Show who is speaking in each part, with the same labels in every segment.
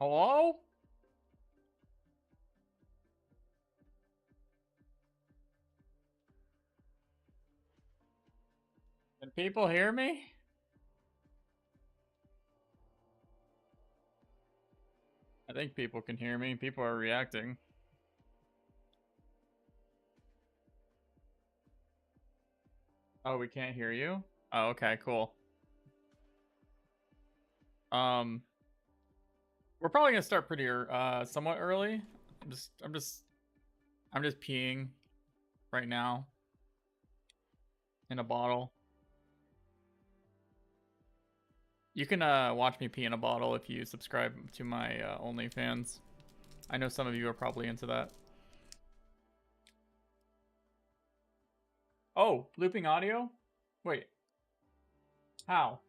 Speaker 1: Hello? Can people hear me? I think people can hear me. People are reacting. Oh, we can't hear you? Oh, okay, cool. We're probably gonna start pretty somewhat early. I'm just peeing right now in a bottle. You can watch me pee in a bottle if you subscribe to my OnlyFans. I know some of you are probably into that. Oh, looping audio? Wait. How?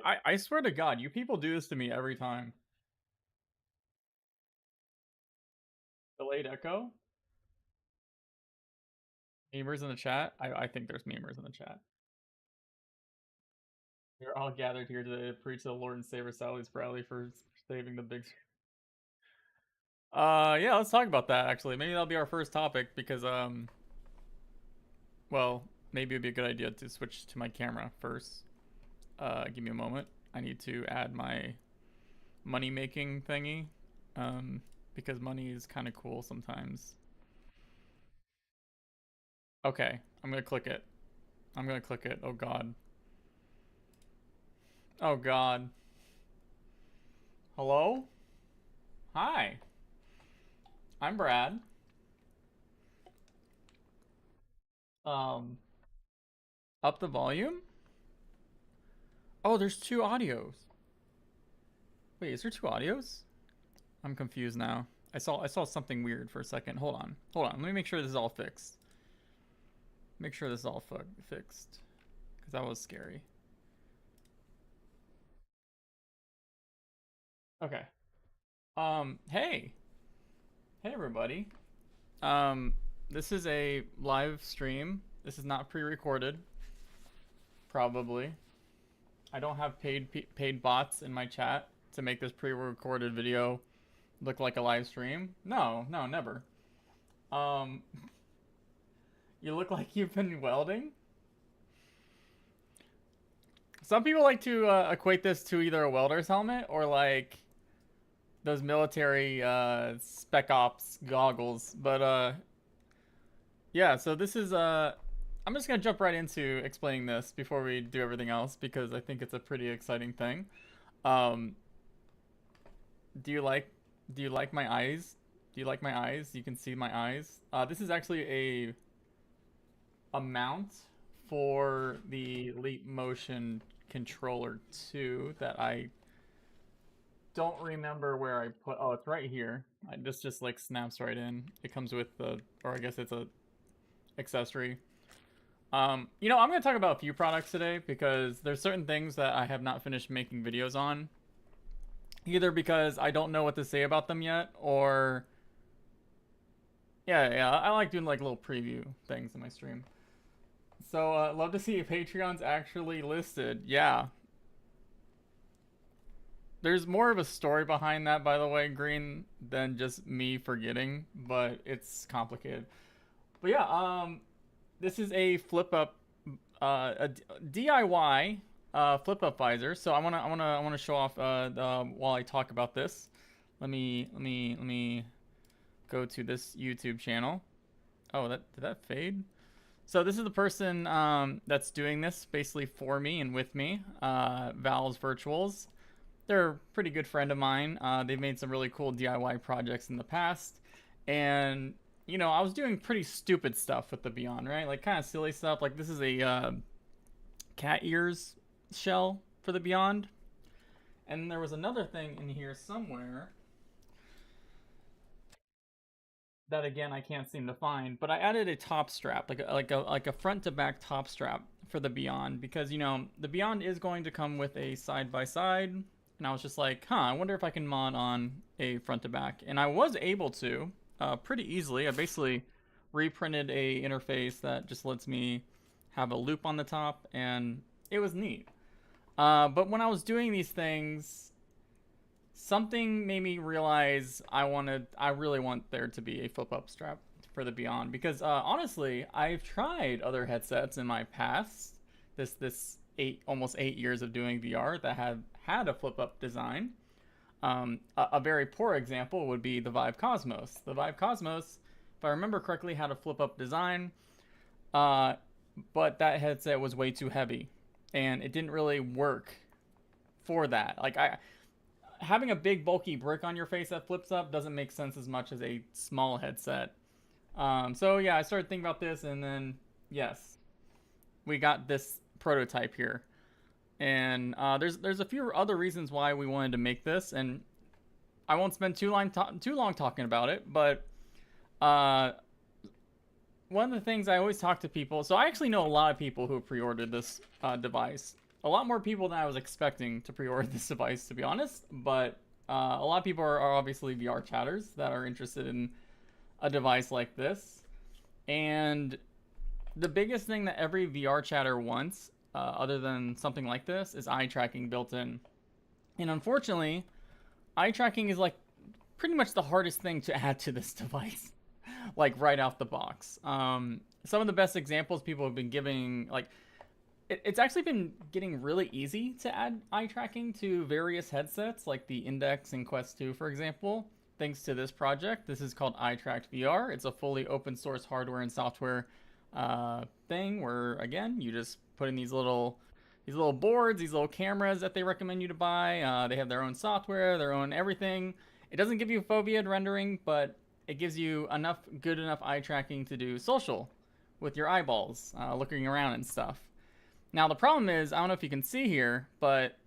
Speaker 1: I swear to God, you people do this to me every time. Delayed echo? Memers in the chat? I think there's memers in the chat. We're all gathered here today to preach the Lord and Savior SadlyItsBradley for saving the big. Yeah, let's talk about that actually. Maybe that'll be our first topic because well, maybe it'd be a good idea to switch to my camera first. Give me a moment. I need to add my money making thingy. Because money is kind of cool sometimes. Okay, I'm gonna click it. I'm gonna click it. Oh God. Oh God. Hello? Hi. I'm Brad. Um, up the volume? Oh, there's two audios. Wait, is there two audios? I'm confused now. I saw something weird for a second. Hold on. Hold on. Let me make sure this is all fixed. Make sure this is all fixed. Because that was scary. Okay. Hey. Hey everybody. This is a live stream. This is not pre-recorded. Probably. I don't have paid bots in my chat to make this pre-recorded video look like a live stream. No, never. You look like you've been welding. Some people like to equate this to either a welder's helmet or like those military spec ops goggles. But yeah, so this is I'm just gonna jump right into explaining this before we do everything else because I think it's a pretty exciting thing. Um, do you like my eyes? Do you like my eyes? You can see my eyes. This is actually a mount for the Leap Motion Controller 2 that I don't remember where I put. Oh, it's right here. This just like snaps right in. It comes with the, or I guess it's a accessory. You know, I'm going to talk about a few products today because there's certain things that I have not finished making videos on. Either because I don't know what to say about them yet, or yeah, I like doing like little preview things in my stream. So, love to see if Patreon's actually listed. Yeah. There's more of a story behind that, by the way, Green, than just me forgetting, but it's complicated. But yeah, this is a flip up, a DIY flip up visor. So I wanna show off while I talk about this. Let me go to this YouTube channel. Oh, did that fade? So this is the person that's doing this basically for me and with me, Val's Virtuals. They're a pretty good friend of mine. They've made some really cool DIY projects in the past. And, you know, I was doing pretty stupid stuff with the Beyond, right? Like kind of silly stuff. Like this is a cat ears shell for the Beyond. And there was another thing in here somewhere that again I can't seem to find, but I added a top strap, like a front to back top strap for the Beyond because you know the Beyond is going to come with a side by side, and I was just like, I wonder if I can mod on a front to back, and I was able to pretty easily. I basically reprinted a interface that just lets me have a loop on the top, and it was neat. But when I was doing these things, something made me realize I really want there to be a flip up strap for the Beyond, because honestly, I've tried other headsets in my past. This almost 8 years of doing VR that have had a flip up design. A very poor example would be the Vive Cosmos. The Vive Cosmos, if I remember correctly, had a flip up design, but that headset was way too heavy, and it didn't really work for that. Like having a big bulky brick on your face that flips up doesn't make sense as much as a small headset. So yeah, I started thinking about this, and then yes, we got this prototype here. And there's a few other reasons why we wanted to make this, and I won't spend too long talking about it. But one of the things I always talk to people, so I actually know a lot of people who pre-ordered this device. A lot more people than I was expecting to pre-order this device, to be honest. But a lot of people are obviously VR chatters that are interested in a device like this. And the biggest thing that every VR chatter wants, other than something like this, is eye tracking built in. And unfortunately, eye tracking is like pretty much the hardest thing to add to this device, like right off the box. Some of the best examples people have been giving, like it's actually been getting really easy to add eye tracking to various headsets, like the Index and Quest 2, for example. Thanks to this project. This is called iTracked VR. It's a fully open source hardware and software thing where, again, you just put in these little boards, these little cameras that they recommend you to buy. They have their own software, their own everything. It doesn't give you foveated rendering, but it gives you good enough eye tracking to do social with your eyeballs, looking around and stuff. Now the problem is, I don't know if you can see here, but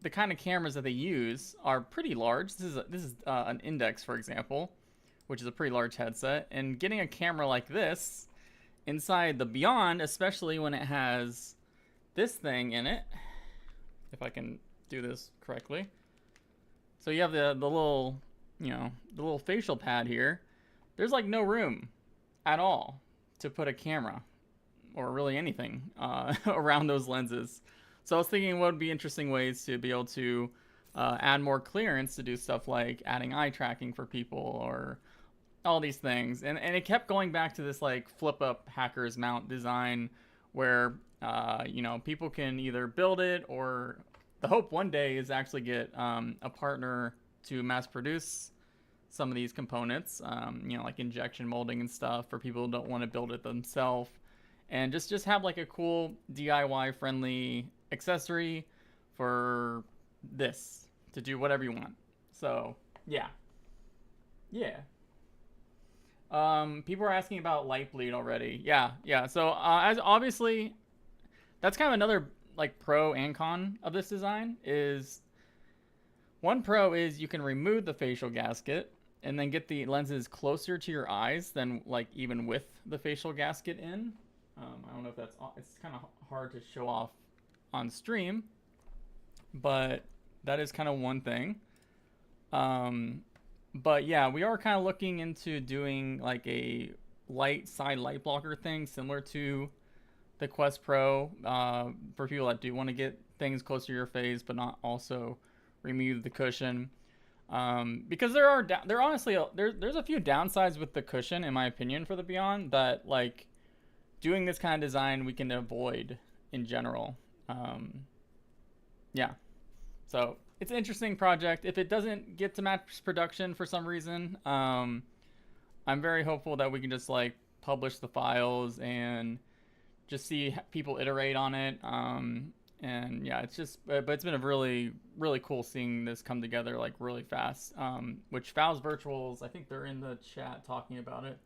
Speaker 1: the kind of cameras that they use are pretty large. This is an Index, for example, which is a pretty large headset. And getting a camera like this inside the Beyond, especially when it has this thing in it, if I can do this correctly. So you have the little, the little facial pad here. There's like no room at all to put a camera or really anything around those lenses. So I was thinking what would be interesting ways to be able to add more clearance to do stuff like adding eye tracking for people or all these things. And it kept going back to this like flip up hackers mount design where, people can either build it, or the hope one day is actually get a partner to mass produce some of these components, like injection molding and stuff for people who don't want to build it themselves. And just have like a cool DIY friendly accessory for this to do whatever you want. So yeah. People are asking about light bleed already. Yeah. So as obviously, that's kind of another like pro and con of this design. Is one pro is you can remove the facial gasket and then get the lenses closer to your eyes than like even with the facial gasket in. I don't know if it's kind of hard to show off on stream, but that is kind of one thing. But yeah, we are kind of looking into doing like a side light blocker thing similar to the Quest Pro, for people that do want to get things closer to your face but not also remove the cushion. Because there's a few downsides with the cushion, in my opinion, for the Beyond, that like doing this kind of design we can avoid in general. Yeah. So it's an interesting project. If it doesn't get to mass production for some reason, I'm very hopeful that we can just like publish the files and just see people iterate on it. And yeah, but it's been a really, really cool seeing this come together like really fast. Which Fowls Virtuals, I think they're in the chat talking about it.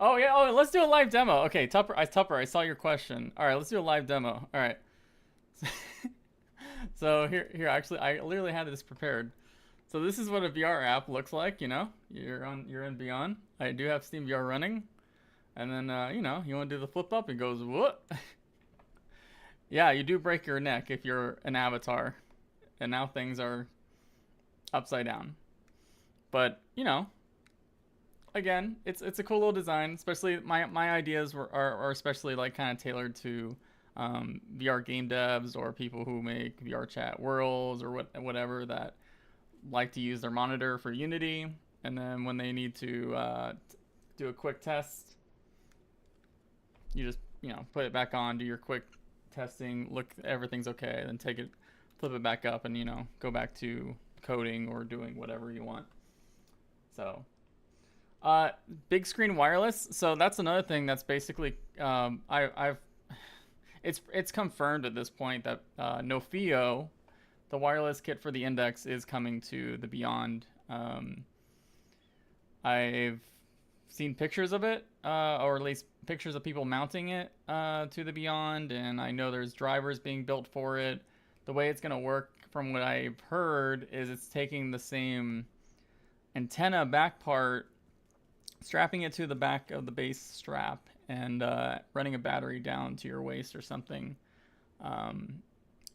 Speaker 1: Oh yeah, let's do a live demo. Okay, Tupper, I saw your question. All right, let's do a live demo. All right. So here, actually, I literally had this prepared. So this is what a VR app looks like. You're in Beyond. I do have Steam VR running, and then you want to do the flip up, it goes what? Yeah, you do break your neck if you're an avatar, and now things are upside down. But again, it's a cool little design. Especially my ideas are especially like kind of tailored to VR game devs or people who make VR chat worlds or whatever that like to use their monitor for Unity, and then when they need to do a quick test, you just put it back on, do your quick testing, look everything's okay, then take it, flip it back up, and go back to coding or doing whatever you want. So big screen wireless. So that's another thing that's basically I've it's confirmed at this point that Nofio, the wireless kit for the Index, is coming to the Beyond. I've seen pictures of it, or at least pictures of people mounting it to the Beyond, and I know there's drivers being built for it. The way it's going to work, from what I've heard, is it's taking the same antenna back part, strapping it to the back of the base strap, and running a battery down to your waist or something.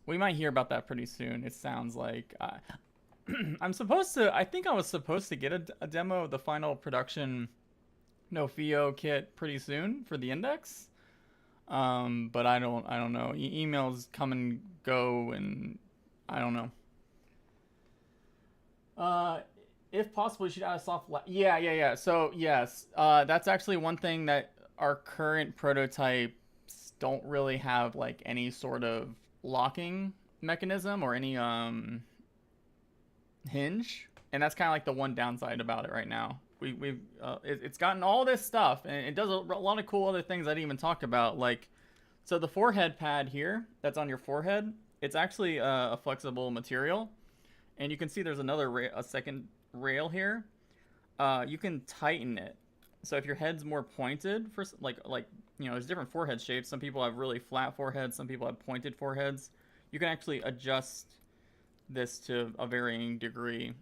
Speaker 1: We might hear about that pretty soon. It sounds like I think I was supposed to get a demo of the final production Nofio kit pretty soon for the Index. But I don't know. Emails come and go, and I don't know. If possible, you should add a soft. Yeah. So yes, that's actually one thing that our current prototypes don't really have, like any sort of locking mechanism or any hinge, and that's kind of like the one downside about it right now. It's gotten all this stuff, and it does a lot of cool other things I didn't even talk about, like, so the forehead pad here that's on your forehead, it's actually a flexible material, and you can see there's a second rail here. You can tighten it, so if your head's more pointed, for there's different forehead shapes. Some people have really flat foreheads, some people have pointed foreheads. You can actually adjust this to a varying degree.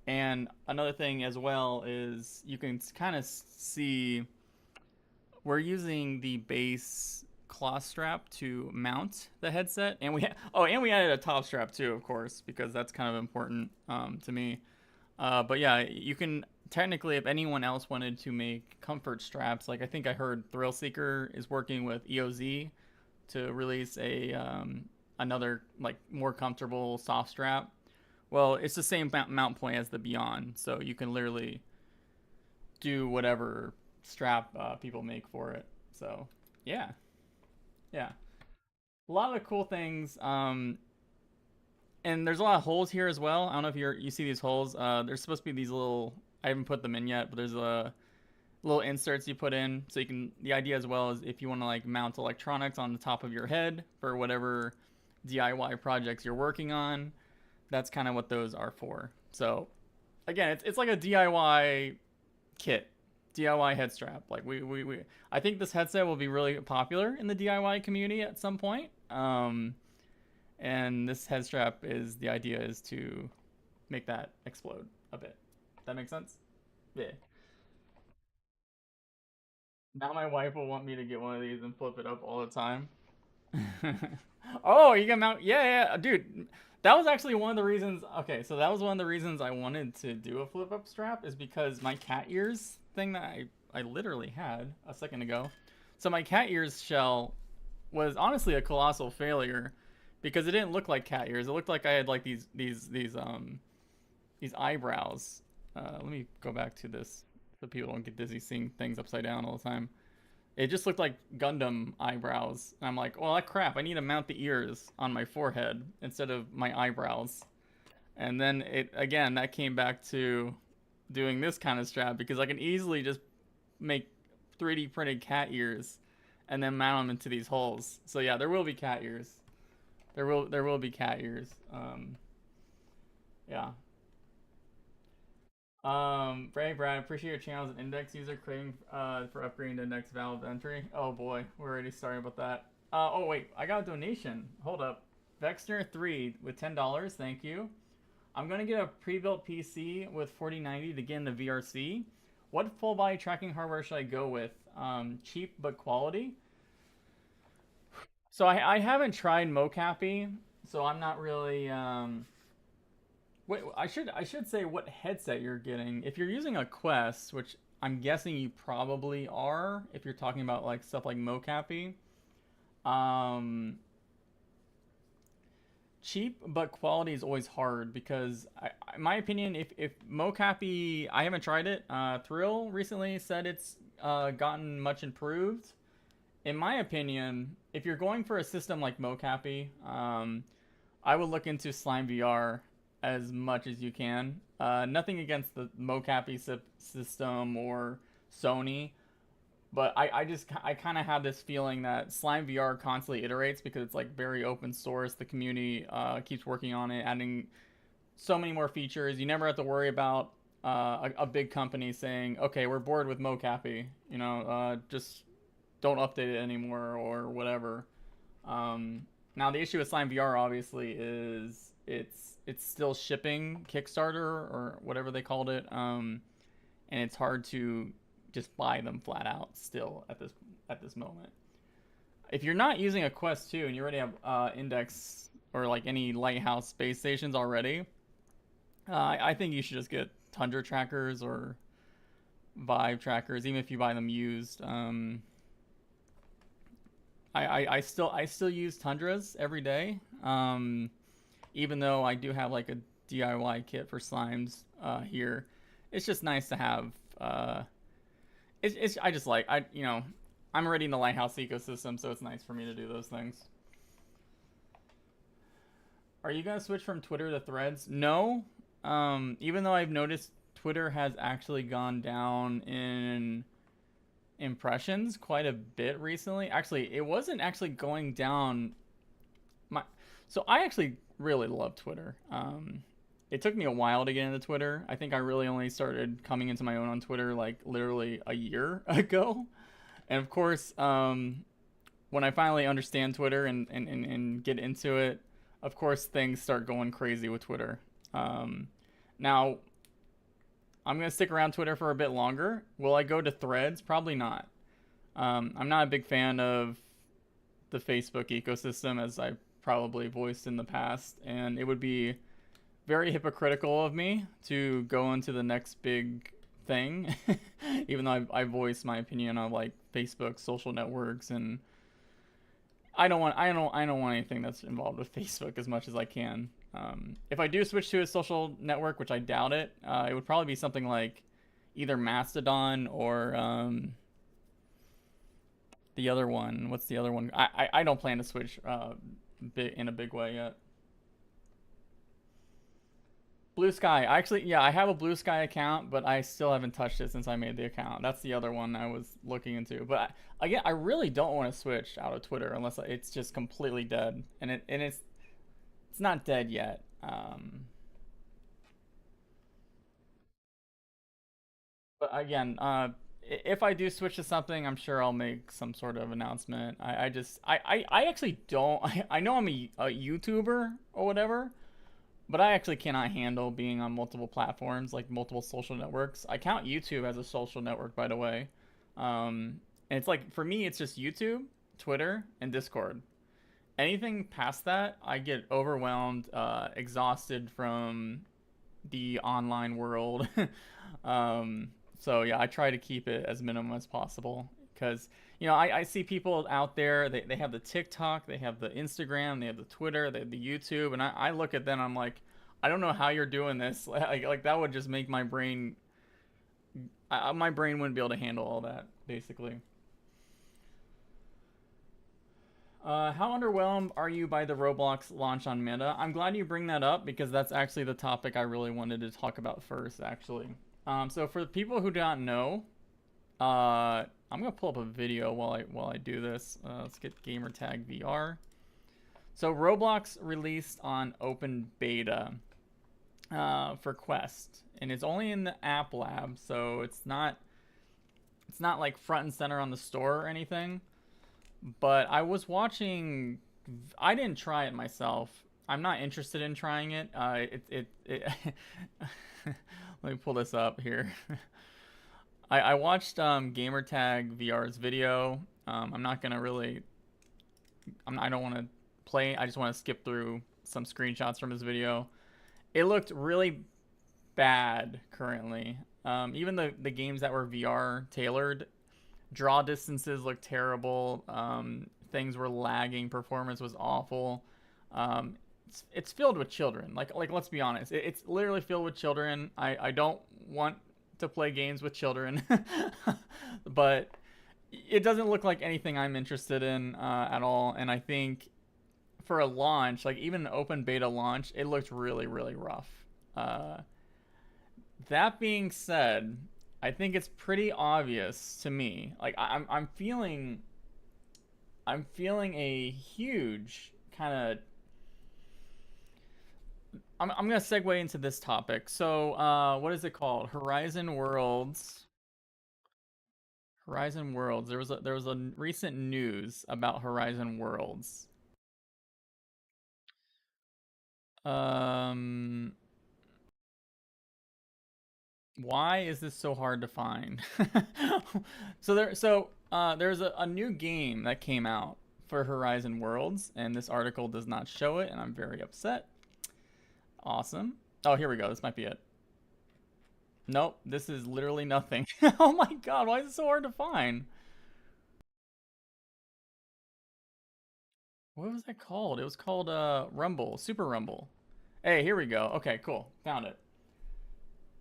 Speaker 1: And another thing as well is you can kind of see we're using the base cloth strap to mount the headset, and we added a top strap too, of course, because that's kind of important to me. But yeah, you can technically, if anyone else wanted to make comfort straps, like I think I heard Thrill Seeker is working with EOZ to release another, like, more comfortable soft strap. Well, it's the same mount point as the Beyond, so you can literally do whatever strap people make for it. So yeah, yeah, a lot of cool things. And there's a lot of holes here as well. I don't know if you see these holes. There's supposed to be these little. I haven't put them in yet, but there's a little inserts you put in, so you can. The idea as well is if you want to, like, mount electronics on the top of your head for whatever DIY projects you're working on, that's kind of what those are for. So again, it's like a DIY kit, DIY head strap. Like we I think this headset will be really popular in the DIY community at some point. And this head strap, is the idea is to make that explode a bit. That makes sense? Yeah. Now my wife will want me to get one of these and flip it up all the time. Oh, you can mount. Yeah, dude. That was actually one of the reasons. Okay, so that was one of the reasons I wanted to do a flip up strap, is because my cat ears thing that I literally had a second ago. So my cat ears shell was honestly a colossal failure because it didn't look like cat ears. It looked like I had, like, these eyebrows. Let me go back to this so people don't get dizzy seeing things upside down all the time. It just looked like Gundam eyebrows. And I'm like, well, that crap. I need to mount the ears on my forehead instead of my eyebrows. And then that came back to doing this kind of strap, because I can easily just make 3D printed cat ears and then mount them into these holes. So yeah, there will be cat ears. There will be cat ears. Yeah. Brad, appreciate your channel as an Index user, craving for upgrading to Index Valve entry. Oh boy, we're already starting about that. Oh wait, I got a donation. Hold up. Vexner3 with $10, thank you. I'm gonna get a pre-built PC with 4090 to get in the VRC. What full body tracking hardware should I go with? Cheap but quality. So I haven't tried mocappy, so I'm not really Wait, I should say what headset you're getting. If you're using a Quest, which I'm guessing you probably are, if you're talking about like stuff like mocappy, um, cheap but quality is always hard because in my opinion, if mocappy, I haven't tried it. Thrill recently said it's gotten much improved. In my opinion, if you're going for a system like mocappy, I would look into Slime VR as much as you can. Nothing against the mocappy system or Sony, but I kind of have this feeling that Slime VR constantly iterates because it's like very open source. The community keeps working on it, adding so many more features. You never have to worry about a big company saying, "Okay, we're bored with mocappy," just don't update it anymore or whatever. Now the issue with Slime VR obviously is it's still shipping Kickstarter or whatever they called it, and it's hard to just buy them flat out still at this moment. If you're not using a Quest 2 and you already have Index or like any Lighthouse space stations already, I think you should just get Tundra trackers or Vive trackers, even if you buy them used. I still use Tundras every day, even though I do have like a DIY kit for slimes here. It's just nice to have. I just like I'm already in the Lighthouse ecosystem, so it's nice for me to do those things. Are you gonna switch from Twitter to Threads? No. Even though I've noticed Twitter has actually gone down in impressions quite a bit recently. Actually, it wasn't actually going down. So I actually really love Twitter. It took me a while to get into Twitter. I think I really only started coming into my own on Twitter like literally a year ago. And of course, when I finally understand Twitter and get into it, of course things start going crazy with Twitter. Now, I'm going to stick around Twitter for a bit longer. Will I go to Threads? Probably not. I'm not a big fan of the Facebook ecosystem, as I probably voiced in the past, and it would be very hypocritical of me to go into the next big thing, even though I voiced my opinion on like Facebook social networks, and I don't want anything that's involved with Facebook as much as I can. If I do switch to a social network, which I doubt it, it would probably be something like either Mastodon or the other one. What's the other one? I don't plan to switch in a big way yet. Blue Sky. Actually, yeah, I have a Blue Sky account, but I still haven't touched it since I made the account. That's the other one I was looking into. But again, I really don't want to switch out of Twitter unless it's just completely dead, and it's not dead yet. But again, if I do switch to something, I'm sure I'll make some sort of announcement. I actually don't. I know I'm a YouTuber or whatever, but I actually cannot handle being on multiple platforms, like multiple social networks. I count YouTube as a social network, by the way. And it's like, for me, it's just YouTube, Twitter, and Discord. Anything past that, I get overwhelmed, exhausted from the online world. So yeah, I try to keep it as minimum as possible because I see people out there, they have the TikTok, they have the Instagram, they have the Twitter, they have the YouTube, and I look at them, I'm like, I don't know how you're doing this. Like that would just make my brain wouldn't be able to handle all that, basically. How underwhelmed are you by the Roblox launch on Meta? I'm glad you bring that up because that's actually the topic I really wanted to talk about first, actually. So for the people who do not know, I'm gonna pull up a video while I do this. Let's get gamertag VR. So Roblox released on open beta for Quest, and it's only in the app lab, so it's not like front and center on the store or anything. But I was watching. I didn't try it myself. I'm not interested in trying it. Let me pull this up here. I watched Gamertag VR's video. I'm not gonna really. I don't want to play. I just want to skip through some screenshots from his video. it looked really bad currently. Even the games that were VR tailored, draw distances looked terrible. Things were lagging. Performance was awful. It's filled with children. Like let's be honest. It's literally filled with children. I don't want to play games with children, but it doesn't look like anything I'm interested in at all. And I think for a launch, like even an open beta launch, it looked really really rough. Uh, that being said, I think it's pretty obvious to me. Like I'm feeling a huge kind of. I'm gonna segue into this topic. So, what is it called? Horizon Worlds. Horizon Worlds. There was a recent news about Horizon Worlds. Um, why is this so hard to find? There's a new game that came out for Horizon Worlds, and this article does not show it, and I'm very upset. Awesome. Oh, here we go. This might be it. Nope, this is literally nothing. Oh my god, why is it so hard to find? What was that called? It was called Rumble, Super Rumble. Hey, here we go. Okay, cool. Found it.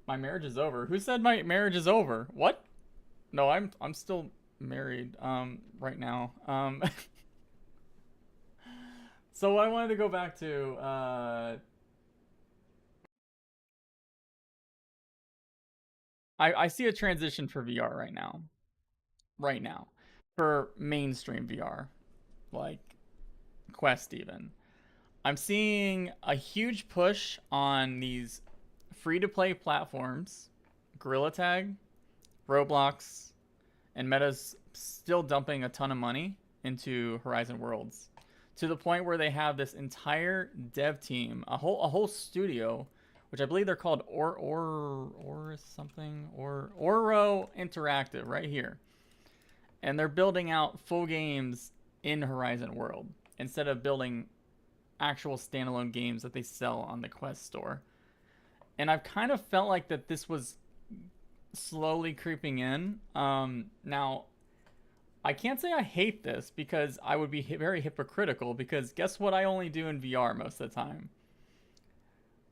Speaker 1: My marriage is over. Who said my marriage is over? What? No, I'm still married right now. So I wanted to go back to I see a transition for VR right now. Right now. For mainstream VR. Like Quest even. I'm seeing a huge push on these free-to-play platforms, Gorilla Tag, Roblox, and Meta's still dumping a ton of money into Horizon Worlds to the point where they have this entire dev team, a whole studio, which I believe they're called or something or Oro Interactive right here, and they're building out full games in Horizon World instead of building actual standalone games that they sell on the Quest store. And I've kind of felt like that this was slowly creeping in. Now, I can't say I hate this because I would be very hypocritical because guess what I only do in VR most of the time?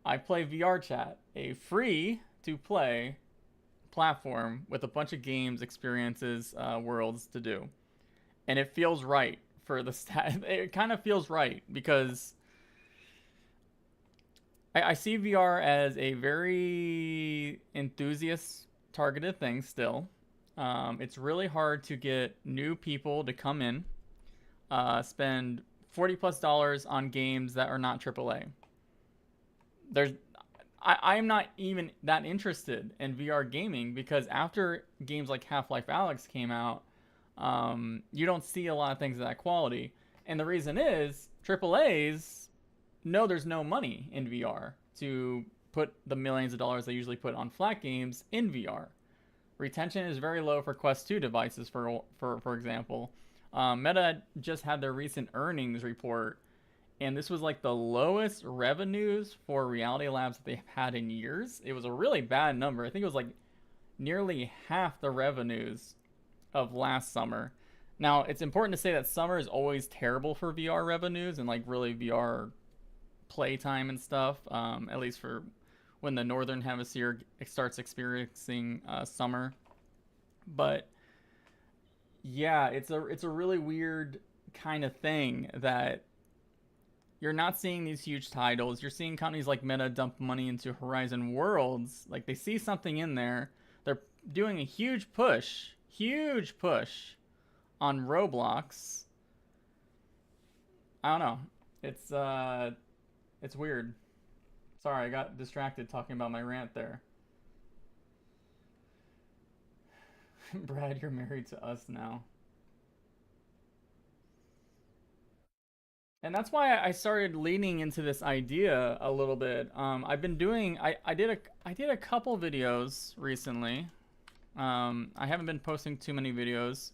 Speaker 1: I play VR Chat, a free to play platform with a bunch of games, experiences, worlds to do. And it feels right for the stat. It kind of feels right because I see VR as a very enthusiast targeted thing still. It's really hard to get new people to come in, spend $40+ on games that are not AAA. There's, I am not even that interested in VR gaming because after games like Half-Life Alyx came out, you don't see a lot of things of that quality. And the reason is AAA's know there's no money in VR to put the millions of dollars they usually put on flat games in VR. Retention is very low for Quest 2 devices, for example. Meta just had their recent earnings report, and this was like the lowest revenues for Reality Labs that they've had in years. It was a really bad number. I think it was like nearly half the revenues of last summer. Now, it's important to say that summer is always terrible for VR revenues and like really VR playtime and stuff, at least for when the northern hemisphere starts experiencing summer. But yeah, it's a really weird kind of thing that you're not seeing these huge titles. You're seeing companies like Meta dump money into Horizon Worlds. Like they see something in there. They're doing a huge push on Roblox. I don't know. It's weird. Sorry, I got distracted talking about my rant there. Brad, you're married to us now. And that's why I started leaning into this idea a little bit. I've been doing I did a couple videos recently. I haven't been posting too many videos,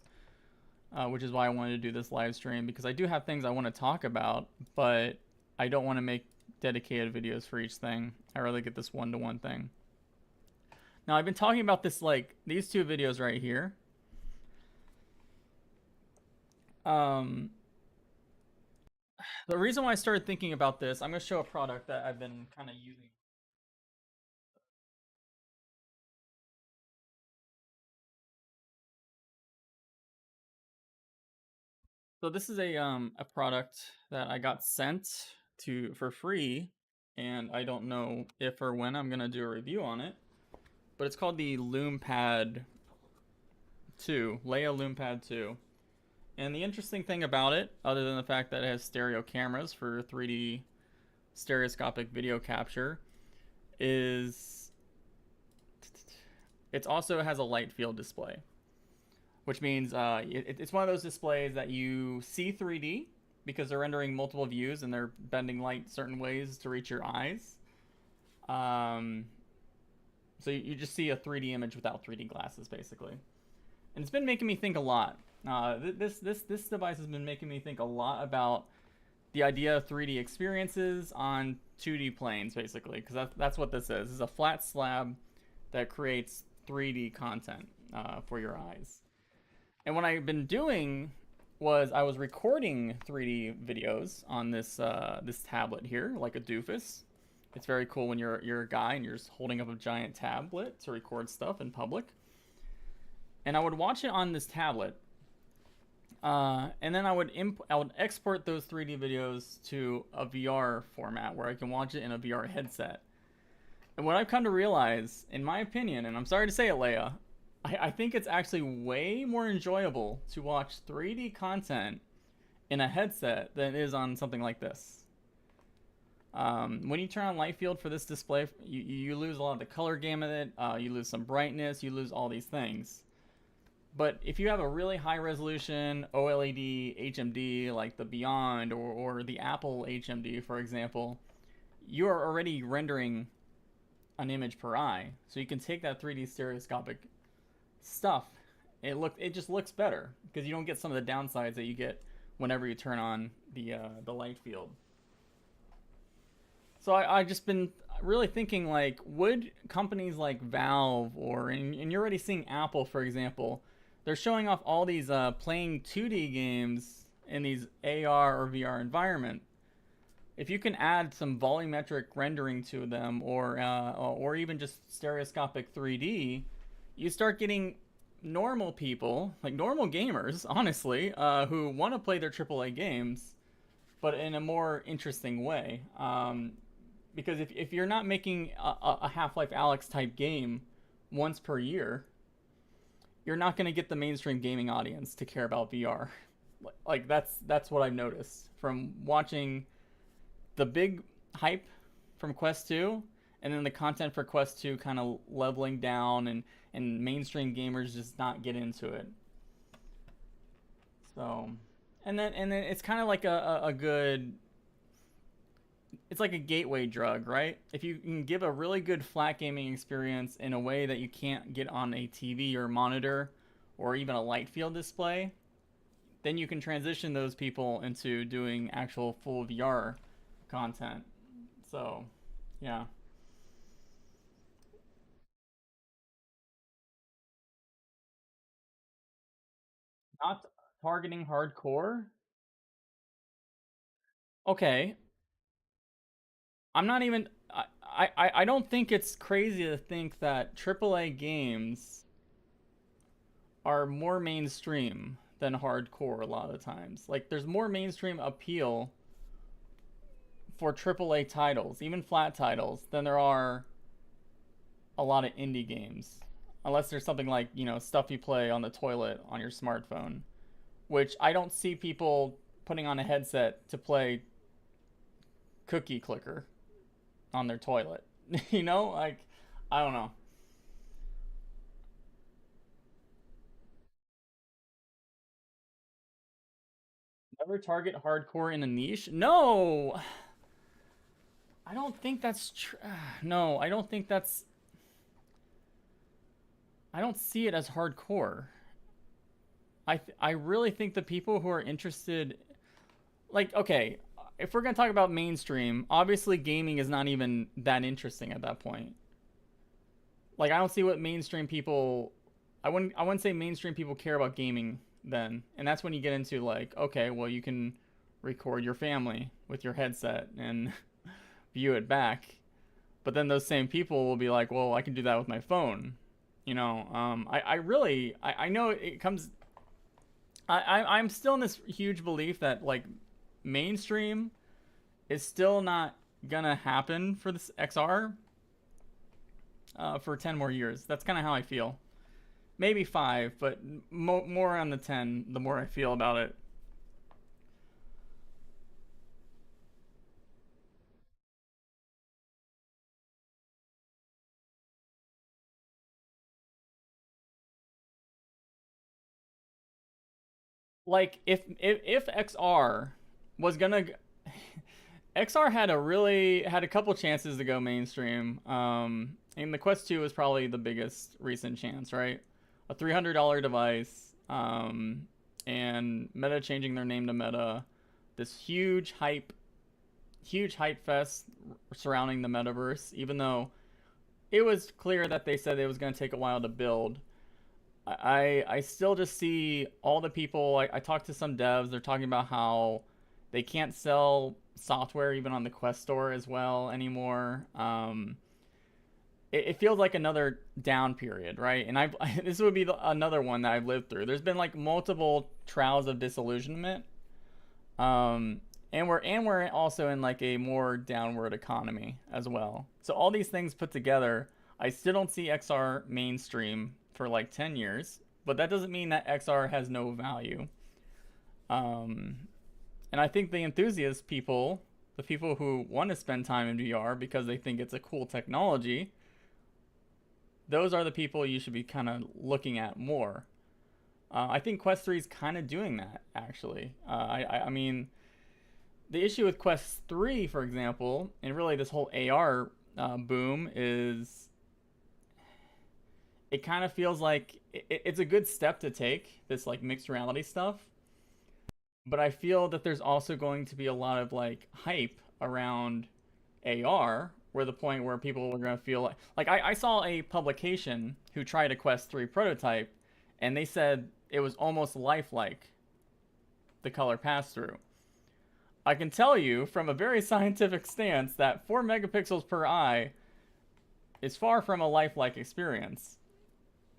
Speaker 1: which is why I wanted to do this live stream because I do have things I want to talk about, but I don't want to make dedicated videos for each thing. I rather get this one-to-one thing. Now, I've been talking about this, like, these two videos right here. The reason why I started thinking about this, I'm going to show a product that I've been kind of using. So this is a product that I got sent to for free, and I don't know if or when I'm going to do a review on it. But it's called the LoomPad 2, Leia LoomPad 2. And the interesting thing about it, other than the fact that it has stereo cameras for 3D stereoscopic video capture, is it also has a light field display, which means it's one of those displays that you see 3D because they're rendering multiple views and they're bending light certain ways to reach your eyes. So you just see a 3D image without 3D glasses, basically. And it's been making me think a lot. This device has been making me think a lot about the idea of 3D experiences on 2D planes, basically, because that's what this is. This is a flat slab that creates 3D content for your eyes. And what I've been doing was I was recording 3D videos on this this tablet here, like a doofus. It's very cool when you're a guy and you're just holding up a giant tablet to record stuff in public. And I would watch it on this tablet, and then I would export those 3D videos to a VR format where I can watch it in a VR headset. And what I've come to realize, in my opinion, and I'm sorry to say it, Leia, I think it's actually way more enjoyable to watch 3D content in a headset than it is on something like this. When you turn on light field for this display, you lose a lot of the color gamut, you lose some brightness, you lose all these things. But if you have a really high resolution OLED HMD like the Beyond or the Apple HMD, for example, you are already rendering an image per eye. So you can take that 3D stereoscopic stuff. It just looks better because you don't get some of the downsides that you get whenever you turn on the light field. So I just been really thinking, like, would companies like Valve and you're already seeing Apple, for example, they're showing off all these playing 2D games in these AR or VR environment. If you can add some volumetric rendering to them, or even just stereoscopic 3D, you start getting normal people, like normal gamers, honestly, who want to play their AAA games, but in a more interesting way. Because if you're not making a Half-Life Alyx type game once per year, you're not going to get the mainstream gaming audience to care about VR. Like that's what I've noticed from watching the big hype from Quest 2, and then the content for Quest 2 kind of leveling down, and mainstream gamers just not get into it. So, and then it's kind of like a good, it's like a gateway drug, right? If you can give a really good flat gaming experience in a way that you can't get on a TV or monitor or even a light field display, then you can transition those people into doing actual full VR content. So, yeah. Not targeting hardcore? Okay. I'm not even. I don't think it's crazy to think that AAA games are more mainstream than hardcore a lot of the times. Like, there's more mainstream appeal for AAA titles, even flat titles, than there are a lot of indie games. Unless there's something like, stuff you play on the toilet on your smartphone, which I don't see people putting on a headset to play Cookie Clicker on their toilet. Like, I don't know. Never target hardcore in a niche? No! I don't think that's true. No, I don't think that's. I don't see it as hardcore. I really think the people who are interested, like, okay, if we're gonna talk about mainstream, obviously gaming is not even that interesting at that point. Like I don't see what mainstream people. I wouldn't say mainstream people care about gaming then, and that's when you get into like, okay, well you can record your family with your headset and view it back. But then those same people will be like, well, I can do that with my phone. I really, I know it comes. I'm still in this huge belief that like mainstream is still not gonna happen for this XR for 10 more years. That's kind of how I feel. Maybe 5, but more on the 10 the more I feel about it. Like if XR was gonna XR had a couple chances to go mainstream. And the Quest 2 was probably the biggest recent chance, right? A $300 device, and Meta changing their name to Meta. This huge hype fest surrounding the metaverse. Even though it was clear that they said it was going to take a while to build, I still just see all the people. I talked to some devs. They're talking about how they can't sell software even on the Quest store as well anymore. It feels like another down period, right? And this would be another one that I've lived through. There's been like multiple trials of disillusionment, and we're also in like a more downward economy as well. So all these things put together, I still don't see XR mainstream for like 10 years, but that doesn't mean that XR has no value. Um, and I think the enthusiast people, the people who want to spend time in VR because they think it's a cool technology, those are the people you should be kind of looking at more. I think Quest 3 is kind of doing that, actually. I mean, the issue with Quest 3, for example, and really this whole AR boom is it kind of feels like it's a good step to take, this like mixed reality stuff. But I feel that there's also going to be a lot of like hype around AR, where the point where people are going to feel like I saw a publication who tried a Quest 3 prototype, and they said it was almost lifelike, the color pass through. I can tell you from a very scientific stance that 4 megapixels per eye is far from a lifelike experience.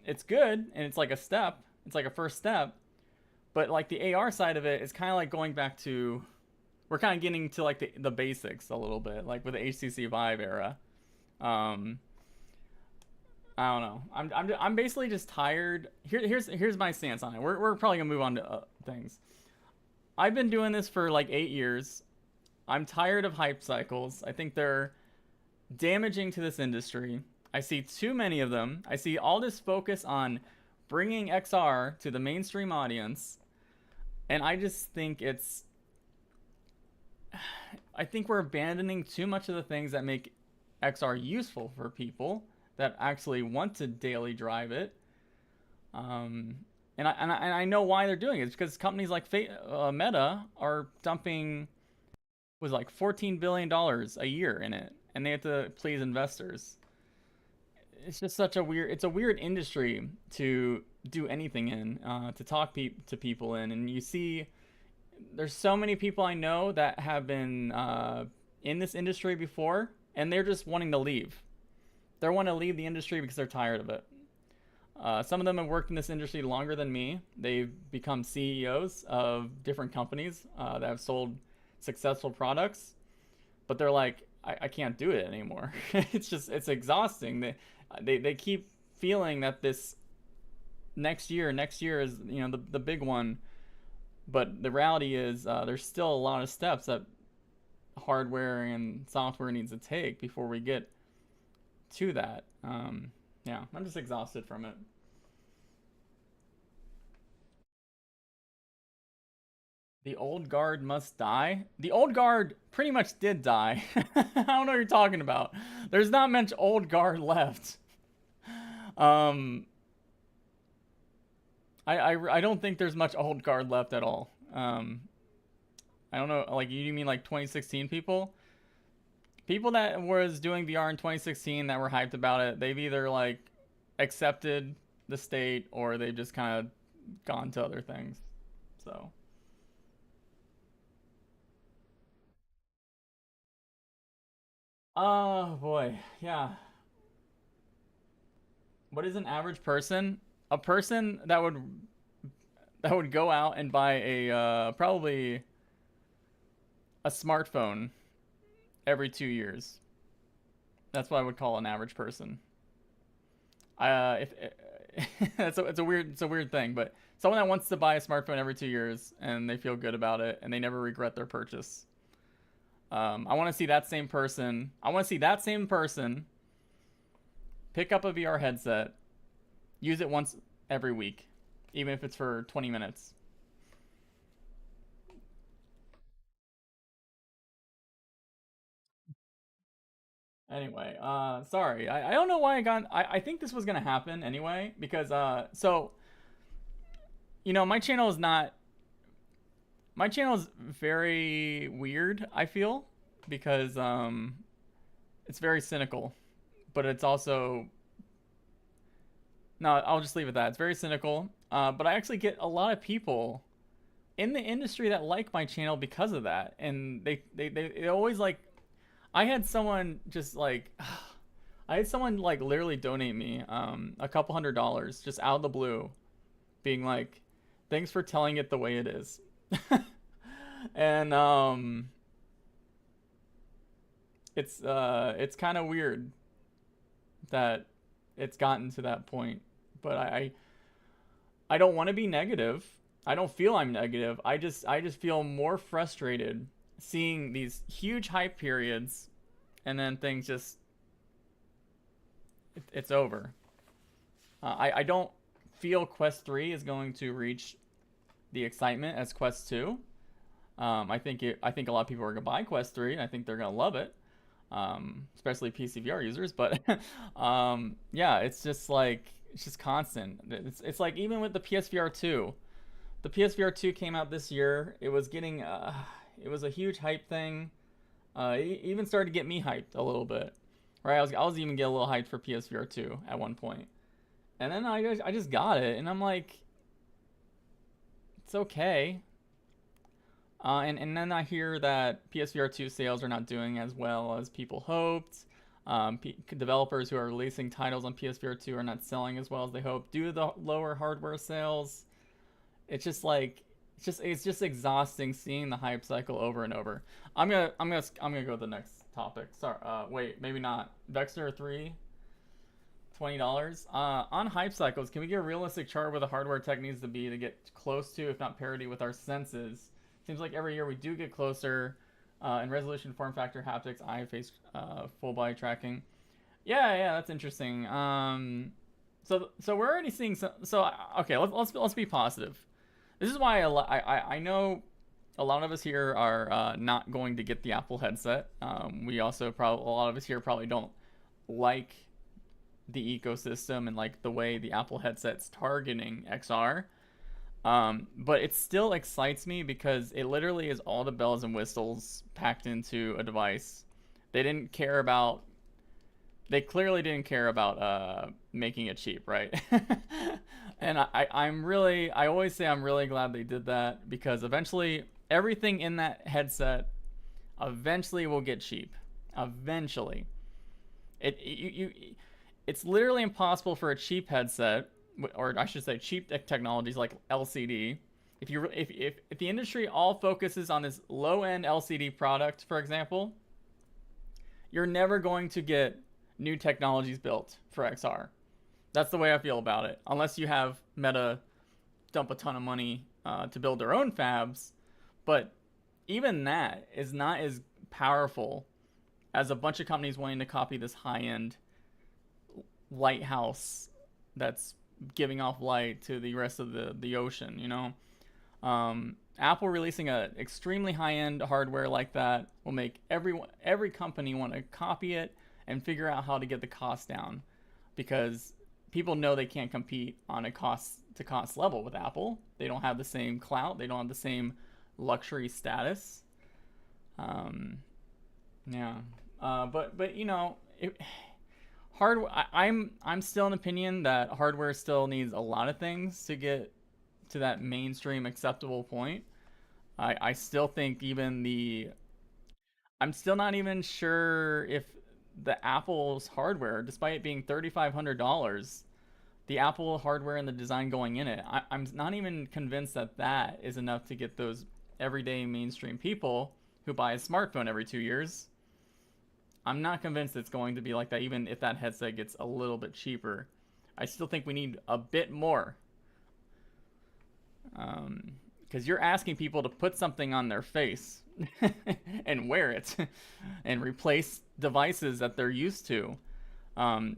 Speaker 1: It's good, and it's like a step, it's like a first step, but like the AR side of it is kind of like going back to, we're kind of getting to like the basics a little bit, like with the HTC Vive era. Um, I don't know. I'm basically just tired. Here's my stance on it. We're probably gonna move on to things. I've been doing this for like 8 years. I'm tired of hype cycles. I think they're damaging to this industry. I see too many of them. I see all this focus on bringing XR to the mainstream audience, and I just think I think we're abandoning too much of the things that make XR useful for people that actually want to daily drive it. And I know why they're doing it. It's because companies like Meta are dumping was like $14 billion a year in it, and they have to please investors. It's just such a weird. It's a weird industry to do anything in, to talk to people in, and you see, there's so many people I know that have been in this industry before, and they're just wanting to leave. They want to leave the industry because they're tired of it. Some of them have worked in this industry longer than me. They've become CEOs of different companies that have sold successful products, but they're like, I can't do it anymore. It's exhausting. They keep feeling that this next year is the big one, but the reality is there's still a lot of steps that hardware and software needs to take before we get to that. Yeah, I'm just exhausted from it. The old guard must die. The old guard pretty much did die. I don't know what you're talking about. There's not much old guard left. Um, I don't think there's much old guard left at all. I don't know, like you mean like 2016 people? People that was doing VR in 2016 that were hyped about it, they've either like accepted the state or they've just kind of gone to other things. So, oh boy, yeah. What is an average person? A person that would go out and buy a probably a smartphone every 2 years. That's what I would call an average person. If it's a weird thing, but someone that wants to buy a smartphone every 2 years and they feel good about it and they never regret their purchase. I want to see that same person. I want to see that same person pick up a VR headset, use it once every week, even if it's for 20 minutes. Anyway, sorry. I don't know why I got. I think this was gonna happen anyway because my channel is not. My channel is very weird. I feel because it's very cynical, but it's also no. I'll just leave it at that. It's very cynical. But I actually get a lot of people in the industry that like my channel because of that, and they always like. I had someone just like I had someone like literally donate me a couple $100 just out of the blue, being like, "Thanks for telling it the way it is," and it's kind of weird that it's gotten to that point, but I don't want to be negative. I don't feel I'm negative. I just feel more frustrated seeing these huge hype periods and then things just it's over. I don't feel Quest 3 is going to reach the excitement as Quest 2. I think a lot of people are gonna buy Quest 3 and I think they're gonna love it. Especially PCVR users, but yeah, it's just constant. It's like even with the PSVR 2. The PSVR 2 came out this year. It was getting it was a huge hype thing. It even started to get me hyped a little bit. Right? I was even getting a little hyped for PSVR 2 at one point. And then I just got it and I'm like it's okay. And then I hear that PSVR 2 sales are not doing as well as people hoped. Developers who are releasing titles on PSVR 2 are not selling as well as they hoped due to the lower hardware sales. It's just like it's just exhausting seeing the hype cycle over and over. I'm gonna go to the next topic. Sorry, wait, maybe not. Vexter 3, $20. On hype cycles, can we get a realistic chart where the hardware tech needs to be to get close to, if not parity, with our senses? Seems like every year we do get closer. In resolution, form factor, haptics, eye, face, full body tracking. Yeah, that's interesting. So we're already seeing some. So okay, let's be positive. This is why I know a lot of us here are not going to get the Apple headset. We also probably a lot of us here probably don't like the ecosystem and like the way the Apple headset's targeting XR. But it still excites me because it literally is all the bells and whistles packed into a device. They didn't care about. They clearly didn't care about making it cheap, right? And I always say I'm really glad they did that because eventually everything in that headset eventually will get cheap. Eventually, it's literally impossible for a cheap headset, or I should say cheap technologies like LCD. If the industry all focuses on this low end LCD product, for example, you're never going to get new technologies built for XR. That's the way I feel about it. Unless you have Meta dump a ton of money to build their own fabs, but even that is not as powerful as a bunch of companies wanting to copy this high-end lighthouse that's giving off light to the rest of the ocean, you know? Apple releasing a extremely high-end hardware like that will make every company want to copy it and figure out how to get the cost down because people know they can't compete on a cost to cost level with Apple. They don't have the same clout, they don't have the same luxury status. Um, yeah, but you know, I'm still an opinion that hardware still needs a lot of things to get to that mainstream acceptable point. I still think even the I'm still not even sure if the Apple's hardware, despite it being $3,500, the Apple hardware and the design going in it, I'm not even convinced that that is enough to get those everyday mainstream people who buy a smartphone every 2 years. I'm not convinced it's going to be like that, even if that headset gets a little bit cheaper. I still think we need a bit more. Because you're asking people to put something on their face and wear it and replace devices that they're used to.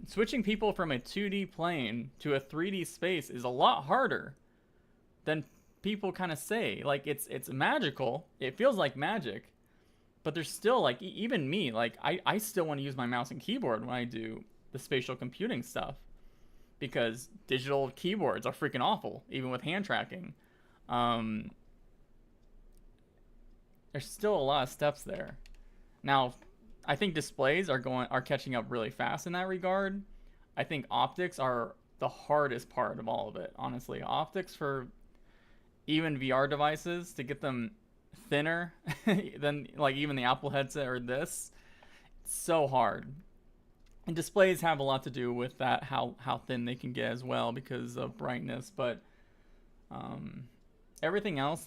Speaker 1: Switching people from a 2D plane to a 3D space is a lot harder than people kind of say. Like it's magical. It feels like magic, but there's still like even me. Like I still want to use my mouse and keyboard when I do the spatial computing stuff because digital keyboards are freaking awful, even with hand tracking. Um, there's still a lot of steps there. Now, I think displays are catching up really fast in that regard. I think optics are the hardest part of all of it, honestly. Optics for even VR devices to get them thinner than like even the Apple headset or this, it's so hard. And displays have a lot to do with that how thin they can get as well because of brightness, but um everything else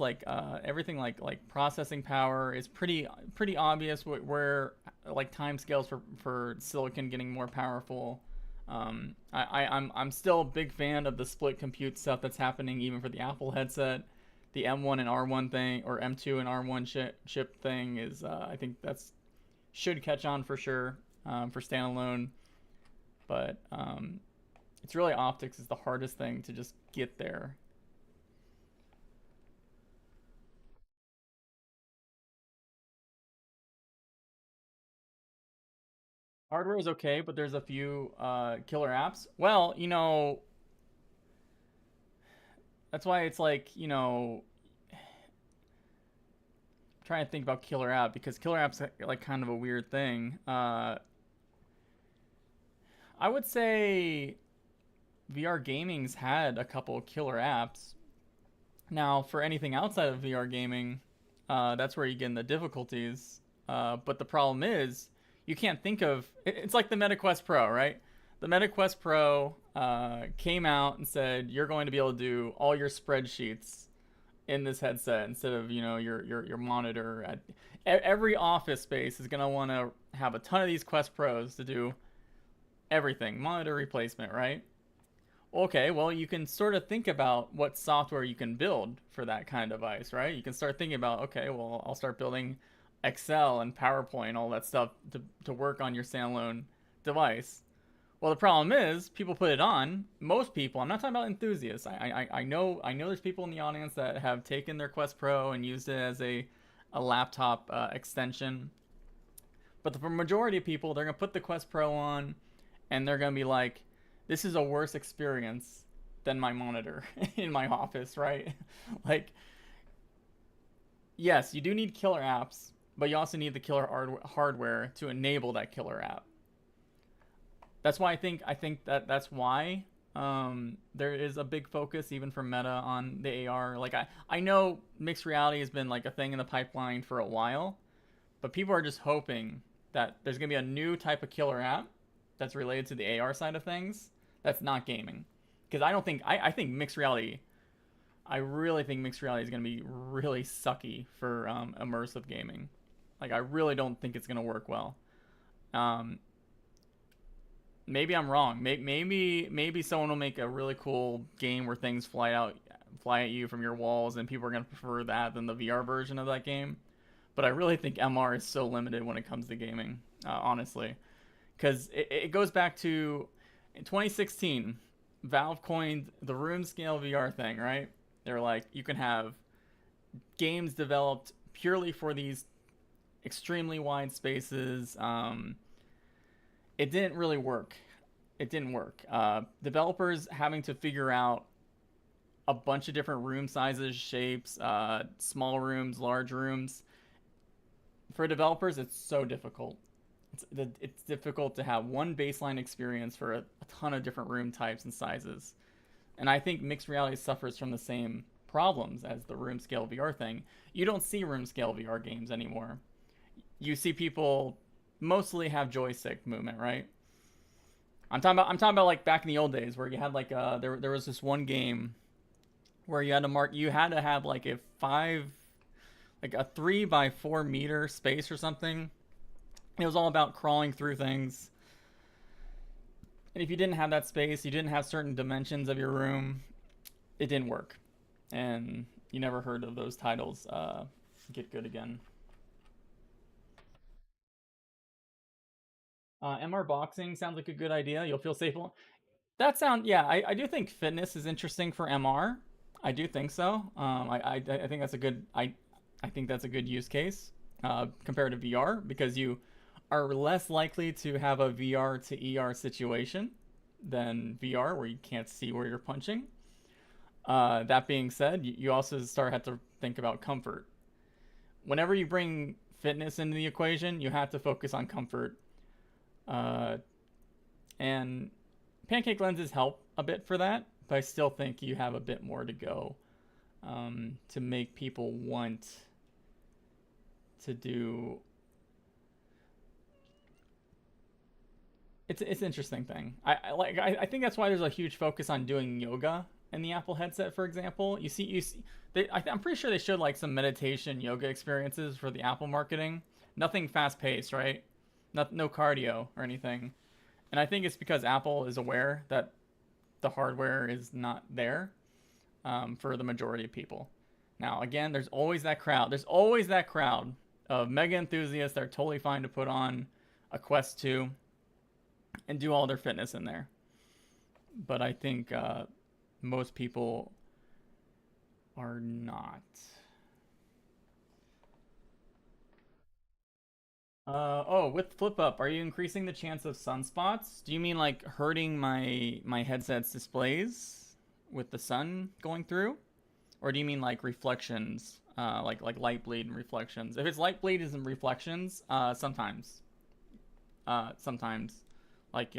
Speaker 1: everything like processing power is pretty obvious where like time scales for silicon getting more powerful. I'm still a big fan of the split compute stuff that's happening even for the Apple headset. The M1 and R1 thing, or M2 and R1 chip thing is I think that's should catch on for sure for standalone, but it's really optics is the hardest thing to just get there. Hardware is okay, but there's a few killer apps. Well, you know, that's why it's like, you know, I'm trying to think about killer app because killer apps are like kind of a weird thing. I would say VR gaming's had a couple killer apps. Now, for anything outside of VR gaming, that's where you get in the difficulties. But the problem is, you can't think of it's like the MetaQuest Pro, right? The MetaQuest Pro came out and said you're going to be able to do all your spreadsheets in this headset instead of your monitor. Every office space is going to want to have a ton of these Quest Pros to do everything, monitor replacement, right? Okay, well, you can sort of think about what software you can build for that kind of device, right? You can start thinking about, okay, well, I'll start building Excel and PowerPoint, all that stuff to work on your standalone device. Well, the problem is, people put it on. Most people, I'm not talking about enthusiasts. I know there's people in the audience that have taken their Quest Pro and used it as a laptop extension. But the majority of people, they're gonna put the Quest Pro on, and they're gonna be like, "This is a worse experience than my monitor in my office," right? Like, yes, you do need killer apps, but you also need the killer hardware to enable that killer app. That's why I think that's why there is a big focus even for Meta on the AR. Like I know mixed reality has been like a thing in the pipeline for a while, but people are just hoping that there's gonna be a new type of killer app that's related to the AR side of things that's not gaming. Because I think mixed reality. I really think mixed reality is gonna be really sucky for immersive gaming. Like I really don't think it's gonna work well. Um, maybe I'm wrong. Maybe someone will make a really cool game where things fly at you from your walls, and people are gonna prefer that than the VR version of that game. But I really think MR is so limited when it comes to gaming, honestly, because it goes back to in 2016, Valve coined the room scale VR thing, right? They're like, you can have games developed purely for these extremely wide spaces. It didn't really work. It didn't work. Developers having to figure out a bunch of different room sizes, shapes, small rooms, large rooms. For developers, it's so difficult. It's difficult to have one baseline experience for a ton of different room types and sizes. And I think mixed reality suffers from the same problems as the room scale VR thing. You don't see room scale VR games anymore. You see people mostly have joystick movement, right? I'm talking about like back in the old days where you had like there was this one game where you had to have like a 3 by 4 meter space or something. It was all about crawling through things. And if you didn't have that space, you didn't have certain dimensions of your room, it didn't work. And you never heard of those titles get good again. MR boxing sounds like a good idea. You'll feel safe. Yeah, I do think fitness is interesting for MR. I do think so. I think that's a good I think that's a good use case compared to VR because you are less likely to have a VR to ER situation than VR where you can't see where you're punching. That being said, you also have to think about comfort. Whenever you bring fitness into the equation, you have to focus on comfort. And pancake lenses help a bit for that, but I still think you have a bit more to go to make people want to do. It's an interesting thing. I think that's why there's a huge focus on doing yoga in the Apple headset, for example. I'm pretty sure they showed like some meditation yoga experiences for the Apple marketing. Nothing fast paced, right? No cardio or anything. And I think it's because Apple is aware that the hardware is not there for the majority of people. Now, again, there's always that crowd. There's always that crowd of mega enthusiasts that are totally fine to put on a Quest 2 and do all their fitness in there. But I think most people are not. With flip up, are you increasing the chance of sunspots? Do you mean like hurting my headset's displays with the sun going through? Or do you mean like reflections, like light bleed and reflections? If it's light bleed and reflections, sometimes. Sometimes. Like,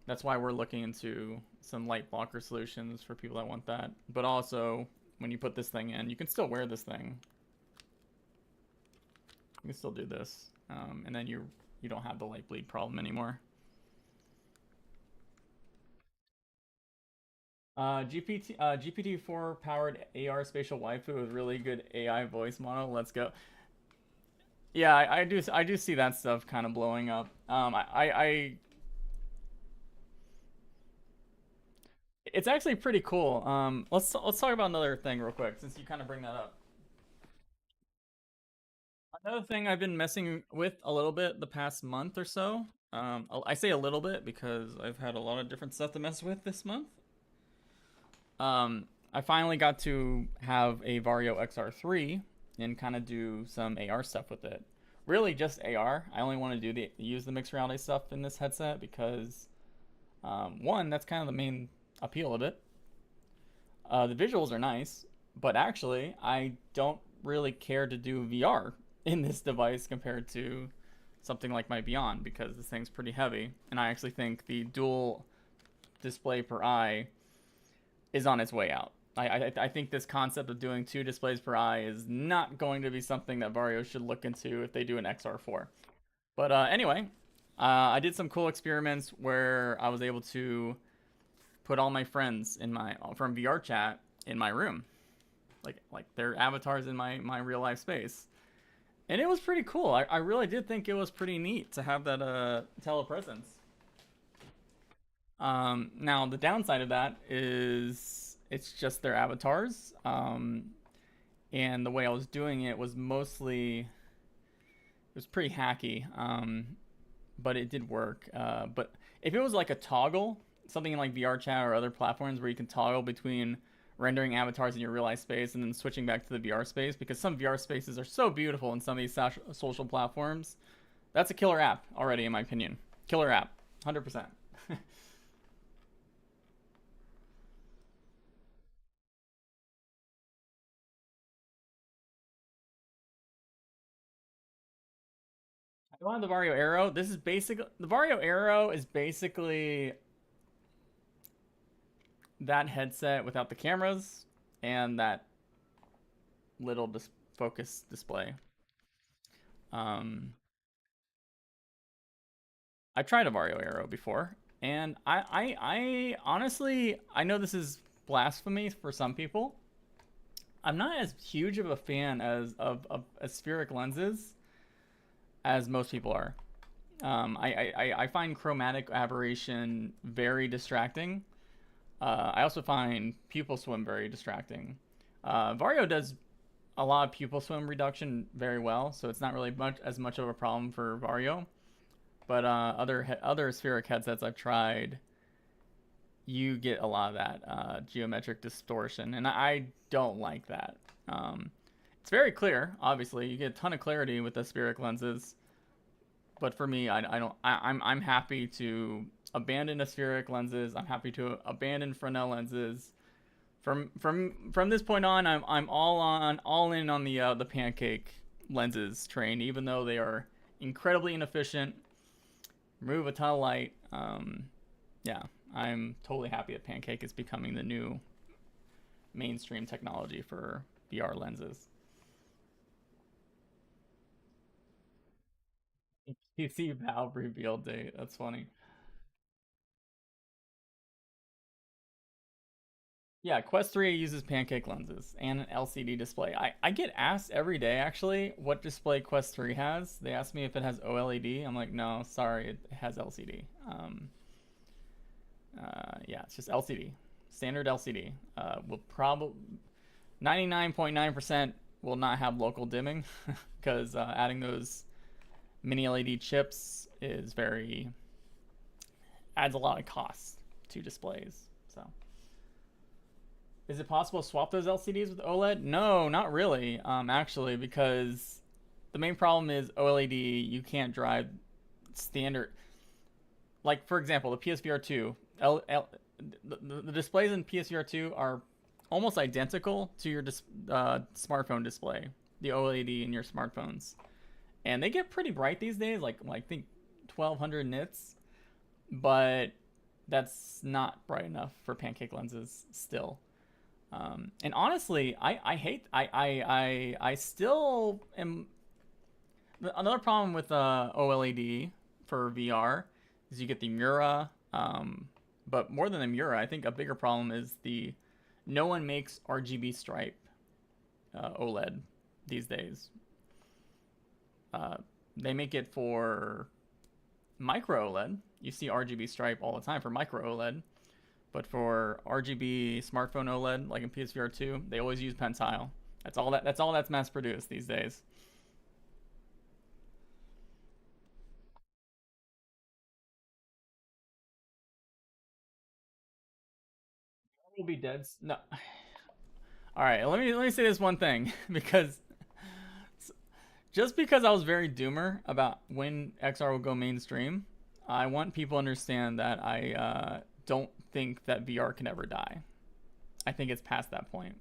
Speaker 1: that's why we're looking into some light blocker solutions for people that want that. But also, when you put this thing in, you can still wear this thing. You can still do this, and then you don't have the light bleed problem anymore. GPT-4 powered AR spatial waifu with really good AI voice model. Let's go. Yeah, I do see that stuff kind of blowing up. It's actually pretty cool. Let's talk about another thing real quick since you kind of bring that up. Another thing I've been messing with a little bit the past month or so. I say a little bit because I've had a lot of different stuff to mess with this month. I finally got to have a Vario XR3 and kind of do some AR stuff with it. Really just AR. I only want to use the mixed reality stuff in this headset because one, that's kind of the main appeal of it. The visuals are nice, but actually I don't really care to do VR in this device compared to something like my Beyond because this thing's pretty heavy, and I actually think the dual display per eye is on its way out. I think this concept of doing 2 displays per eye is not going to be something that Vario should look into if they do an XR4. But anyway, I did some cool experiments where I was able to put all my friends from VR chat in my room, like their avatars in my real life space, and it was pretty cool. I really did think it was pretty neat to have that telepresence. Now the downside of that is it's just their avatars, and the way I was doing it was it was pretty hacky, but it did work. But if it was like a toggle, something like VR chat or other platforms where you can toggle between rendering avatars in your real life space and then switching back to the VR space, because some VR spaces are so beautiful in some of these social platforms, that's a killer app already, in my opinion. Killer app, 100%. I want the Vario Arrow. This is basically the Vario Arrow is basically that headset without the cameras and that little focus display. Um, I tried a Vario Arrow before, and I honestly, I know this is blasphemy for some people. I'm not as huge of a fan of spheric lenses as most people are. I find chromatic aberration very distracting. I also find pupil swim very distracting. Vario does a lot of pupil swim reduction very well, so it's not really much of a problem for Vario. But other spheric headsets I've tried, you get a lot of that geometric distortion, and I don't like that. It's very clear, obviously. You get a ton of clarity with the spheric lenses, but for me, I don't. I'm happy to abandon aspheric lenses. I'm happy to abandon Fresnel lenses. From this point on, I'm all in on the pancake lenses train, even though they are incredibly inefficient, remove a ton of light. Yeah, I'm totally happy that pancake is becoming the new mainstream technology for VR lenses. PC Valve reveal date. That's funny. Yeah, Quest 3 uses pancake lenses and an LCD display. I get asked every day actually what display Quest 3 has. They ask me if it has OLED. I'm like, no, sorry, it has LCD. Yeah, it's just LCD, standard LCD. Will probably 99.9% will not have local dimming because adding those mini LED chips is very adds a lot of cost to displays. So, is it possible to swap those LCDs with OLED? No, not really. Actually, because the main problem is OLED. You can't drive standard. Like for example, the PSVR 2, the displays in PSVR 2 are almost identical to your smartphone display, the OLED in your smartphones, and they get pretty bright these days. Like I think 1200 nits, but that's not bright enough for pancake lenses still. And honestly, I still am. Another problem with OLED for VR is you get the Mura, but more than the Mura, I think a bigger problem is the no one makes RGB stripe OLED these days. They make it for micro OLED. You see RGB stripe all the time for micro OLED, but for RGB smartphone OLED, like in PSVR 2, they always use pentile. That's all that's mass produced these days. Will be dead. No. All right, let me say this one thing because just because I was very doomer about when XR will go mainstream, I want people to understand that I don't think that VR can ever die. I think it's past that point.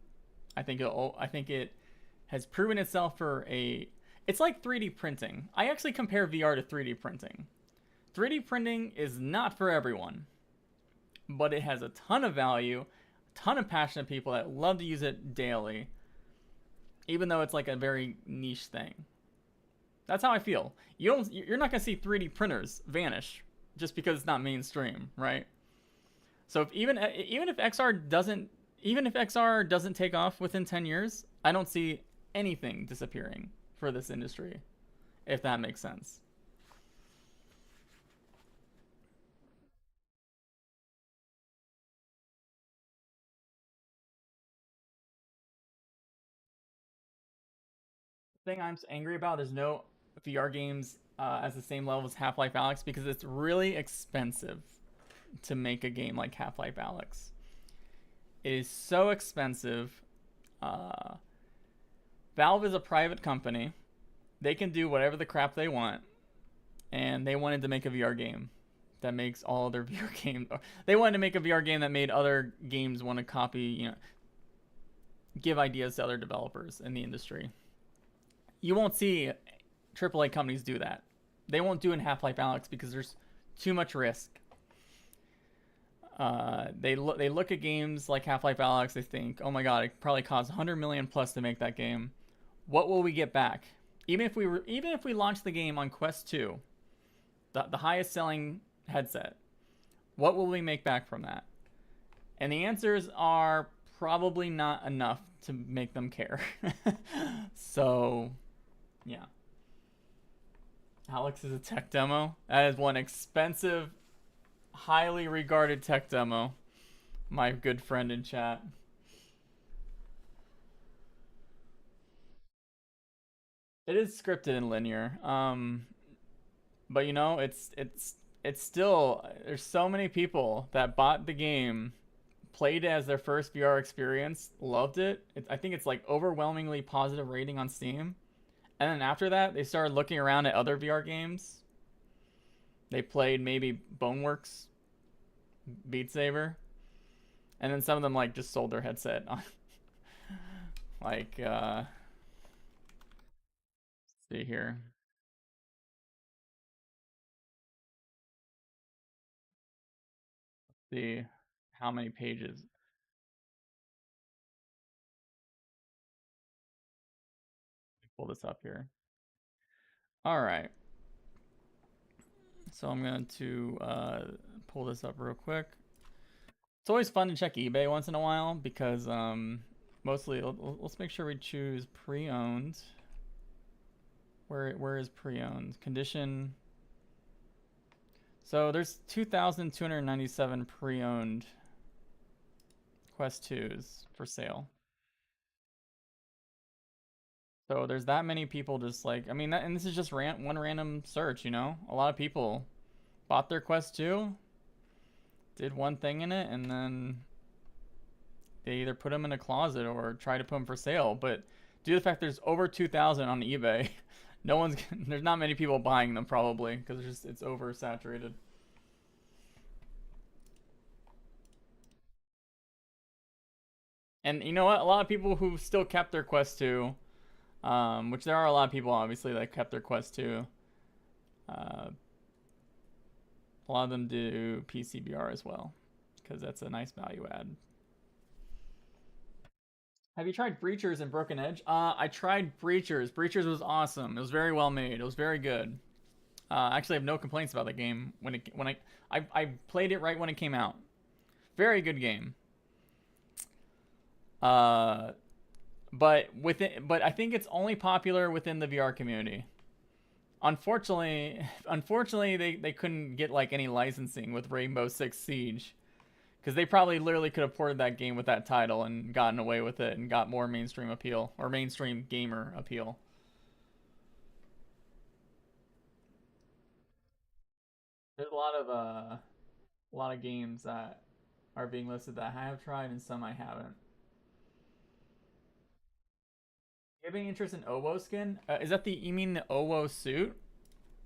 Speaker 1: I think it has proven itself for a. It's like 3D printing. I actually compare VR to 3D printing. 3D printing is not for everyone, but it has a ton of value, a ton of passionate people that love to use it daily, even though it's like a very niche thing. That's how I feel. You're not gonna see 3D printers vanish just because it's not mainstream, right? So even if XR doesn't take off within 10 years, I don't see anything disappearing for this industry, if that makes sense. The thing I'm angry about is no VR games as the same level as Half-Life Alyx because it's really expensive to make a game like Half-Life Alyx. It is so expensive. Uh, Valve is a private company. They can do whatever the crap they want, and they wanted to make a VR game that makes all their VR games. They wanted to make a VR game that made other games want to copy, give ideas to other developers in the industry. You won't see AAA companies do that. they won't do in Half-Life Alyx because there's too much risk. They look at games like Half-Life Alyx. They think, oh my god, it probably costs 100 million plus to make that game. What will we get back? Even if we launch the game on Quest 2, the highest selling headset, what will we make back from that? And the answers are probably not enough to make them care. So, yeah. Alex is a tech demo. That is one expensive, highly regarded tech demo. My good friend in chat. It is scripted and linear. But you know, it's still, there's so many people that bought the game, played it as their first VR experience, loved it. I think it's like overwhelmingly positive rating on Steam. And then after that, they started looking around at other VR games. They played maybe Boneworks, Beat Saber, and then some of them like just sold their headset. Like, see here. See how many pages. Pull this up here. All right. So I'm going to pull this up real quick. It's always fun to check eBay once in a while because mostly let's make sure we choose pre-owned. Where is pre-owned? Condition. So there's 2,297 pre-owned Quest 2s for sale. So there's that many people just like, I mean, and this is just one random search, you know? A lot of people bought their Quest 2, did one thing in it, and then they either put them in a closet or try to put them for sale. But due to the fact there's over 2,000 on eBay, there's not many people buying them probably because it's oversaturated. And you know what? A lot of people who still kept their Quest 2, which there are a lot of people obviously that kept their Quest 2. A lot of them do PCBR as well because that's a nice value add. Have you tried Breachers and Broken Edge? I tried Breachers. Breachers was awesome. It was very well made. It was very good. Actually, I have no complaints about the game I played it right when it came out. Very good game. But I think it's only popular within the VR community. Unfortunately, they couldn't get like any licensing with Rainbow Six Siege. Because they probably literally could have ported that game with that title and gotten away with it and got more mainstream appeal or mainstream gamer appeal. There's a lot of games that are being listed that I have tried and some I haven't. You have any interest in Owo skin? Is that you mean the Owo suit?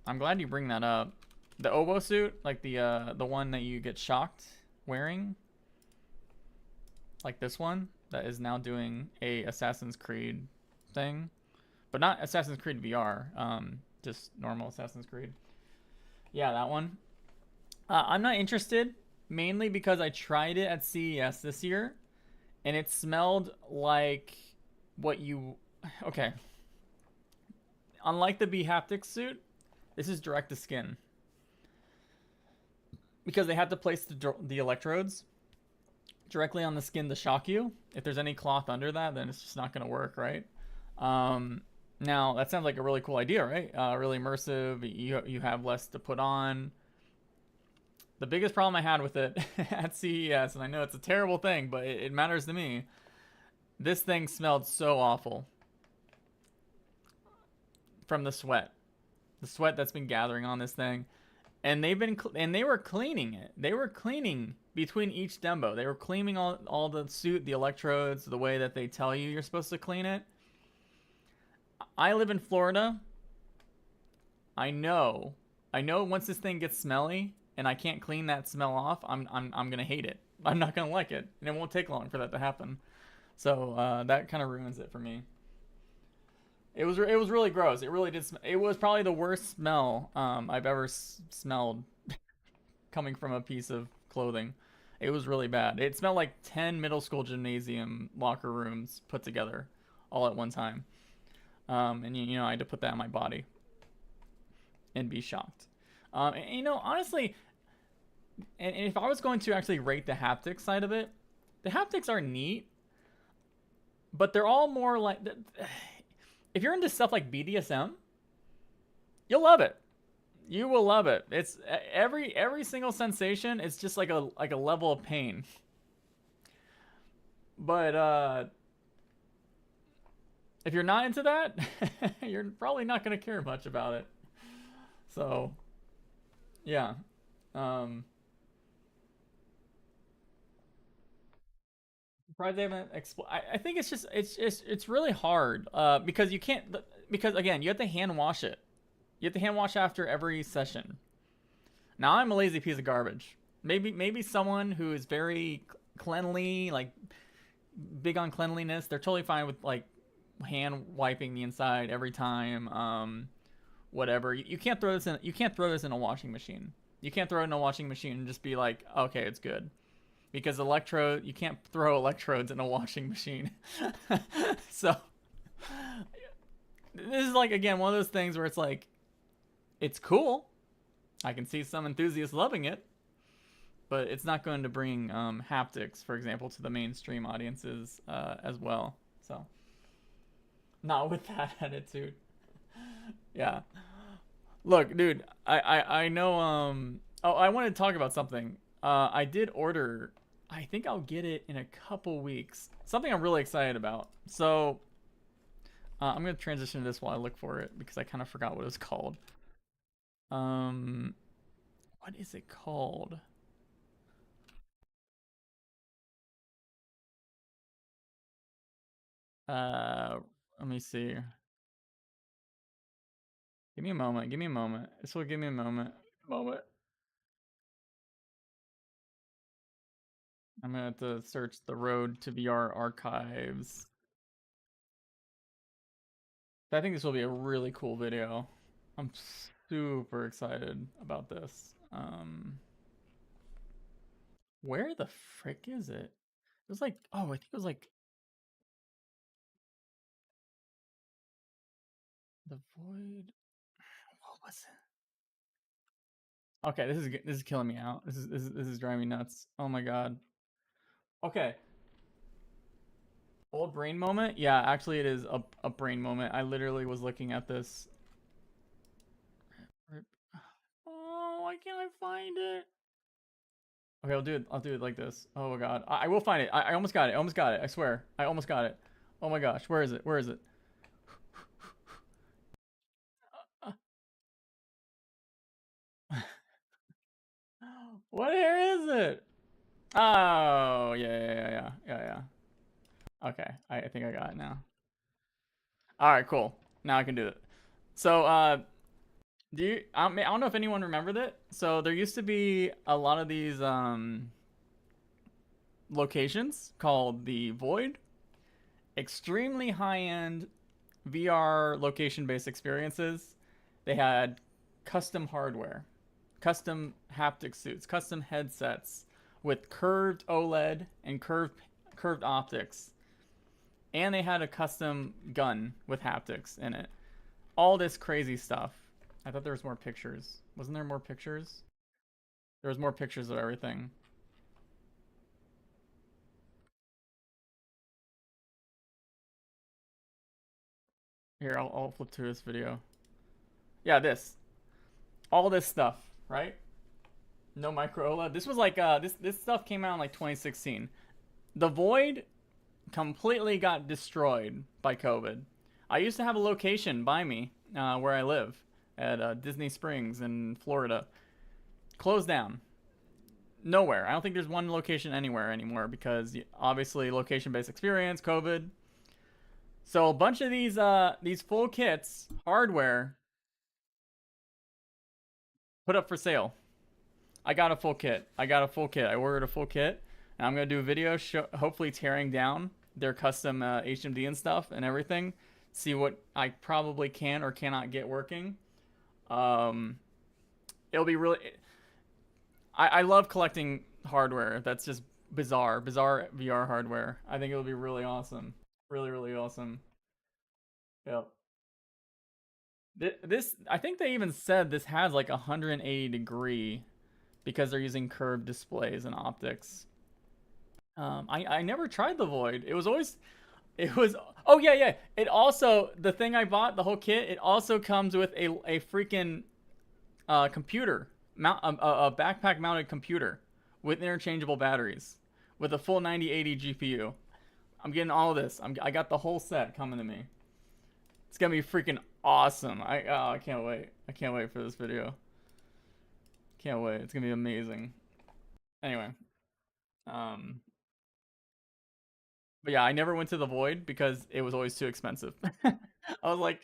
Speaker 1: I'm glad you bring that up. The Owo suit, like the one that you get shocked wearing, like this one that is now doing a Assassin's Creed thing, but not Assassin's Creed VR, just normal Assassin's Creed. Yeah, that one. I'm not interested, mainly because I tried it at CES this year, and it smelled like what you... Okay. Unlike the Haptic suit, this is direct to skin. Because they have to place the electrodes directly on the skin to shock you. If there's any cloth under that, then it's just not going to work, right? Now, that sounds like a really cool idea, right? Really immersive. You have less to put on. The biggest problem I had with it at CES, and I know it's a terrible thing, but it matters to me, this thing smelled so awful from the sweat. The sweat that's been gathering on this thing. And they were cleaning it. They were cleaning between each demo. They were cleaning all the suit, the electrodes, the way that they tell you you're supposed to clean it. I live in Florida. I know once this thing gets smelly and I can't clean that smell off, I'm gonna hate it. I'm not gonna like it, and it won't take long for that to happen. So that kind of ruins it for me. It was really gross. It really did. It was probably the worst smell I've ever smelled coming from a piece of clothing. It was really bad. It smelled like 10 middle school gymnasium locker rooms put together all at one time. And I had to put that on my body and be shocked. And, honestly, and if I was going to actually rate the haptic side of it, the haptics are neat, but they're all more like, if you're into stuff like BDSM, you'll love it. You will love it. It's every single sensation. It's just like a level of pain. But if you're not into that, you're probably not gonna care much about it. So, yeah. Um, Surprised they haven't I think it's really hard. Because you can't, because again, you have to hand wash it. You have to hand wash after every session. Now I'm a lazy piece of garbage. Maybe someone who is very cleanly, like big on cleanliness, they're totally fine with like hand wiping the inside every time. Whatever. You can't throw this in. You can't throw this in a washing machine. You can't throw it in a washing machine and just be like, okay, it's good. Because you can't throw electrodes in a washing machine. So this is like, again, one of those things where it's like, it's cool. I can see some enthusiasts loving it, but it's not going to bring haptics, for example, to the mainstream audiences as well. So, not with that attitude. Yeah. Look, dude, I know. Oh, I wanted to talk about something. I did order. I think I'll get it in a couple weeks. Something I'm really excited about. So, I'm gonna transition to this while I look for it because I kind of forgot what it was called. Um, what is it called? Let me see. Give me a moment. Give me a moment. This will give me a moment. Moment. I'm gonna have to search the Road to VR archives. I think this will be a really cool video. I'm super excited about this. Where the frick is it? It was like, oh, I think it was like the Void. What was it? Okay, this is killing me out. This is driving me nuts. Oh my god. Okay, old brain moment. Yeah, actually, it is a brain moment. I literally was looking at this. Oh, why can't I find it? Okay, I'll do it. I'll do it like this. Oh my god, I will find it. I almost got it. I almost got it. I swear, I almost got it. Oh my gosh, where is it? Where is it? What hair is it? Oh, yeah. Okay, I think I got it now. All right, cool. Now I can do it. So, I don't know if anyone remembered it. So there used to be a lot of these locations called the Void, extremely high-end VR location-based experiences. They had custom hardware, custom haptic suits, custom headsets with curved OLED and curved optics, and they had a custom gun with haptics in it. All this crazy stuff. I thought there was more pictures. Wasn't there more pictures? There was more pictures of everything. Here, I'll flip through this video. Yeah, all this stuff, right? No micro OLED. This was like this stuff came out in like 2016. The Void completely got destroyed by COVID. I used to have a location by me where I live at Disney Springs in Florida. Closed down. Nowhere. I don't think there's one location anywhere anymore because obviously location-based experience, COVID. So a bunch of these full kits, hardware, put up for sale. I got a full kit. I ordered a full kit, and I'm gonna do a video, hopefully tearing down their custom HMD and stuff and everything, see what I probably can or cannot get working. Um, it'll be really. I love collecting hardware. That's just bizarre VR hardware. I think it'll be really awesome. Really awesome. Yep. This I think they even said this has like 180 degree because they're using curved displays and optics. I never tried the Void. It was oh yeah. It also the thing I bought the whole kit. It also comes with a freaking computer a backpack mounted computer with interchangeable batteries with a full 9080 GPU. I'm getting all of this. I got the whole set coming to me. It's gonna be freaking awesome. I can't wait. I can't wait for this video. Can't wait. It's gonna be amazing. Anyway, um, but yeah, I never went to the Void because it was always too expensive. I was like,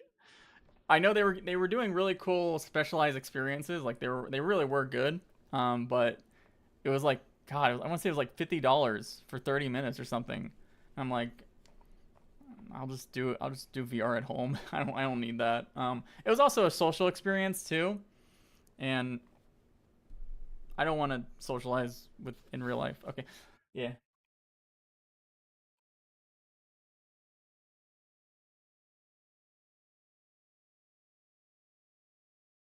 Speaker 1: I know they were doing really cool specialized experiences. Like they really were good. But it was like God, I want to say it was like $50 for 30 minutes or something. I'm like, I'll just do VR at home. I don't need that. It was also a social experience too, and I don't want to socialize with in real life. Okay, yeah.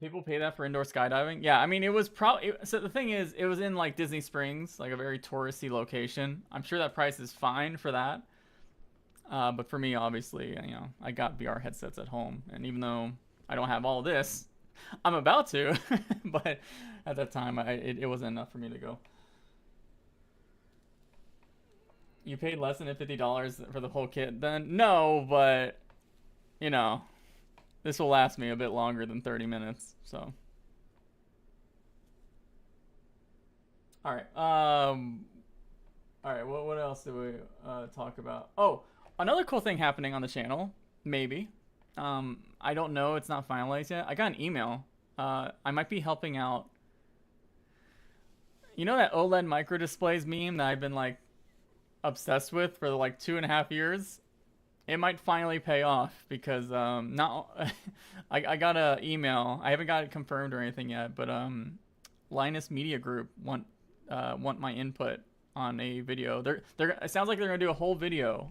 Speaker 1: People pay that for indoor skydiving. Yeah, I mean it was probably so. The thing is, it was in like Disney Springs, like a very touristy location. I'm sure that price is fine for that. But for me, obviously, I got VR headsets at home, and even though I don't have all this, I'm about to. But at that time, it wasn't enough for me to go. You paid less than $50 for the whole kit? Then no, but you know, this will last me a bit longer than 30 minutes. So, all right. All right. What else do we talk about? Oh, another cool thing happening on the channel, maybe. I don't know. It's not finalized yet. I got an email. I might be helping out. You know that OLED micro displays meme that I've been like obsessed with for like 2.5 years? It might finally pay off because not I got a email. I haven't got it confirmed or anything yet, but Linus Media Group want my input on a video. They're it sounds like they're gonna do a whole video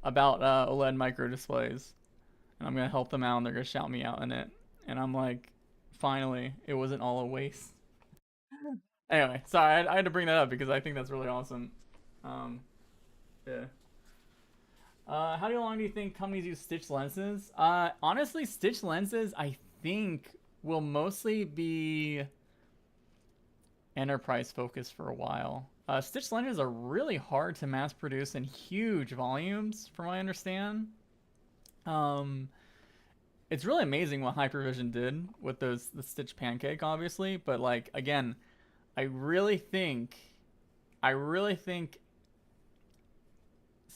Speaker 1: about OLED micro displays, and I'm gonna help them out, and they're gonna shout me out in it. And I'm like, finally, it wasn't all a waste. Anyway, sorry, I had to bring that up because I think that's really awesome. Um, yeah. How long do you think companies use stitch lenses? Honestly, stitch lenses, I think, will mostly be enterprise focused for a while. Stitch lenses are really hard to mass produce in huge volumes, from what I understand. Um, it's really amazing what Hypervision did with the stitch pancake, obviously, but like again, I really think, I really think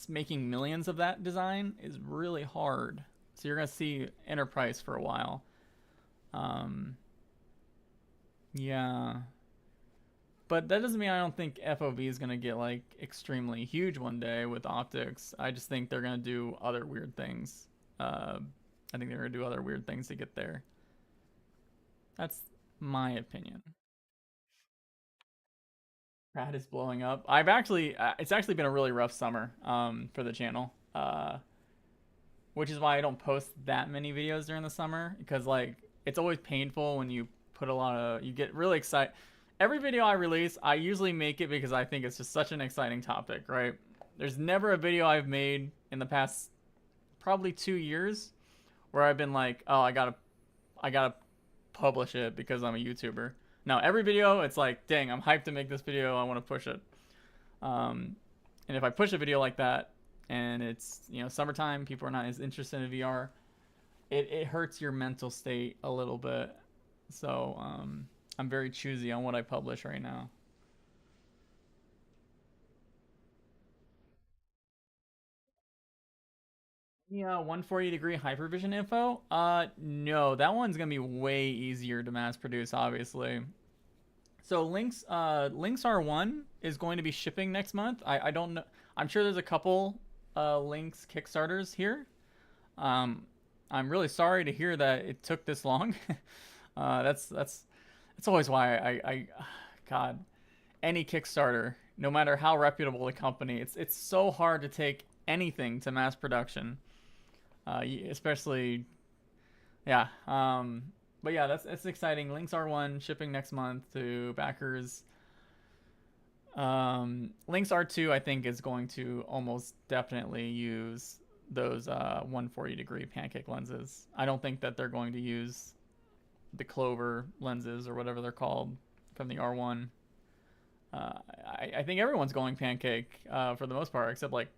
Speaker 1: making millions of that design is really hard. So you're gonna see enterprise for a while. Um, yeah, but that doesn't mean I don't think FOV is gonna get like extremely huge one day with optics. I just think they're gonna do other weird things. I think they're gonna do other weird things to get there. That's my opinion. Brad is blowing up. It's actually been a really rough summer for the channel. Which is why I don't post that many videos during the summer because like it's always painful when you put a lot of you get really excited. Every video I release, I usually make it because I think it's just such an exciting topic, right? There's never a video I've made in the past probably 2 years where I've been like, oh, I gotta publish it because I'm a YouTuber. Now every video, it's like, dang, I'm hyped to make this video. I want to push it. Um, and if I push a video like that, and it's summertime, people are not as interested in VR, it hurts your mental state a little bit. So I'm very choosy on what I publish right now. Yeah, 140-degree hypervision info. No, that one's gonna be way easier to mass produce, obviously. So Lynx R1 is going to be shipping next month. I don't know. I'm sure there's a couple Lynx Kickstarters here. I'm really sorry to hear that it took this long. That's always why God, any Kickstarter, no matter how reputable the company, it's so hard to take anything to mass production. Especially, yeah. But yeah, that's exciting. Links R1 shipping next month to backers. Links R2, I think, is going to almost definitely use those 140-degree pancake lenses. I don't think that they're going to use the Clover lenses or whatever they're called from the R1. I think everyone's going pancake for the most part, except like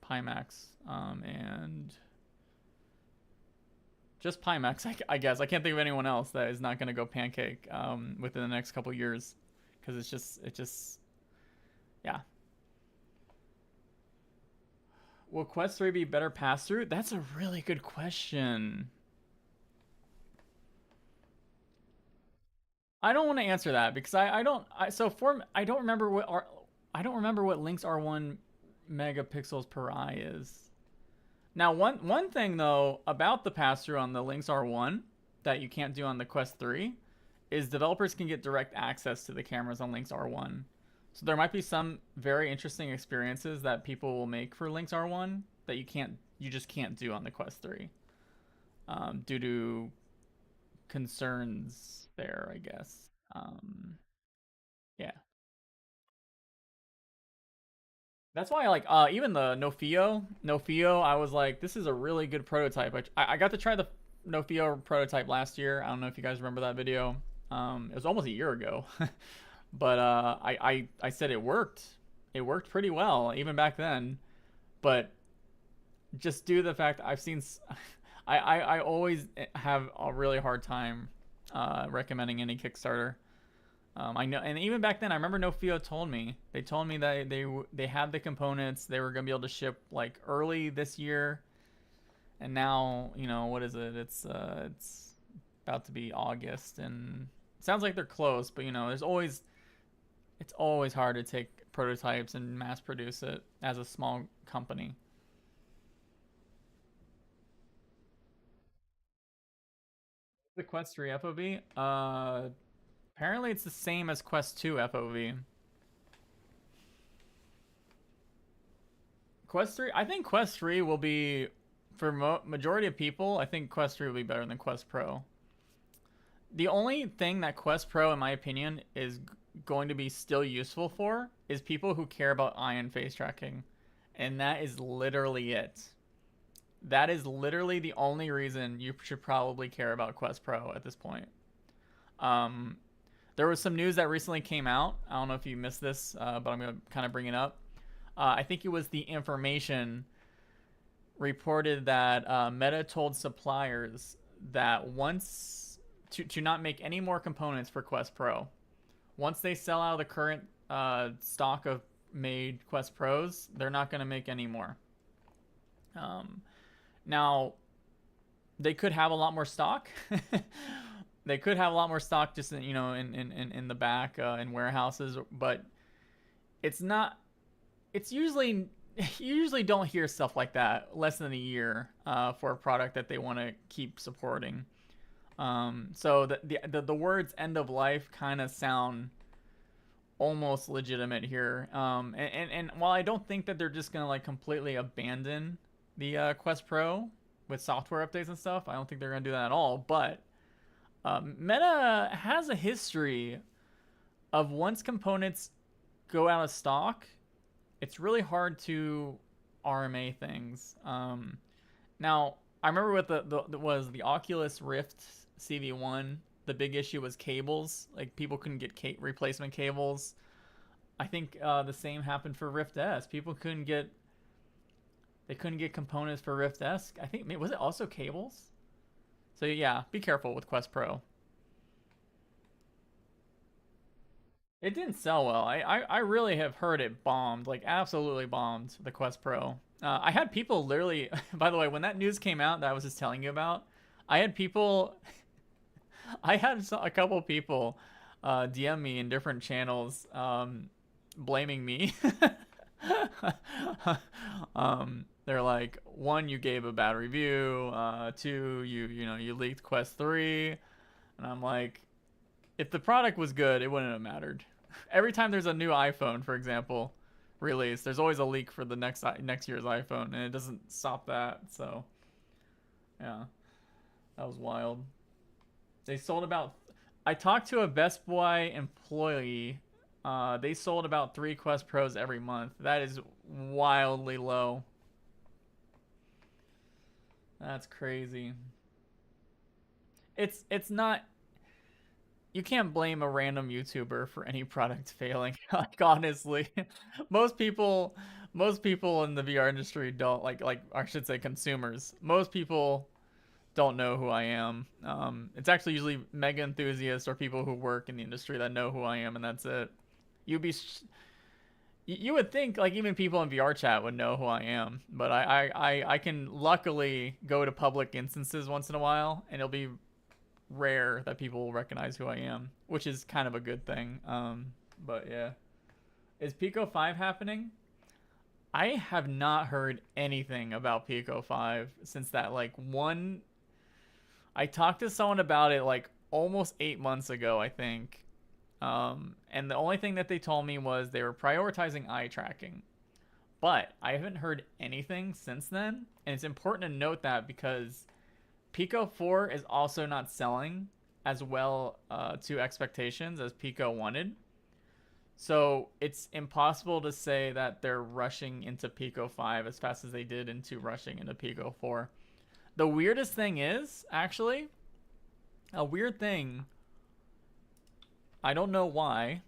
Speaker 1: Pimax and just Pimax, I guess. I can't think of anyone else that is not going to go pancake within the next couple years, because it just, yeah. Will Quest 3 be better pass through? That's a really good question. I don't want to answer that because I don't I don't remember what Link's R1 megapixels per eye is. Now, one thing though about the pass through on the Link's R1 that you can't do on the Quest 3 is developers can get direct access to the cameras on Link's R1. So there might be some very interesting experiences that people will make for Link's R1 that you just can't do on the Quest 3 due to concerns there, I guess. Yeah. That's why, like, even the Nofio, I was like, this is a really good prototype. I got to try the Nofio prototype last year. I don't know if you guys remember that video. It was almost a year ago, but I said it worked. It worked pretty well even back then. But just due to the fact I've seen, I always have a really hard time recommending any Kickstarter. I know, and even back then, I remember Nofio told me that they had the components, they were gonna be able to ship like early this year, and now, you know, what is it? It's about to be August, and it sounds like they're close, but you know, it's always hard to take prototypes and mass produce it as a small company. The Quest 3 FOV, apparently it's the same as Quest 2 FOV. Quest 3, I think Quest 3 will be, for majority of people, I think Quest 3 will be better than Quest Pro. The only thing that Quest Pro, in my opinion, is going to be still useful for is people who care about eye and face tracking. And that is literally it. That is literally the only reason you should probably care about Quest Pro at this point. There was some news that recently came out. I don't know if you missed this, but I'm going to kind of bring it up. I think it was The Information reported that Meta told suppliers that once to not make any more components for Quest Pro. Once they sell out of the current stock of made Quest Pros, they're not going to make any more. Now, they could have a lot more stock. They could have a lot more stock just in, you know, in the back in warehouses, but it's not. It's usually you usually don't hear stuff like that less than a year for a product that they want to keep supporting. So the words end of life kind of sound almost legitimate here. And while I don't think that they're just gonna like completely abandon the Quest Pro with software updates and stuff, I don't think they're gonna do that at all. But Meta has a history of once components go out of stock, it's really hard to RMA things. Now, I remember with the Oculus Rift CV1, the big issue was cables. Like, people couldn't get replacement cables. I think the same happened for Rift S. People couldn't get components for Rift S. I think, was it also cables? So yeah, be careful with Quest Pro. It didn't sell well. I really have heard it bombed, like absolutely bombed, the Quest Pro. I had people literally, by the way, when that news came out that I was just telling you about, I had people, I had a couple people DM me in different channels blaming me They're like, one, you gave a bad review. Two, you leaked Quest 3, and I'm like, if the product was good, it wouldn't have mattered. Every time there's a new iPhone, for example, release, there's always a leak for the next year's iPhone, and it doesn't stop that. So, yeah, that was wild. They sold about. I talked to a Best Buy employee. They sold about 3 Quest Pros every month. That is wildly low. That's crazy. It's not. You can't blame a random YouTuber for any product failing. Like honestly, most people, most people in the VR industry don't like I should say consumers. Most people don't know who I am. It's actually usually mega enthusiasts or people who work in the industry that know who I am, and that's it. You'd be, you would think like even people in VR chat would know who I am, but I can luckily go to public instances once in a while, and it'll be rare that people will recognize who I am, which is kind of a good thing. But yeah, is Pico 5 happening? I have not heard anything about Pico 5 since that like one. I talked to someone about it like almost 8 months ago, I think. And the only thing that they told me was they were prioritizing eye tracking. But I haven't heard anything since then. And it's important to note that because Pico 4 is also not selling as well to expectations as Pico wanted. So it's impossible to say that they're rushing into Pico 5 as fast as they did into rushing into Pico 4. The weirdest thing is, actually, a weird thing, I don't know why,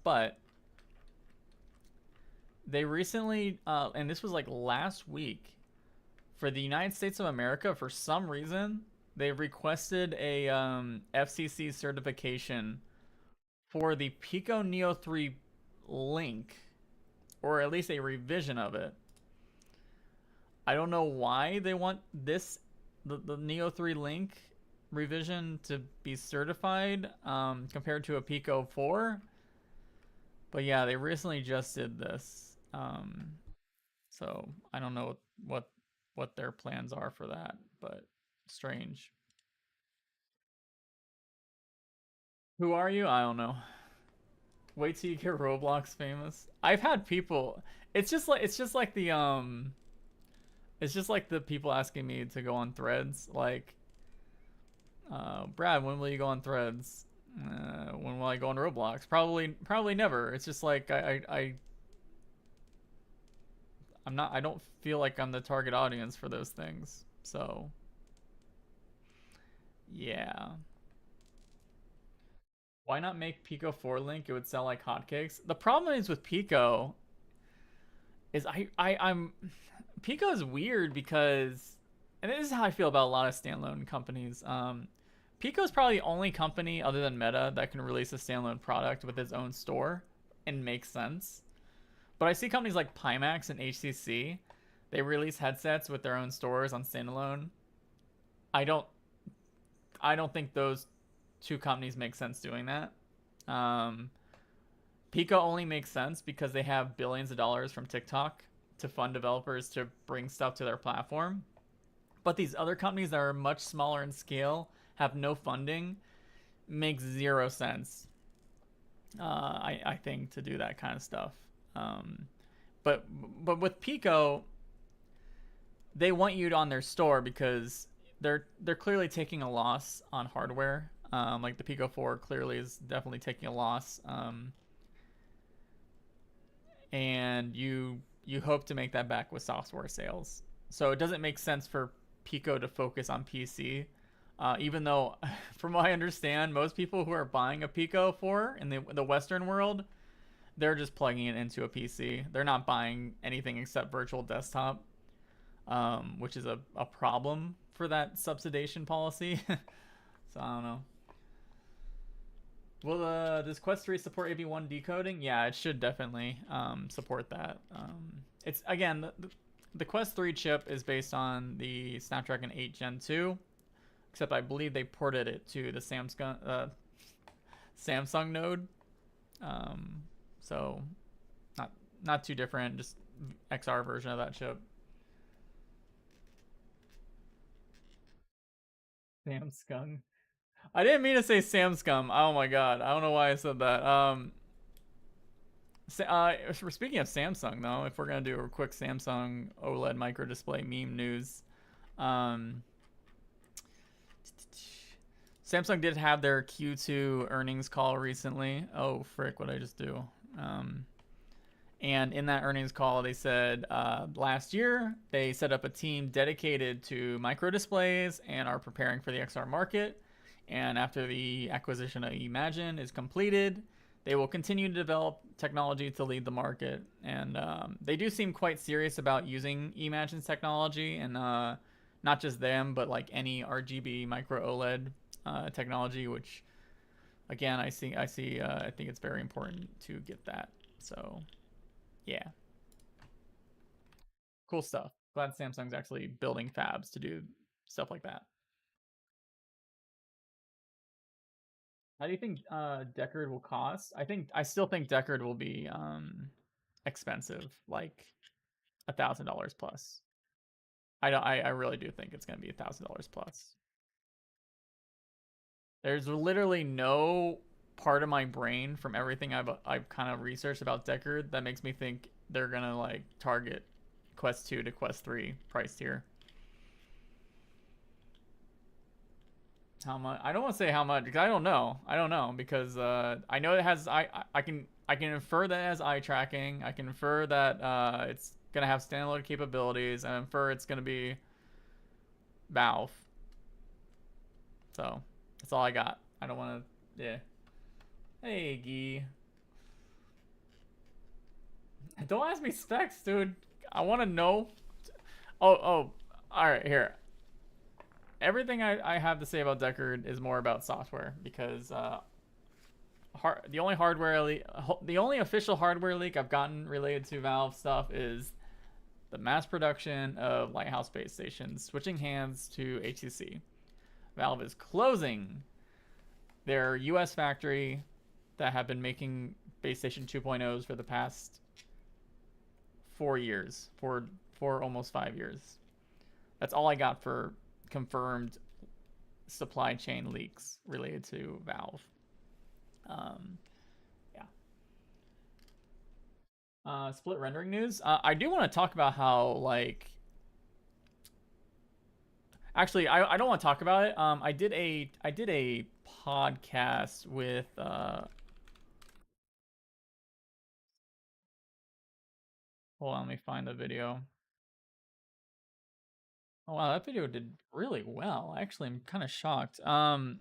Speaker 1: but they recently, and this was like last week, for the United States of America, for some reason, they requested a FCC certification for the Pico Neo 3 Link, or at least a revision of it. I don't know why they want this, the Neo 3 Link revision to be certified compared to a Pico 4. But yeah, they recently just did this. So I don't know what their plans are for that, but strange. Who are you? I don't know. Wait till you get Roblox famous. I've had people. It's just like the people asking me to go on Threads. Like, Brad, when will you go on Threads? When will I go on Roblox? Probably never. It's just like I'm not. I don't feel like I'm the target audience for those things. So, yeah. Why not make Pico 4 Link? It would sell like hotcakes. The problem is with Pico is I'm Pico is weird because, and this is how I feel about a lot of standalone companies. Pico is probably the only company other than Meta that can release a standalone product with its own store and make sense. But I see companies like Pimax and HTC, they release headsets with their own stores on standalone. I don't I don't think those two companies make sense doing that. Um, Pico only makes sense because they have billions of dollars from TikTok to fund developers to bring stuff to their platform. But these other companies that are much smaller in scale, have no funding, makes zero sense. I think to do that kind of stuff. Um, but with Pico, they want you on their store because they're clearly taking a loss on hardware. Like the Pico 4 clearly is definitely taking a loss. And you hope to make that back with software sales. So it doesn't make sense for Pico to focus on PC. Even though, from what I understand, most people who are buying a Pico 4 in the Western world, they're just plugging it into a PC. They're not buying anything except virtual desktop, which is a problem for that subsidization policy. So I don't know. Will does Quest 3 support AV1 decoding? Yeah, it should definitely support that. It's again the Quest 3 chip is based on the Snapdragon 8 Gen 2, except I believe they ported it to the Samsung node. So not too different, just XR version of that chip. Samsung. I didn't mean to say Samsung. Oh my god. I don't know why I said that. Speaking of Samsung, though, if we're gonna do a quick Samsung OLED micro display meme news, um, Samsung did have their Q2 earnings call recently. Oh frick, what did I just do? And in that earnings call, they said last year they set up a team dedicated to micro displays and are preparing for the XR market. And after the acquisition of Imagine is completed, they will continue to develop technology to lead the market. And they do seem quite serious about using Imagine's technology, and not just them, but like any RGB micro OLED technology, which again, I think it's very important to get that. So yeah, cool stuff. Glad Samsung's actually building fabs to do stuff like that. How do you think Deckard will cost? I still think Deckard will be expensive, like $1,000 plus. I really do think it's gonna be $1,000 plus. There's literally no part of my brain from everything I've kind of researched about Deckard that makes me think they're gonna like target Quest 2 to Quest 3 price tier. How much? I don't want to say how much because I don't know. I don't know because I know it has I can infer that it has eye tracking. I can infer that it's gonna have standalone capabilities, and infer it's gonna be Valve. So that's all I got. I don't want to. Yeah. Hey, Gee. Don't ask me specs, dude. I want to know. Oh. All right, here. Everything I have to say about Deckard is more about software because the only official hardware leak I've gotten related to Valve stuff is the mass production of Lighthouse base stations switching hands to HTC. Valve is closing their US factory that have been making base station 2.0s for the past 4 years, for almost 5 years. That's all I got for confirmed supply chain leaks related to Valve. Yeah. Split rendering news. I do want to talk about how like. Actually, I don't want to talk about it. I did a podcast with hold on, let me find the video. Oh wow, that video did really well. Actually, I'm kind of shocked. I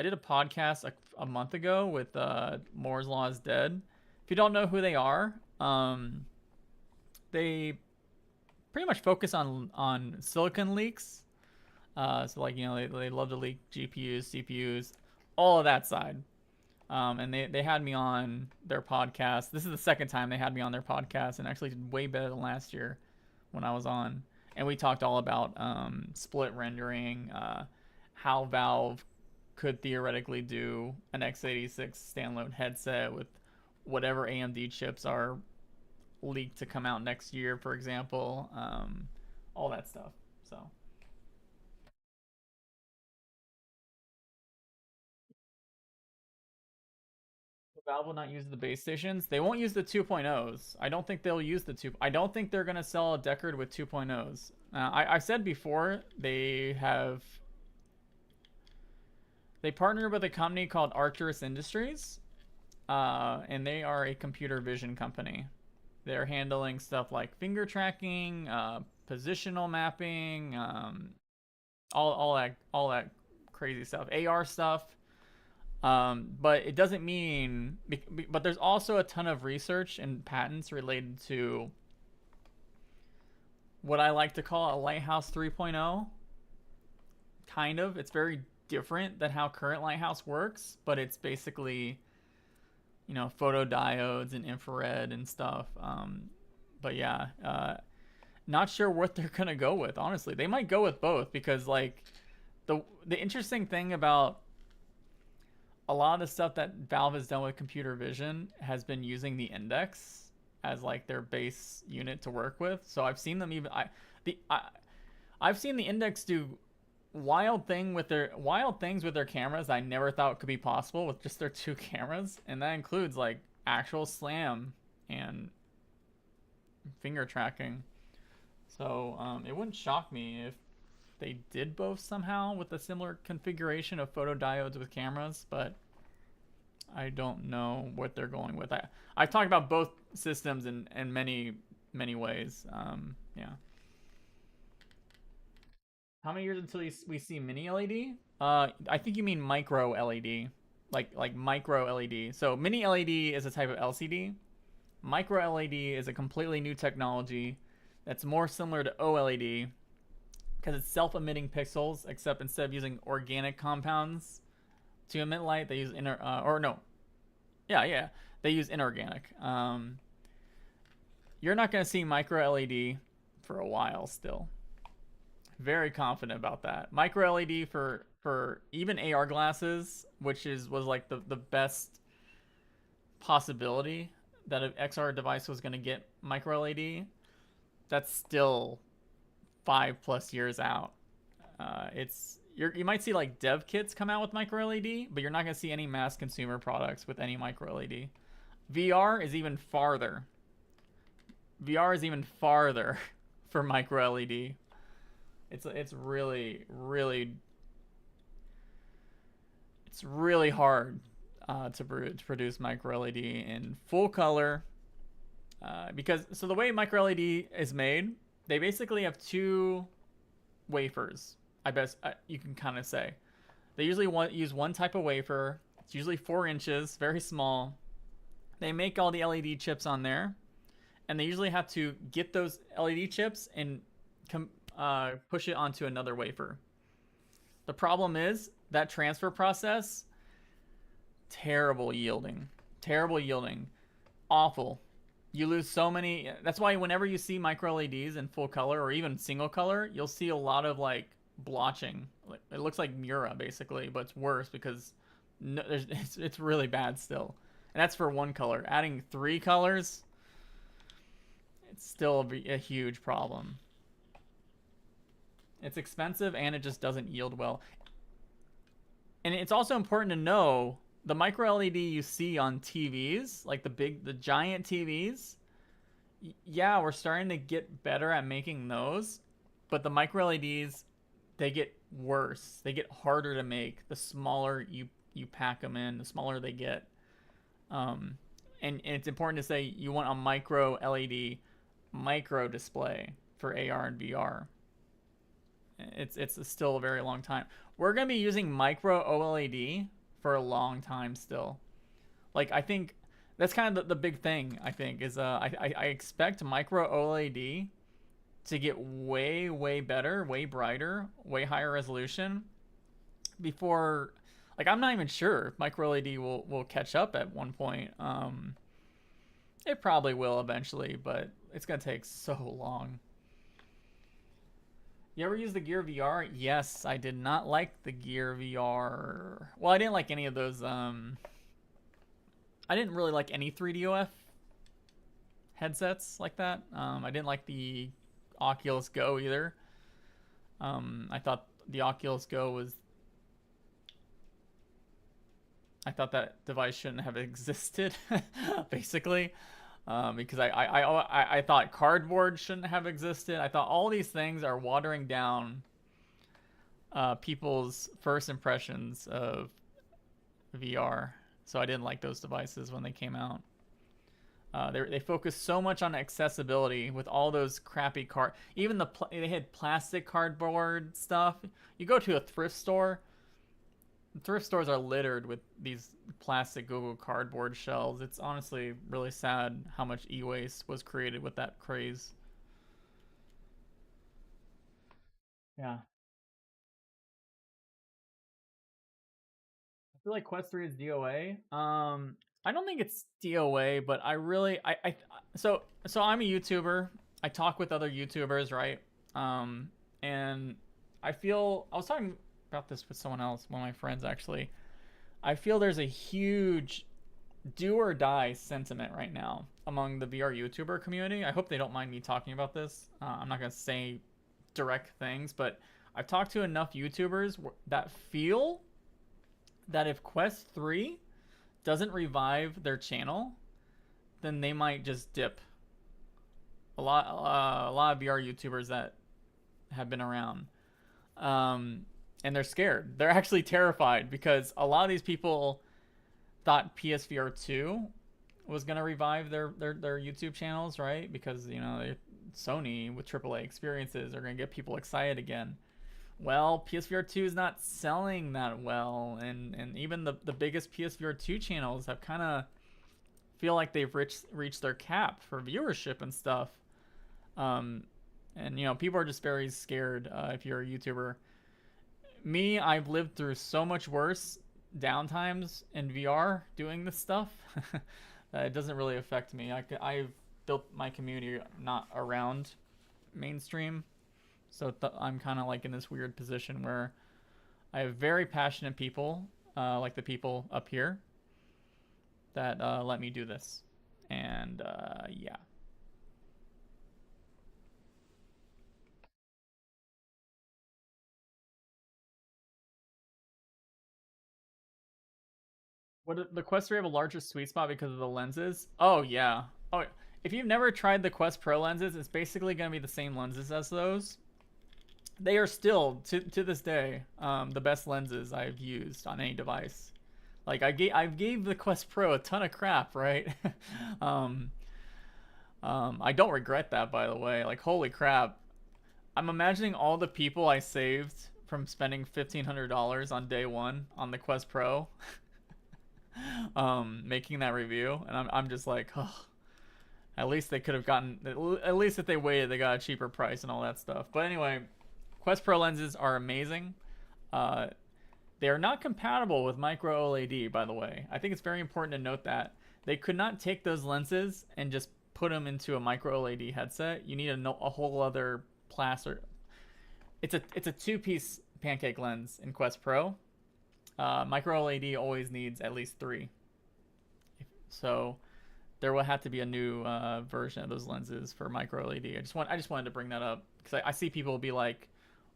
Speaker 1: did a podcast a month ago with Moore's Law is Dead. If you don't know who they are, they pretty much focus on silicon leaks. So like they love to leak GPUs, CPUs, all of that side. And they had me on their podcast. This is the second time they had me on their podcast, and actually did way better than last year when I was on. And we talked all about split rendering, how Valve could theoretically do an x86 standalone headset with whatever AMD chips are leaked to come out next year, for example, all that stuff. So. Valve will not use the base stations. They won't use the 2.0s. I don't think they'll use the two. I don't think they're gonna sell a Deckard with 2.0s. I said before they partnered with a company called Arcturus Industries, and they are a computer vision company. They're handling stuff like finger tracking, positional mapping, all that crazy stuff, AR stuff. But it doesn't mean. But there's also a ton of research and patents related to what I like to call a Lighthouse 3.0. Kind of. It's very different than how current Lighthouse works, but it's basically, photodiodes and infrared and stuff. But yeah, not sure what they're gonna go with. Honestly, they might go with both because like the interesting thing about a lot of the stuff that Valve has done with computer vision has been using the index as like their base unit to work with. So I've seen them I've seen the index do wild things with their cameras I never thought could be possible with just their two cameras, and that includes like actual slam and finger tracking. So it wouldn't shock me if they did both somehow with a similar configuration of photodiodes with cameras, but I don't know what they're going with. I've talked about both systems in many ways. Yeah. How many years until we see mini LED? I think you mean micro LED, like micro LED. So mini LED is a type of LCD. Micro LED is a completely new technology that's more similar to OLED because it's self-emitting pixels, except instead of using organic compounds to emit light, they use they use inorganic. You're not going to see micro LED for a while still. Very confident about that. Micro LED for even AR glasses, which was like the best possibility that an XR device was going to get micro LED. That's still 5+ years out. You might see like dev kits come out with micro LED, but you're not going to see any mass consumer products with any micro LED. VR is even farther. VR is even farther for micro LED. It's really hard to produce micro LED in full color because the way micro LED is made, they basically have two wafers. You can kind of say they usually use one type of wafer. It's usually 4 inches, very small. They make all the LED chips on there, and they usually have to get those LED chips and push it onto another wafer. The problem is that transfer process, terrible yielding, awful. You lose so many. That's why whenever you see micro LEDs in full color or even single color, you'll see a lot of like blotching. It looks like Mura basically, but it's worse because it's really bad still. And that's for one color. Adding 3 colors, it's still a huge problem. It's expensive and it just doesn't yield well. And it's also important to know the micro LED you see on TVs, like the giant TVs. Yeah, we're starting to get better at making those, but the micro LEDs, they get worse. They get harder to make the smaller you pack them in, the smaller they get. And it's important to say you want a micro LED micro display for AR and VR. It's still a very long time. We're gonna be using micro OLED for a long time still. Like I think that's kind of the big thing. I think is I expect micro OLED to get way better, way brighter, way higher resolution before. Like I'm not even sure if micro LED will catch up at one point. It probably will eventually, but it's gonna take so long. You ever use the Gear VR? Yes, I did not like the Gear VR. Well, I didn't like any of those. I didn't really like any 3DOF headsets like that. I didn't like the Oculus Go either. I thought the Oculus Go was. I thought that device shouldn't have existed, basically. Because I thought cardboard shouldn't have existed. I thought all these things are watering down people's first impressions of VR. So I didn't like those devices when they came out. They focused so much on accessibility with all those crappy even they had plastic cardboard stuff. You go to a thrift store. Thrift stores are littered with these plastic Google cardboard shells. It's honestly really sad how much e-waste was created with that craze. Yeah. I feel like Quest 3 is DOA. I don't think it's DOA, but I really so I'm a YouTuber. I talk with other YouTubers, right? And I was talking about this with someone else, one of my friends actually. I feel there's a huge do or die sentiment right now among the VR YouTuber community. I hope they don't mind me talking about this. I'm not gonna say direct things, but I've talked to enough YouTubers that feel that if Quest 3 doesn't revive their channel, then they might just dip. A lot of VR YouTubers that have been around, and they're scared. They're actually terrified because a lot of these people thought PSVR 2 was gonna revive their YouTube channels, right? Because Sony with AAA experiences are gonna get people excited again. Well, PSVR 2 is not selling that well, and even the biggest PSVR 2 channels have kind of feel like they've reached their cap for viewership and stuff. And people are just very scared if you're a YouTuber. Me, I've lived through so much worse downtimes in VR doing this stuff that it doesn't really affect me. I've built my community not around mainstream, so I'm kind of like in this weird position where I have very passionate people, like the people up here, that let me do this. And yeah. What the Quest 3 have a larger sweet spot because of the lenses? Oh yeah. Oh, if you've never tried the Quest Pro lenses, it's basically going to be the same lenses as those. They are still to this day the best lenses I've used on any device. Like I gave the Quest Pro a ton of crap, right? I don't regret that, by the way. Like, holy crap. I'm imagining all the people I saved from spending $1,500 on day one on the Quest Pro, making that review, and I'm just like, oh, at least they could have gotten, at least if they waited, they got a cheaper price and all that stuff. But anyway, Quest Pro lenses are amazing. They are not compatible with micro OLED, by the way. I think it's very important to note that. They could not take those lenses and just put them into a micro OLED headset. You need a whole other plastic. It's a two-piece pancake lens in Quest Pro. Micro LED always needs at least 3. So there will have to be a new version of those lenses for micro LED. I just wanted to bring that up because I see people be like,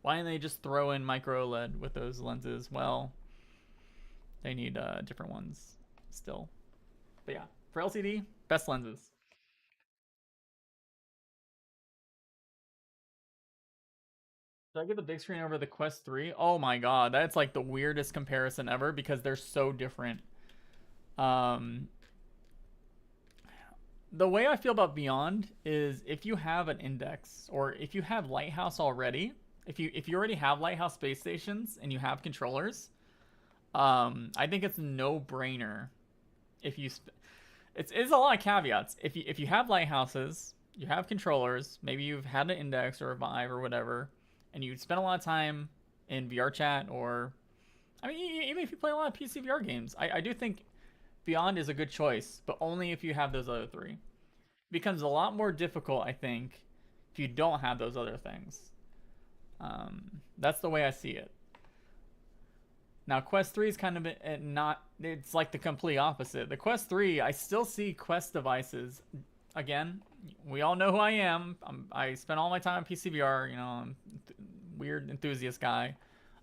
Speaker 1: why didn't they just throw in micro OLED with those lenses? Well, they need different ones still. But yeah, for LCD, best lenses. Did I get the big screen over the Quest 3? Oh my god, that's like the weirdest comparison ever because they're so different. Um, the way I feel about Beyond is if you have an Index or if you have Lighthouse already, if you already have Lighthouse space stations and you have controllers, I think it's no brainer. If you, it's a lot of caveats. If you have lighthouses, you have controllers, maybe you've had an Index or a Vive or whatever, and you spend a lot of time in VR chat or, I mean, even if you play a lot of PC VR games, I do think Beyond is a good choice, but only if you have those other 3. It becomes a lot more difficult, I think, if you don't have those other things. That's the way I see it. Now, Quest 3 is kind of not, it's like the complete opposite. The Quest 3, I still see Quest devices. Again, we all know who I am. I spend all my time on PCVR, I'm a weird enthusiast guy.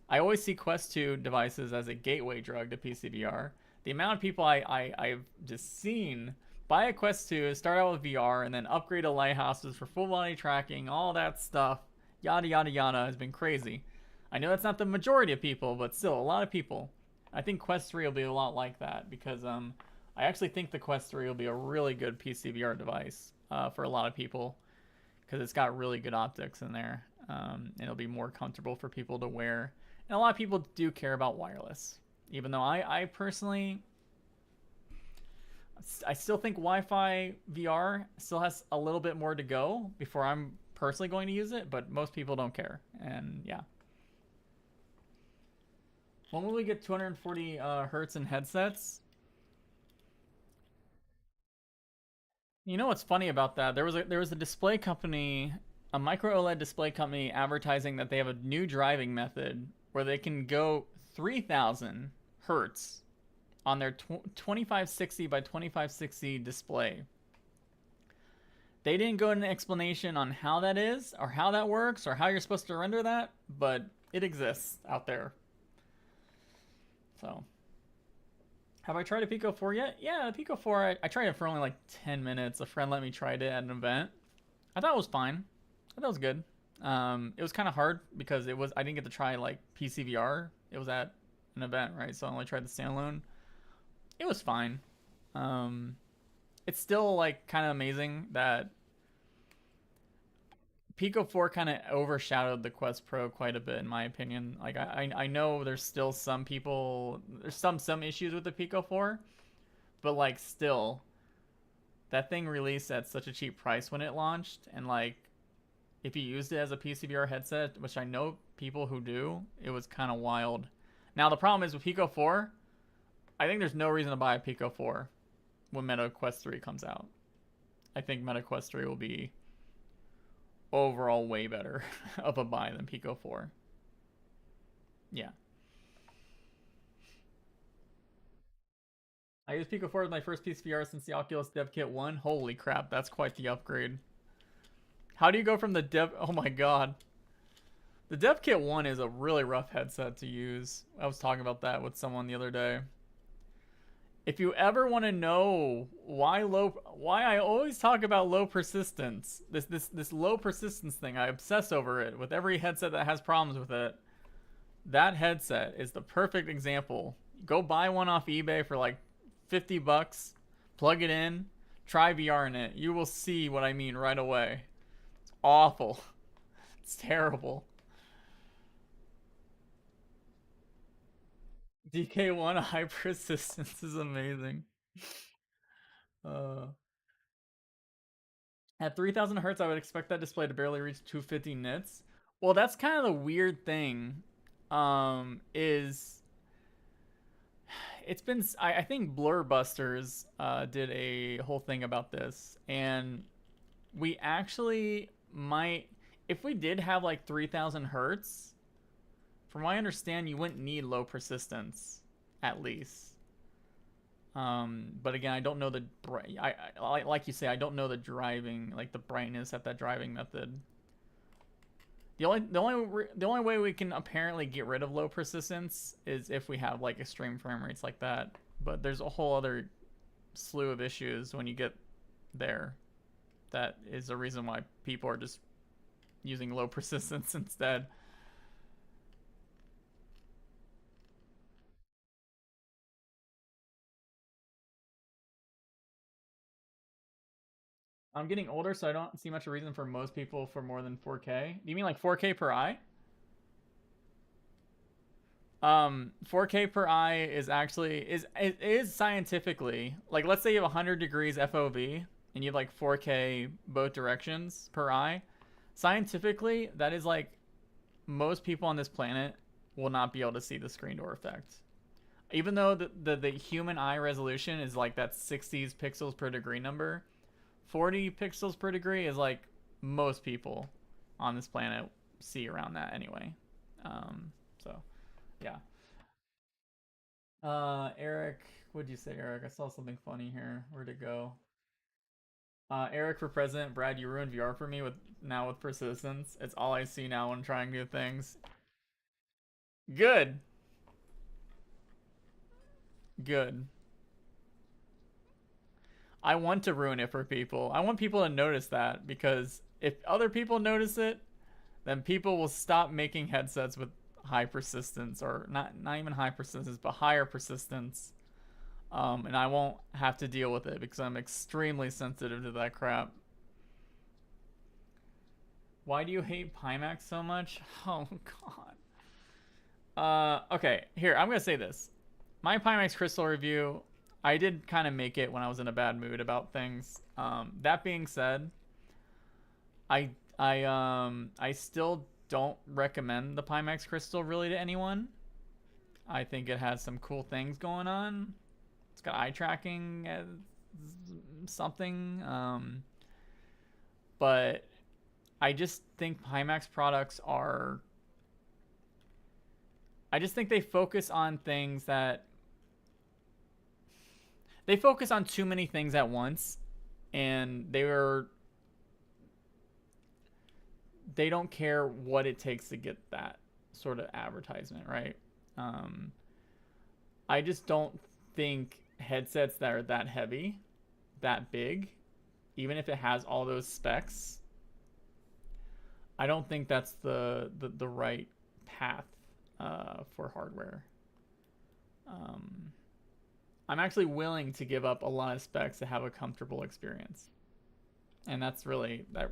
Speaker 1: I always see Quest 2 devices as a gateway drug to PCVR. The amount of people I've just seen buy a Quest 2, start out with VR, and then upgrade to lighthouses for full body tracking, all that stuff, yada yada yada, has been crazy. I know that's not the majority of people, but still, a lot of people. I think Quest 3 will be a lot like that because I actually think the Quest 3 will be a really good PCVR device for a lot of people because it's got really good optics in there, and it'll be more comfortable for people to wear. And a lot of people do care about wireless, even though I personally, I still think Wi-Fi VR still has a little bit more to go before I'm personally going to use it, but most people don't care, and yeah. When will we get 240 hertz in headsets? You know what's funny about that? There was a display company, a micro OLED display company, advertising that they have a new driving method where they can go 3,000 hertz on their 2560 by 2560 display. They didn't go into an explanation on how that is or how that works or how you're supposed to render that, but it exists out there. So, have I tried a Pico 4 yet? Yeah, a Pico 4, I tried it for only like 10 minutes. A friend let me try it at an event. I thought it was fine. I thought it was good. It was kind of hard because I didn't get to try like PCVR. It was at an event, right? So I only tried the standalone. It was fine. It's still like kind of amazing that Pico 4 kind of overshadowed the Quest Pro quite a bit, in my opinion. Like I know there's still some people, there's some issues with the Pico 4, but like still, that thing released at such a cheap price when it launched, and like if you used it as a PCVR headset, which I know people who do, it was kind of wild. Now the problem is with Pico 4, I think there's no reason to buy a Pico 4 when Meta Quest 3 comes out. I think Meta Quest 3 will be overall way better of a buy than Pico 4. Yeah. I used Pico 4 as my first piece of VR since the Oculus Dev Kit 1. Holy crap, that's quite the upgrade. How do you go from the Dev... Oh my god. The Dev Kit 1 is a really rough headset to use. I was talking about that with someone the other day. If you ever want to know why I always talk about low persistence, this low persistence thing, I obsess over it with every headset that has problems with it. That headset is the perfect example. Go buy one off eBay for like $50, plug it in, try VR in it. You will see what I mean right away. It's awful. It's terrible. DK1 high persistence is amazing. At 3000 hertz, I would expect that display to barely reach 250 nits. Well, that's kind of the weird thing. Is it's been I think Blurbusters did a whole thing about this, and we actually might, if we did have like 3000 hertz, from what I understand, you wouldn't need low persistence, at least. But again, I don't know the like you say, I don't know the driving, like the brightness at that driving method. The only way we can apparently get rid of low persistence is if we have like extreme frame rates like that. But there's a whole other slew of issues when you get there. That is a reason why people are just using low persistence instead. I'm getting older, so I don't see much reason for most people for more than 4K. Do you mean like 4K per eye? 4K per eye is actually it is scientifically, like, let's say you have 100 degrees FOV and you have like 4K both directions per eye. Scientifically, that is like most people on this planet will not be able to see the screen door effect. Even though the human eye resolution is like that 60s pixels per degree number, 40 pixels per degree is like most people on this planet see around that anyway. So yeah. Eric, what'd you say, Eric? I saw something funny here. Where'd it go? Eric for president. Brad, you ruined VR for me with persistence. It's all I see now when trying new things. Good. Good. I want to ruin it for people. I want people to notice that, because if other people notice it, then people will stop making headsets with high persistence, or not even high persistence, but higher persistence. And I won't have to deal with it because I'm extremely sensitive to that crap. Why do you hate Pimax so much? Oh god. Okay, here, I'm gonna say this. My Pimax Crystal review, I did kind of make it when I was in a bad mood about things. That being said, I still don't recommend the Pimax Crystal really to anyone. I think it has some cool things going on. It's got eye tracking as something. But I just think Pimax products are... I just think they focus on things that... They focus on too many things at once, and they don't care what it takes to get that. sort of advertisement, right? I just don't think headsets that are that heavy, that big, even if it has all those specs, I don't think that's the right path for hardware. I'm actually willing to give up a lot of specs to have a comfortable experience, and that's really that.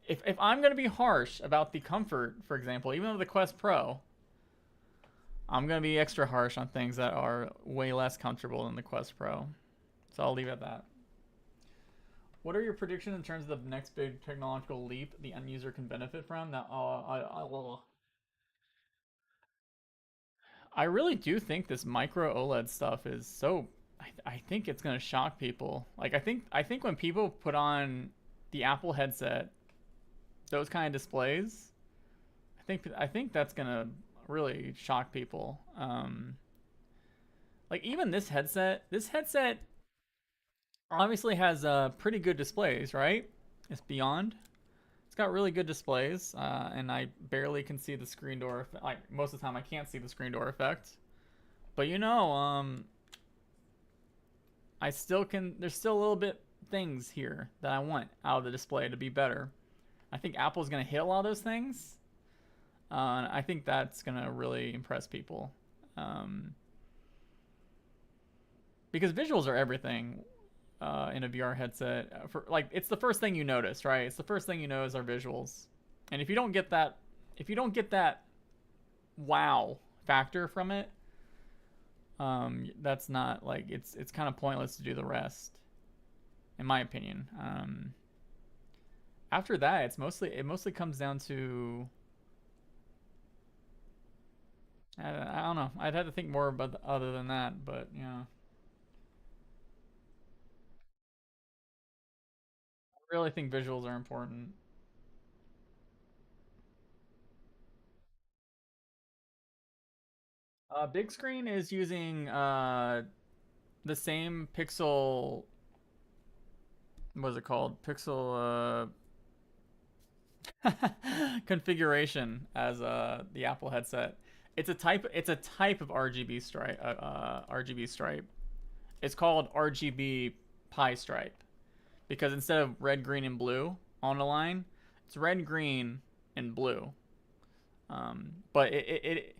Speaker 1: If I'm gonna be harsh about the comfort, for example, even though the Quest Pro, I'm gonna be extra harsh on things that are way less comfortable than the Quest Pro. So I'll leave it at that. What are your predictions in terms of the next big technological leap the end user can benefit from? That I really do think this micro OLED stuff is so. I think it's gonna shock people. Like I think when people put on the Apple headset, those kind of displays, I think that's gonna really shock people. Like even this headset obviously has pretty good displays, right? It's Beyond. It's got really good displays, and I barely can see the screen door. Like most of the time, I can't see the screen door effect. But I still can. There's still a little bit things here that I want out of the display to be better. I think Apple's gonna hit a lot of those things. I think that's gonna really impress people, because visuals are everything in a VR headset. For like, it's the first thing you notice, right? It's the first thing you notice are visuals, and if you don't get that wow factor from it, that's not like it's kind of pointless to do the rest, in my opinion. After that, it mostly comes down to I don't know. I'd have to think more about other than that, but yeah, I really think visuals are important. Big Screen is using the same pixel. What is it called? Pixel configuration as the Apple headset. It's a type. It's a type of RGB stripe. RGB stripe. It's called RGB Pi stripe because instead of red, green, and blue on the line, it's red, green, and blue. But it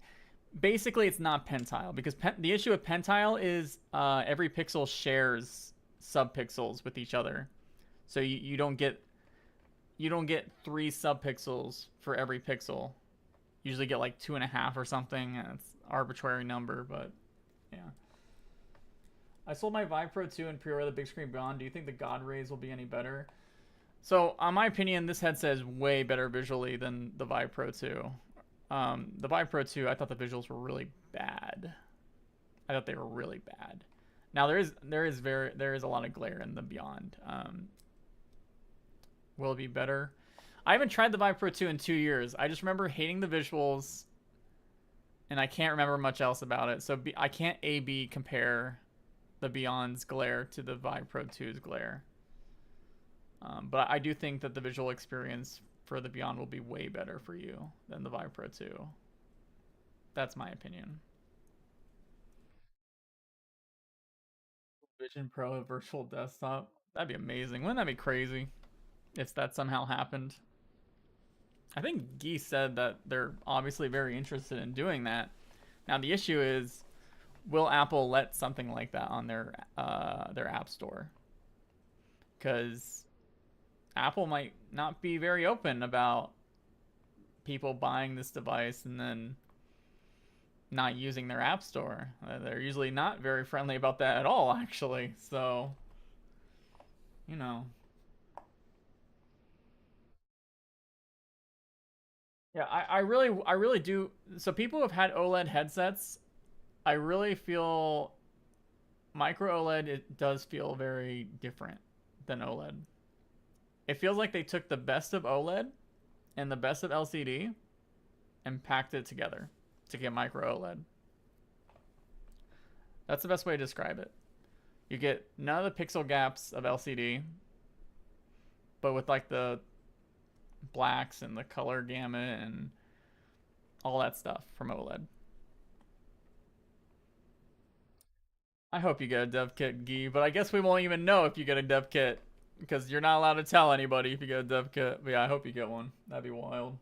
Speaker 1: basically it's not pentile because the issue with pentile is every pixel shares subpixels with each other, so you don't get 3 subpixels for every pixel. You usually get like 2.5 or something. It's an arbitrary number, but yeah. I sold my Vive Pro 2 and pre-ordered the Bigscreen Beyond. Do you think the God rays will be any better? So, in my opinion, this headset is way better visually than the Vive Pro 2. The Vive Pro 2, I thought the visuals were really bad. I thought they were really bad. Now there is a lot of glare in the Beyond. Will it be better? I haven't tried the Vive Pro 2 in 2 years. I just remember hating the visuals, and I can't remember much else about it. So I can't A/B compare the Beyond's glare to the Vive Pro 2's glare. But I do think that the visual experience for the Beyond will be way better for you than the Vive Pro 2. That's my opinion. Vision Pro virtual desktop. That'd be amazing. Wouldn't that be crazy if that somehow happened? I think Geese said that they're obviously very interested in doing that. Now the issue is, will Apple let something like that on their App Store? Because Apple might not be very open about people buying this device and then not using their App Store. They're usually not very friendly about that at all, actually. So, you know. Yeah, I really do. So people who have had OLED headsets, I really feel micro OLED, it does feel very different than OLED. It feels like they took the best of OLED and the best of LCD and packed it together to get micro OLED. That's the best way to describe it. You get none of the pixel gaps of LCD, but with like the blacks and the color gamut and all that stuff from OLED. I hope you get a dev kit, Gee, but I guess we won't even know if you get a dev kit because you're not allowed to tell anybody if you get a dev kit. But yeah, I hope you get one. That'd be wild.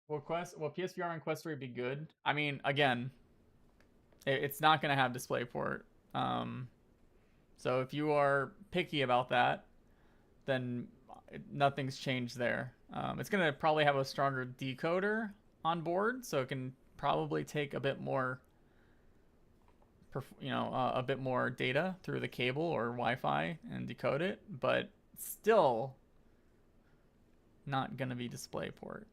Speaker 1: Will PSVR and Quest 3 be good? I mean, again, it's not going to have DisplayPort. Um, so if you are picky about that, then nothing's changed there. It's going to probably have a stronger decoder on board, so it can probably take a bit more, a bit more data through the cable or Wi-Fi and decode it, but still not going to be DisplayPort.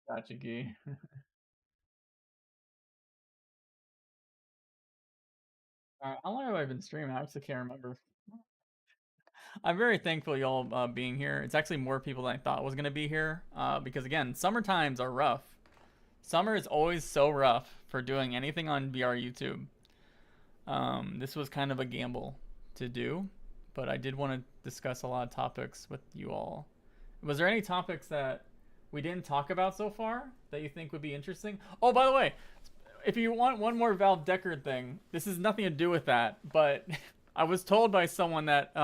Speaker 1: Gotcha, Gee. How long have I been streaming? I actually can't remember. I'm very thankful y'all being here. It's actually more people than I thought was gonna be here because again, summer times are rough. Summer is always so rough for doing anything on VR YouTube. This was kind of a gamble to do, but I did want to discuss a lot of topics with you all. Was there any topics that we didn't talk about so far that you think would be interesting? Oh, by the way, if you want one more Valve Deckard thing, this has nothing to do with that, but I was told by someone that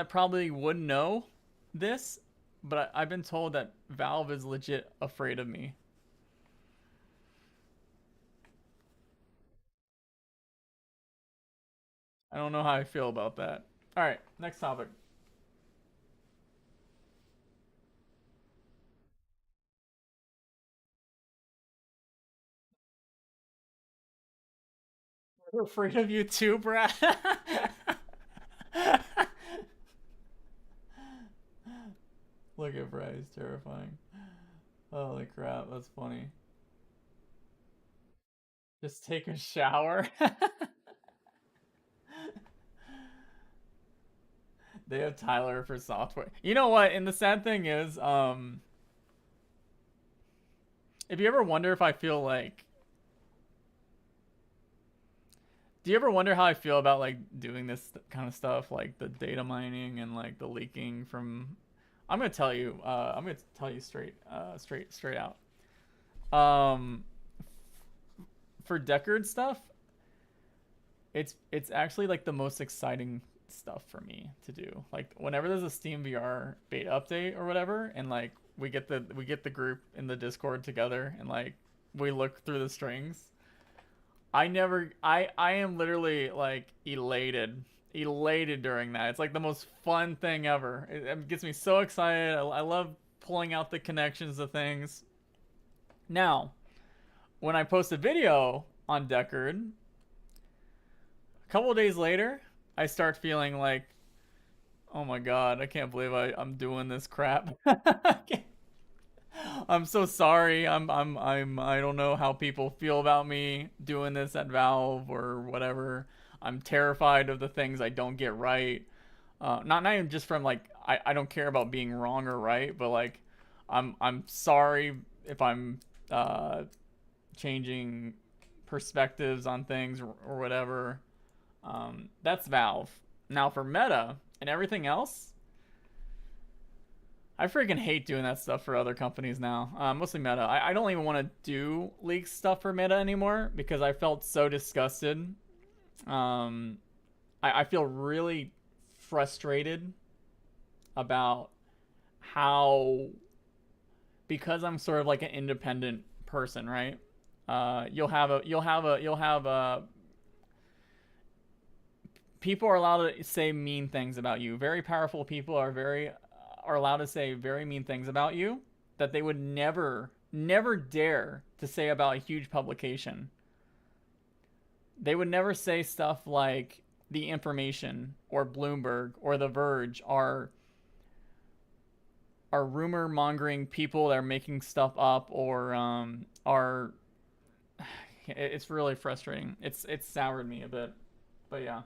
Speaker 1: probably would know this, but I've been told that Valve is legit afraid of me. I don't know how I feel about that. All right, next topic. We're afraid of you too, Brad. Look at Brad, he's terrifying. Holy crap, that's funny. Just take a shower. They have Tyler for software. You know what? And the sad thing is, if you ever wonder if I feel like, do you ever wonder how I feel about like doing this kind of stuff, like the data mining and like the leaking from? I'm gonna tell you. I'm gonna tell you straight out. Um, for Deckard stuff, it's actually like the most exciting stuff for me to do. Like whenever there's a Steam VR beta update or whatever, and like we get the group in the Discord together and like we look through the strings. I am literally like elated during that. It's like the most fun thing ever. It gets me so excited. I love pulling out the connections of things. Now, when I post a video on Deckard, a couple of days later, I start feeling like, oh my god, I can't believe I'm doing this crap. I'm so sorry. I don't know how people feel about me doing this at Valve or whatever. I'm terrified of the things I don't get right. Not even just from like I don't care about being wrong or right, but like I'm sorry if I'm changing perspectives on things or whatever. That's Valve. Now for Meta and everything else, I freaking hate doing that stuff for other companies now. Mostly Meta. I don't even want to do leak stuff for Meta anymore because I felt so disgusted. I feel really frustrated about how, because I'm sort of like an independent person, right? You'll have a people are allowed to say mean things about you. Very powerful people are allowed to say very mean things about you that they would never dare to say about a huge publication. They would never say stuff like The Information or Bloomberg or The Verge are rumor mongering people that are making stuff up or are it's really frustrating. It's soured me a bit. But yeah.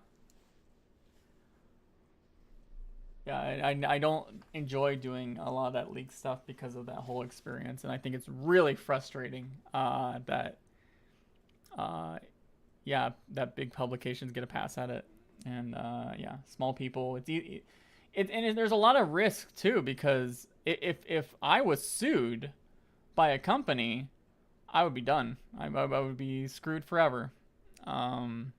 Speaker 1: Yeah, I don't enjoy doing a lot of that leak stuff because of that whole experience, and I think it's really frustrating that uh, yeah, that big publications get a pass at it, and yeah, small people. There's a lot of risk too because if I was sued by a company, I would be done. I would be screwed forever. Um,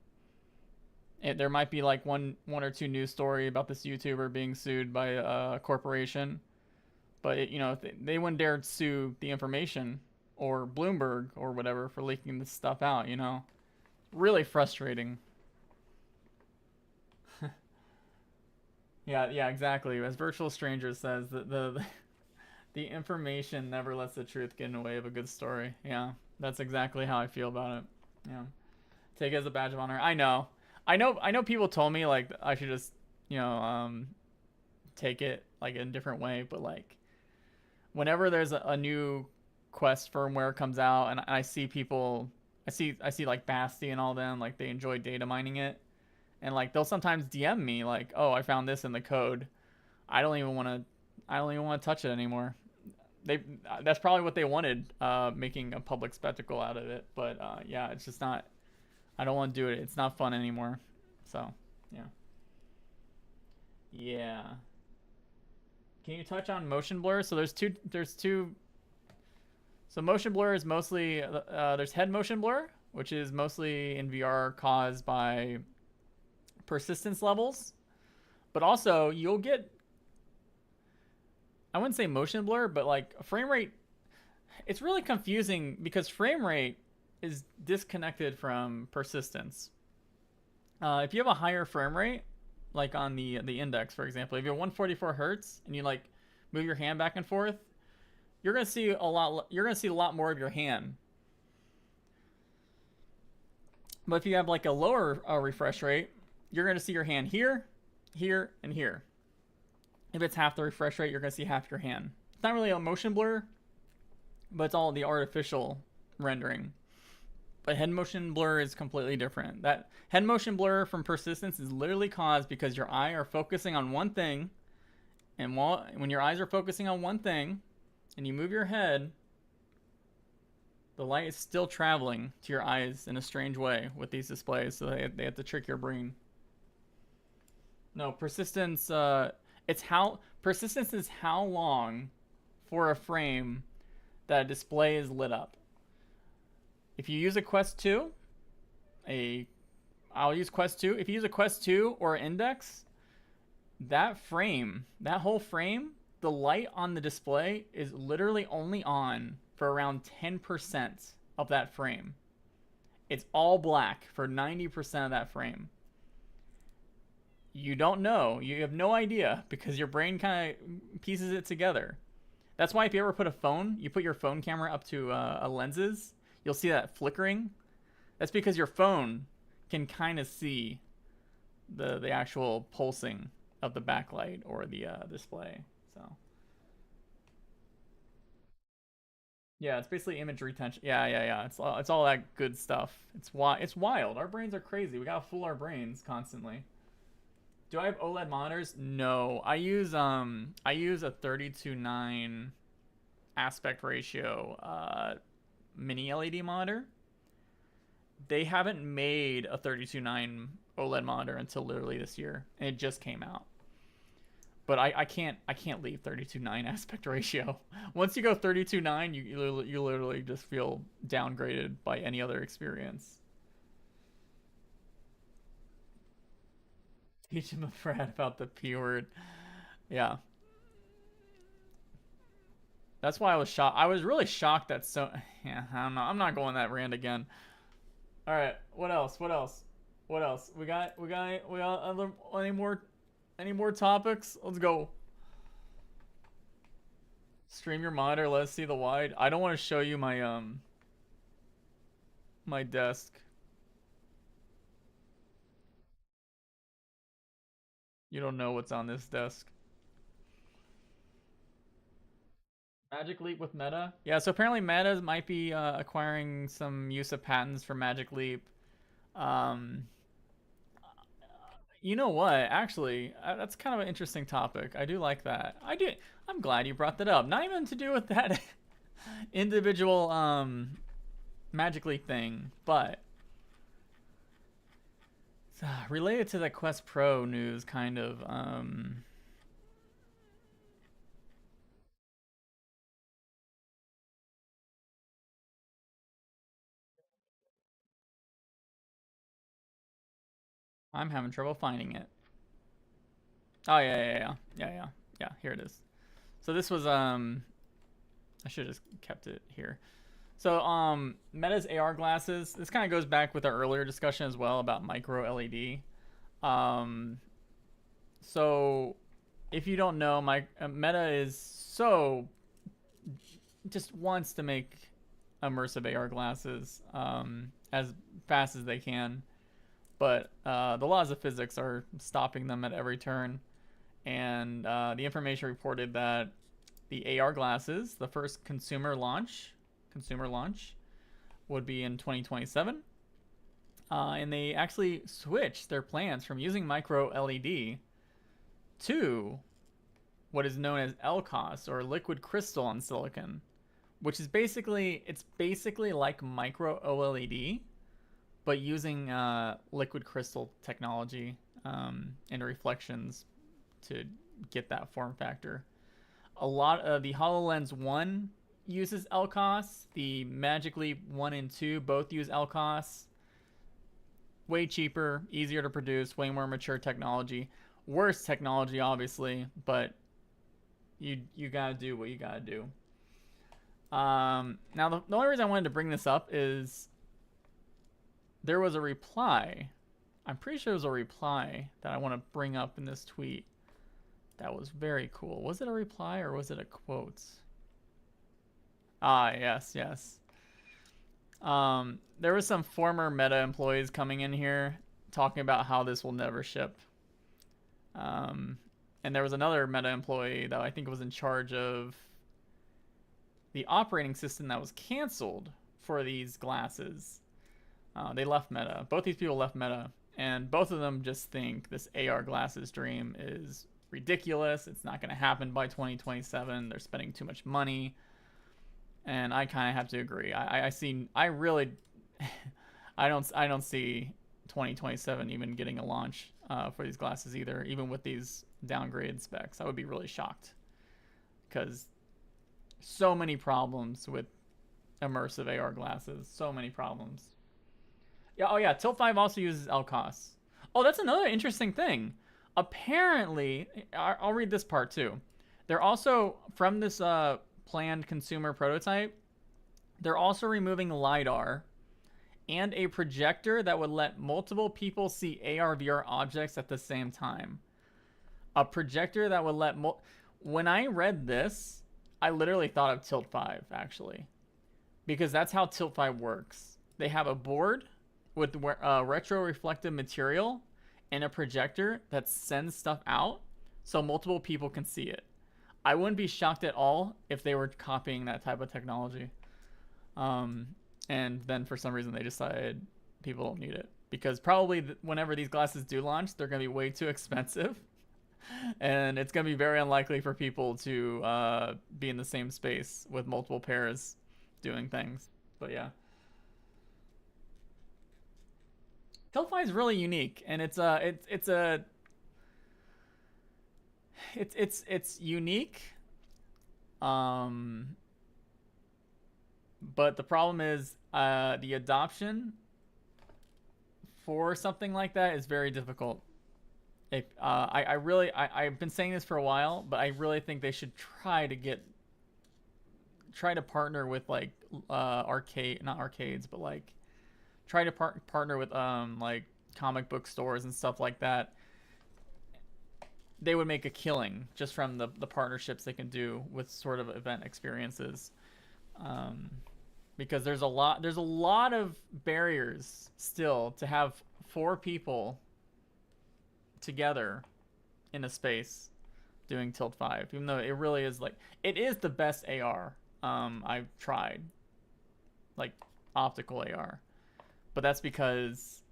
Speaker 1: there might be like one or two news story about this YouTuber being sued by a corporation, but if they wouldn't dare sue the information or Bloomberg or whatever for leaking this stuff out. Really frustrating. Yeah, exactly. As Virtual Stranger says, the information never lets the truth get in the way of a good story. Yeah, that's exactly how I feel about it. Yeah, take it as a badge of honor. I know. People told me like I should just you know um take it like in a different way, but like whenever there's a new Quest firmware comes out, and I see people, I see like Basti and all them, like they enjoy data mining it, and like they'll sometimes DM me like, "Oh, I found this in the code." I don't even want to. I don't even want to touch it anymore. They That's probably what they wanted, making a public spectacle out of it. But yeah, it's just not. I don't want to do it. It's not fun anymore. So yeah, yeah. Can you touch on motion blur? So there's two. There's two. So motion blur is mostly there's head motion blur, which is mostly in VR caused by persistence levels. But also you'll get, I wouldn't say motion blur, but like frame rate. It's really confusing because frame rate is disconnected from persistence. If you have a higher frame rate, like on the index, for example, if you're 144 hertz and you like move your hand back and forth, you're gonna see a lot. You're gonna see a lot more of your hand. But if you have like a lower refresh rate, you're gonna see your hand here, here, and here. If it's half the refresh rate, you're gonna see half your hand. It's not really a motion blur, but it's all the artificial rendering. But head motion blur is completely different. That head motion blur from persistence is literally caused because your eye are focusing on one thing, and when your eyes are focusing on one thing, and you move your head, the light is still traveling to your eyes in a strange way with these displays, so they have to trick your brain. No, persistence. Persistence is how long for a frame that a display is lit up. If you use a Quest 2, I'll use Quest 2. If you use a Quest 2 or Index, that whole frame, the light on the display is literally only on for around 10% of that frame. It's all black for 90% of that frame. You don't know. You have no idea because your brain kind of pieces it together. That's why if you ever you put your phone camera up to lenses, you'll see that flickering. That's because your phone can kind of see the actual pulsing of the backlight or the display. So yeah, it's basically image retention. Yeah. It's all that good stuff. It's wild. Our brains are crazy. We gotta fool our brains constantly. Do I have OLED monitors? No, I use a 32:9 aspect ratio mini LED monitor. They haven't made a 32:9 OLED monitor until literally this year, and it just came out. But I can't leave 32:9 aspect ratio. Once you go 32:9, you literally just feel downgraded by any other experience. Teach him a Brad about the P word. Yeah. That's why I was shocked. I was really shocked that yeah, I don't know. I'm not going that rant again. All right. What else? What else? What else? We got other any more topics? Let's go. Stream your monitor, let's see the wide. I don't want to show you my desk. You don't know what's on this desk. Magic Leap with Meta? Yeah, so apparently Meta might be acquiring some use of patents for Magic Leap. Um, You know what? Actually, that's kind of an interesting topic. I do like that. I do. I'm glad you brought that up. Not even to do with that individual magically thing, but related to the Quest Pro news, kind of. I'm having trouble finding it. Oh yeah. Here it is. So this was I should have just kept it here. So Meta's AR glasses. This kind of goes back with our earlier discussion as well about micro LED. Um, so if you don't know, Meta is so just wants to make immersive AR glasses as fast as they can, but the laws of physics are stopping them at every turn. And the information reported that the AR glasses, the first consumer launch, would be in 2027. And they actually switched their plans from using micro LED to what is known as LCOS, or liquid crystal on silicon, which is basically like micro OLED, but using liquid crystal technology and reflections to get that form factor. A lot of the HoloLens 1 uses LCOS. The Magic Leap 1 and 2 both use LCOS. Way cheaper, easier to produce, way more mature technology. Worse technology, obviously, but you gotta do what you gotta do. Now, the only reason I wanted to bring this up is there was a reply. I'm pretty sure it was a reply that I want to bring up in this tweet. That was very cool. Was it a reply or was it a quote? Ah, yes. There was some former Meta employees coming in here talking about how this will never ship. And there was another Meta employee that I think was in charge of the operating system that was canceled for these glasses. They left Meta. Both these people left Meta, and both of them just think this AR glasses dream is ridiculous. It's not going to happen by 2027. They're spending too much money. And I kind of have to agree. I don't see 2027 even getting a launch for these glasses either, even with these downgraded specs. I would be really shocked because so many problems with immersive AR glasses. So many problems. Yeah. Oh yeah. Tilt 5 also uses LCOS. Oh, that's another interesting thing. Apparently, I'll read this part too. They're also from this planned consumer prototype. They're also removing LiDAR and a projector that would let multiple people see AR VR objects at the same time. A projector that would let when I read this, I literally thought of Tilt 5 actually, because that's how Tilt 5 works. They have a board with retro reflective material and a projector that sends stuff out so multiple people can see it. I wouldn't be shocked at all if they were copying that type of technology. And then for some reason they decided people don't need it. Because probably whenever these glasses do launch, they're going to be way too expensive. And it's going to be very unlikely for people to be in the same space with multiple pairs doing things. But yeah. Delphi is really unique, and it's unique. But the problem is the adoption for something like that is very difficult. If I've been saying this for a while, but I really think they should try to partner with like not arcades, but like try to partner with like comic book stores and stuff like that. They would make a killing just from the partnerships they can do with sort of event experiences. Because there's a lot of barriers still to have 4 people together in a space doing Tilt 5, even though it really is like, it is the best AR I've tried, like optical AR, but that's because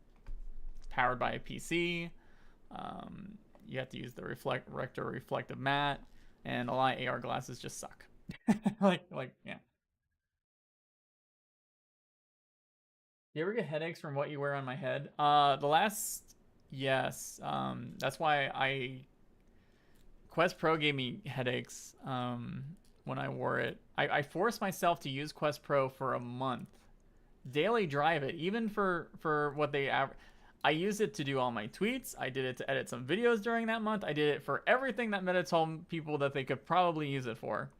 Speaker 1: it's powered by a PC. Um, you have to use the rector reflective matte, and a lot of AR glasses just suck. Yeah. Do you ever get headaches from what you wear on my head? Yes. That's why Quest Pro gave me headaches when I wore it. I forced myself to use Quest Pro for a month. Daily drive it, even for what they I used it to do all my tweets. I did it to edit some videos during that month. I did it for everything that Meta told people that they could probably use it for.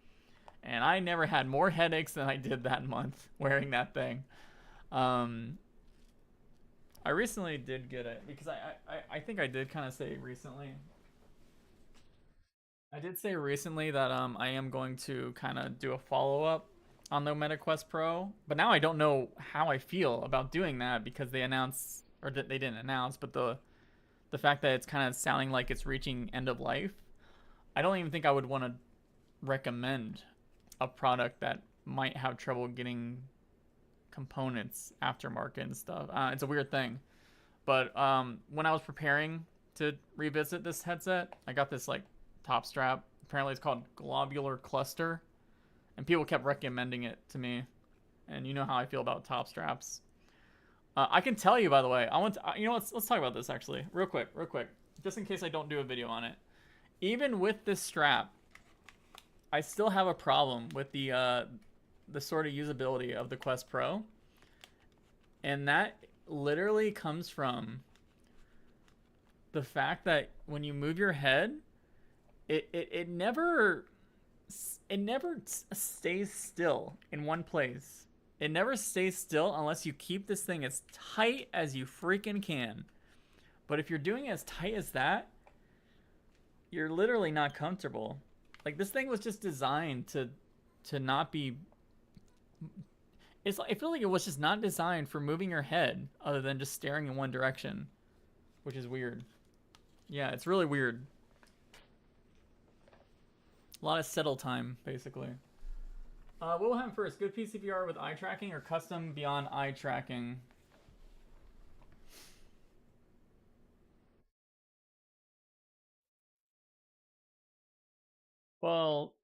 Speaker 1: And I never had more headaches than I did that month wearing that thing. Um, I recently did get it because I think I did kind of say recently. I did say recently that I am going to kind of do a follow up on the Meta Quest Pro, but now I don't know how I feel about doing that because they announced, or they didn't announce, but the fact that it's kind of sounding like it's reaching end of life. I don't even think I would want to recommend a product that might have trouble getting components aftermarket and stuff. It's a weird thing. But when I was preparing to revisit this headset, I got this like top strap. Apparently, it's called Globular Cluster, and people kept recommending it to me. And you know how I feel about top straps. I can tell you, by the way, I want to, you know, let's talk about this actually, real quick, just in case I don't do a video on it. Even with this strap, I still have a problem with the sort of usability of the Quest Pro, and that literally comes from the fact that when you move your head, it never stays still in one place. It never stays still unless you keep this thing as tight as you freaking can. But if you're doing it as tight as that, you're literally not comfortable. Like, this thing was just designed to not be. I feel like it was just not designed for moving your head other than just staring in one direction, which is weird. Yeah, it's really weird. A lot of settle time, basically. What will happen first? Good PCVR with eye tracking or custom beyond eye tracking? Well,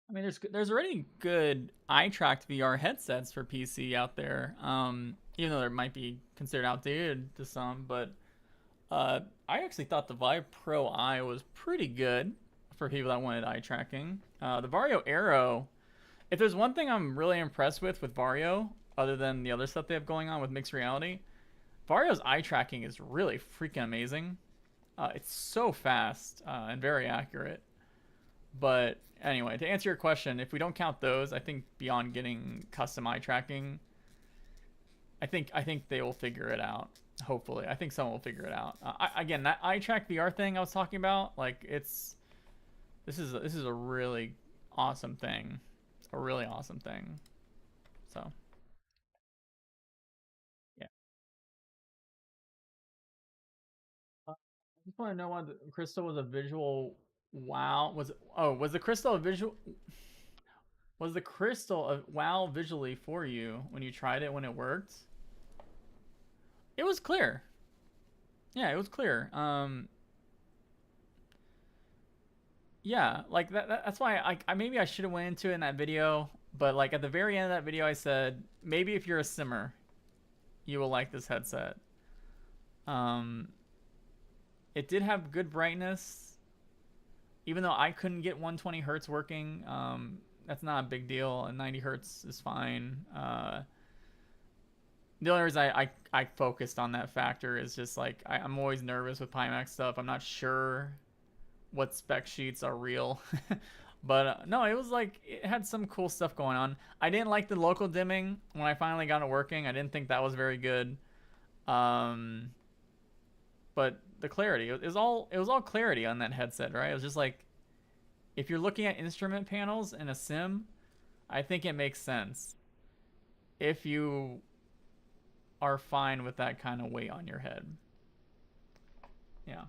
Speaker 1: I mean, there's already good eye tracked VR headsets for PC out there. Even though they might be considered outdated to some, but I actually thought the Vive Pro Eye was pretty good for people that wanted eye tracking. The Vario Aero, if there's one thing I'm really impressed with Vario, other than the other stuff they have going on with mixed reality, Vario's eye tracking is really freaking amazing. It's so fast and very accurate. But anyway, to answer your question, if we don't count those, I think beyond getting custom eye tracking, I think they will figure it out. Hopefully, I think someone will figure it out. Again, that eye track VR thing I was talking about, like this is a really awesome thing, a really awesome thing. So yeah, I just want to know why the crystal was a visual. Wow, was the crystal a visual? Was the crystal a wow visually for you when you tried it when it worked? It was clear. Yeah, it was clear. Yeah, like that's why maybe I should have went into it in that video, but like at the very end of that video, I said maybe if you're a simmer, you will like this headset. Um, it did have good brightness, even though I couldn't get 120 hertz working. That's not a big deal, and 90 hertz is fine. The only reason I focused on that factor is just like I'm always nervous with Pimax stuff. I'm not sure what spec sheets are real. But no, it was like it had some cool stuff going on. I didn't like the local dimming when I finally got it working. I didn't think that was very good. Um, but the clarity, it was all clarity on that headset, right? It was just like if you're looking at instrument panels in a sim, I think it makes sense if you are fine with that kind of weight on your head. Yeah.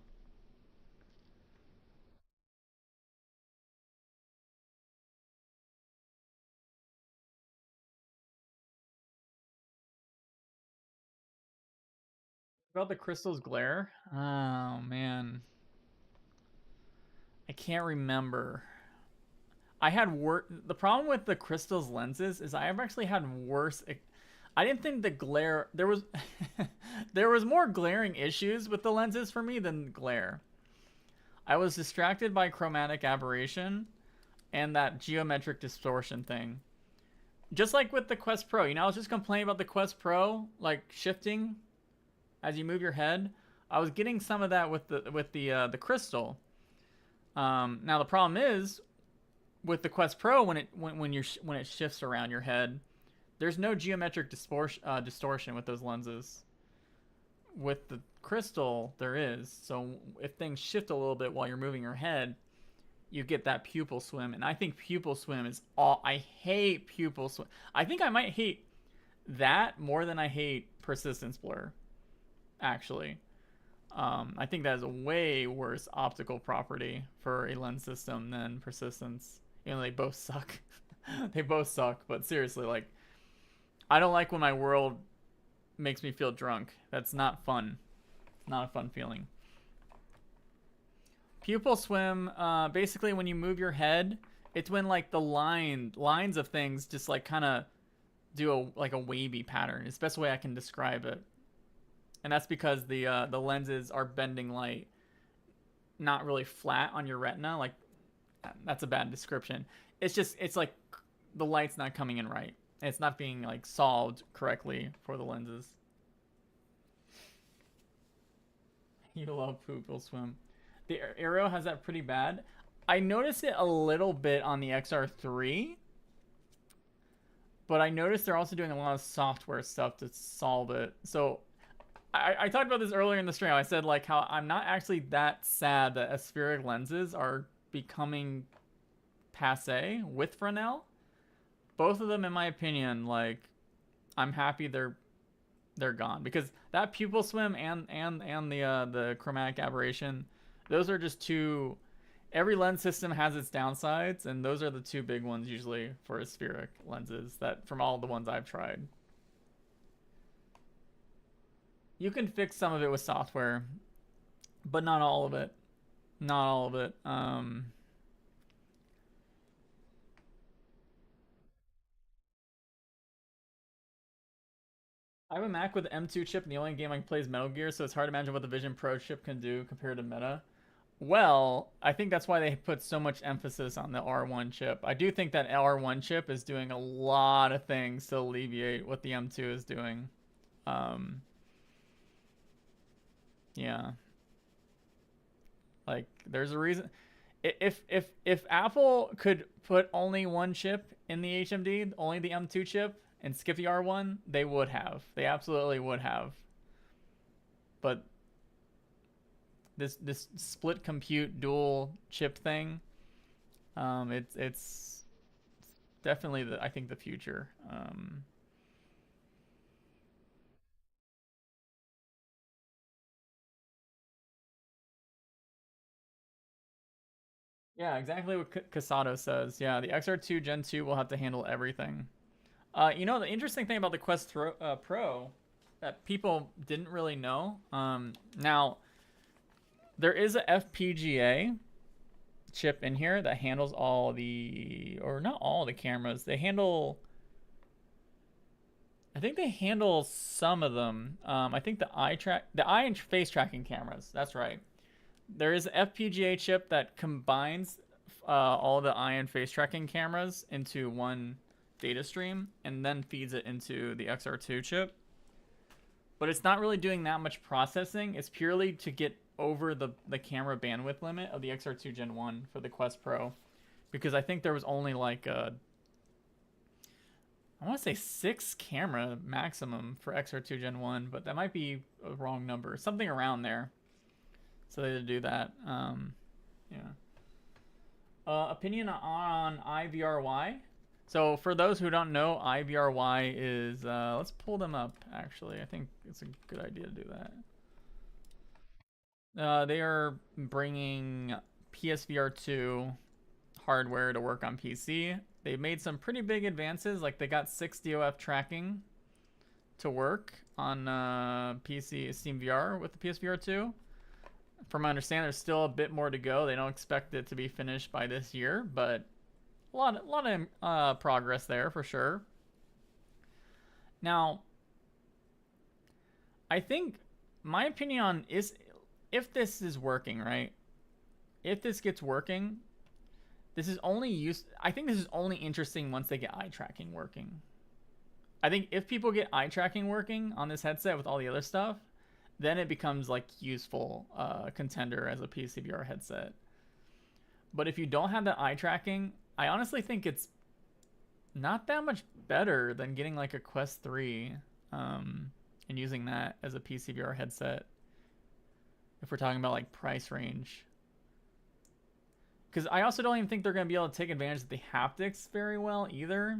Speaker 1: About the crystal's glare? Oh man, I can't remember. I had the problem with the crystal's lenses is I've actually had worse. I didn't think the glare there was there was more glaring issues with the lenses for me than glare. I was distracted by chromatic aberration and that geometric distortion thing. Just like with the Quest Pro, I was just complaining about the Quest Pro, like shifting as you move your head. I was getting some of that with the crystal. Now the problem is with the Quest Pro when it shifts around your head, there's no geometric distortion with those lenses. With the crystal, there is. So if things shift a little bit while you're moving your head, you get that pupil swim. And I think pupil swim is all. I hate pupil swim. I think I might hate that more than I hate persistence blur, actually. I think that is a way worse optical property for a lens system than persistence. They both suck. They both suck, but seriously, like, I don't like when my world makes me feel drunk. That's not fun. Not a fun feeling. Pupil swim, basically when you move your head, it's when like the lines of things just like kind of do a wavy pattern. It's the best way I can describe it. And that's because the lenses are bending light, not really flat on your retina. Like, that's a bad description. It's like the light's not coming in right. It's not being like solved correctly for the lenses. You love pupil swim. The Aero has that pretty bad. I noticed it a little bit on the XR3, but I noticed they're also doing a lot of software stuff to solve it. So I talked about this earlier in the stream. I said like how I'm not actually that sad that aspheric lenses are becoming passe with Fresnel. Both of them, in my opinion, like, I'm happy they're gone, because that pupil swim and the chromatic aberration, those are just two. Every lens system has its downsides, and those are the two big ones usually for aspheric lenses that from all the ones I've tried. You can fix some of it with software, but not all of it. Not all of it. I have a Mac with the M2 chip, and the only game I can play is Metal Gear, so it's hard to imagine what the Vision Pro chip can do compared to Meta. Well, I think that's why they put so much emphasis on the R1 chip. I do think that R1 chip is doing a lot of things to alleviate what the M2 is doing. Yeah. Like, there's a reason. If Apple could put only one chip in the HMD, only the M2 chip, and skip the R1, they would have. They absolutely would have. But this split compute dual chip thing, it's definitely I think the future. Yeah, exactly what Casado says. Yeah, the XR2 Gen 2 will have to handle everything. The interesting thing about the Quest Pro that people didn't really know. Now, there is a FPGA chip in here that handles all the, or not all the cameras. I think they handle some of them. I think the eye and face tracking cameras. That's right. There is an FPGA chip that combines all the eye and face tracking cameras into one data stream and then feeds it into the XR2 chip. But it's not really doing that much processing. It's purely to get over the camera bandwidth limit of the XR2 Gen 1 for the Quest Pro. Because I think there was only like I want to say 6 camera maximum for XR2 Gen 1, but that might be a wrong number. Something around there. So they did do that. Yeah. Opinion on IVRY. So for those who don't know, IVRY is, let's pull them up, actually. I think it's a good idea to do that. They are bringing PSVR 2 hardware to work on PC. They've made some pretty big advances, like they got 6 DOF tracking to work on PC Steam VR with the PSVR 2. From my understanding, there's still a bit more to go. They don't expect it to be finished by this year, but a lot of progress there for sure. Now, I think my opinion on is if this is working, right? If this gets working, this is only used. I think this is only interesting once they get eye tracking working. I think if people get eye tracking working on this headset with all the other stuff, then it becomes like useful contender as a PCVR headset. But if you don't have that eye tracking, I honestly think it's not that much better than getting like a Quest 3 and using that as a PCVR headset. If we're talking about like price range. Because I also don't even think they're going to be able to take advantage of the haptics very well either.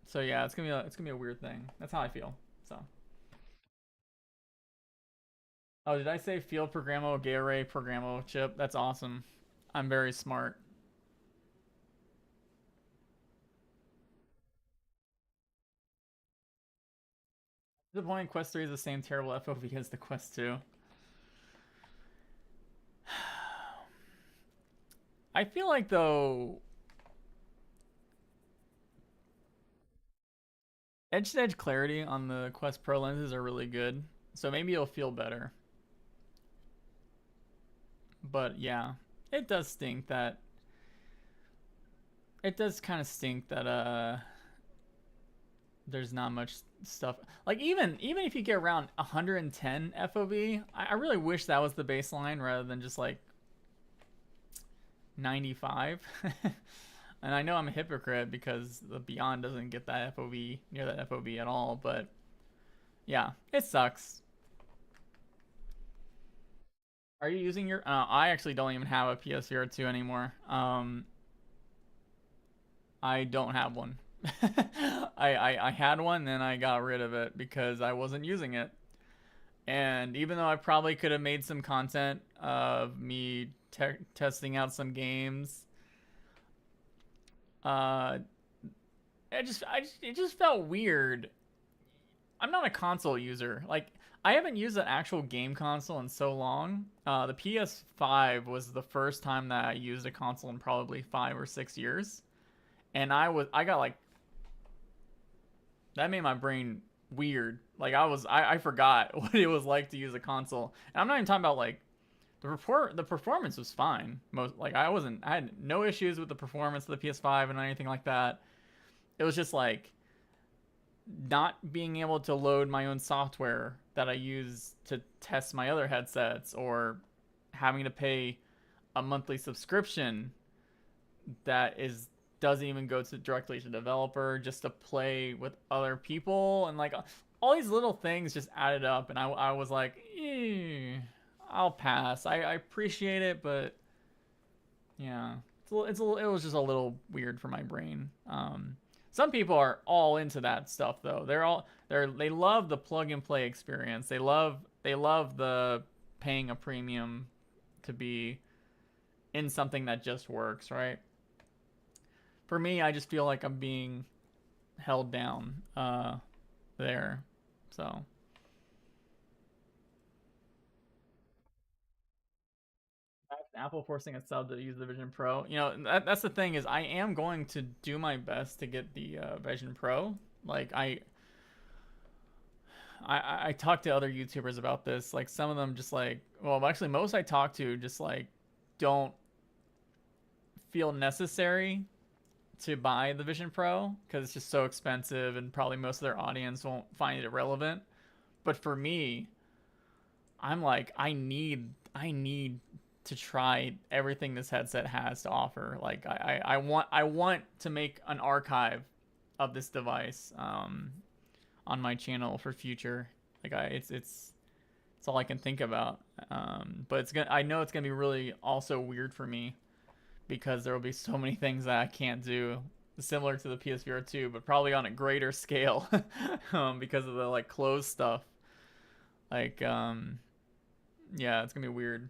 Speaker 1: So yeah, it's gonna be a weird thing. That's how I feel. So. Oh, did I say field programo, gay array programo chip? That's awesome. I'm very smart. Disappointing Quest 3 is the same terrible FOV as the Quest 2. I feel like though edge to edge clarity on the Quest Pro lenses are really good. So maybe it'll feel better. But yeah, it does stink that it does kind of stink that there's not much stuff. Like even if you get around 110 FOV, I really wish that was the baseline rather than just like 95. And I know I'm a hypocrite because the Beyond doesn't get that FOV near that FOV at all, but yeah, it sucks. Are you using your I actually don't even have a PSVR 2 anymore. I don't have one. I had one, then I got rid of it because I wasn't using it. And even though I probably could have made some content of me testing out some games, it just felt weird. I'm not a console user. Like I haven't used an actual game console in so long. The PS5 was the first time that I used a console in probably 5 or 6 years, and I got like that made my brain weird. Like I forgot what it was like to use a console. And I'm not even talking about like the performance was fine. I had no issues with the performance of the PS5 and anything like that. It was just like not being able to load my own software that I use to test my other headsets, or having to pay a monthly subscription that doesn't even go directly to the developer just to play with other people, and like all these little things just added up, and I was like, I'll pass. I appreciate it, but yeah, it was just a little weird for my brain. Some people are all into that stuff though. They love the plug and play experience. They love the paying a premium to be in something that just works, right? For me, I just feel like I'm being held down there. So Apple forcing a sub to use the Vision Pro. You know, that's the thing is I am going to do my best to get the Vision Pro. Like I talked to other YouTubers about this. Like some of them just like, well, actually most I talk to just like don't feel necessary to buy the Vision Pro because it's just so expensive and probably most of their audience won't find it relevant. But for me, I'm like I need to try everything this headset has to offer. Like I want to make an archive of this device on my channel for future. Like it's all I can think about. But I know it's gonna be really also weird for me because there will be so many things that I can't do similar to the PSVR 2, but probably on a greater scale because of the like closed stuff. Like yeah, it's gonna be weird.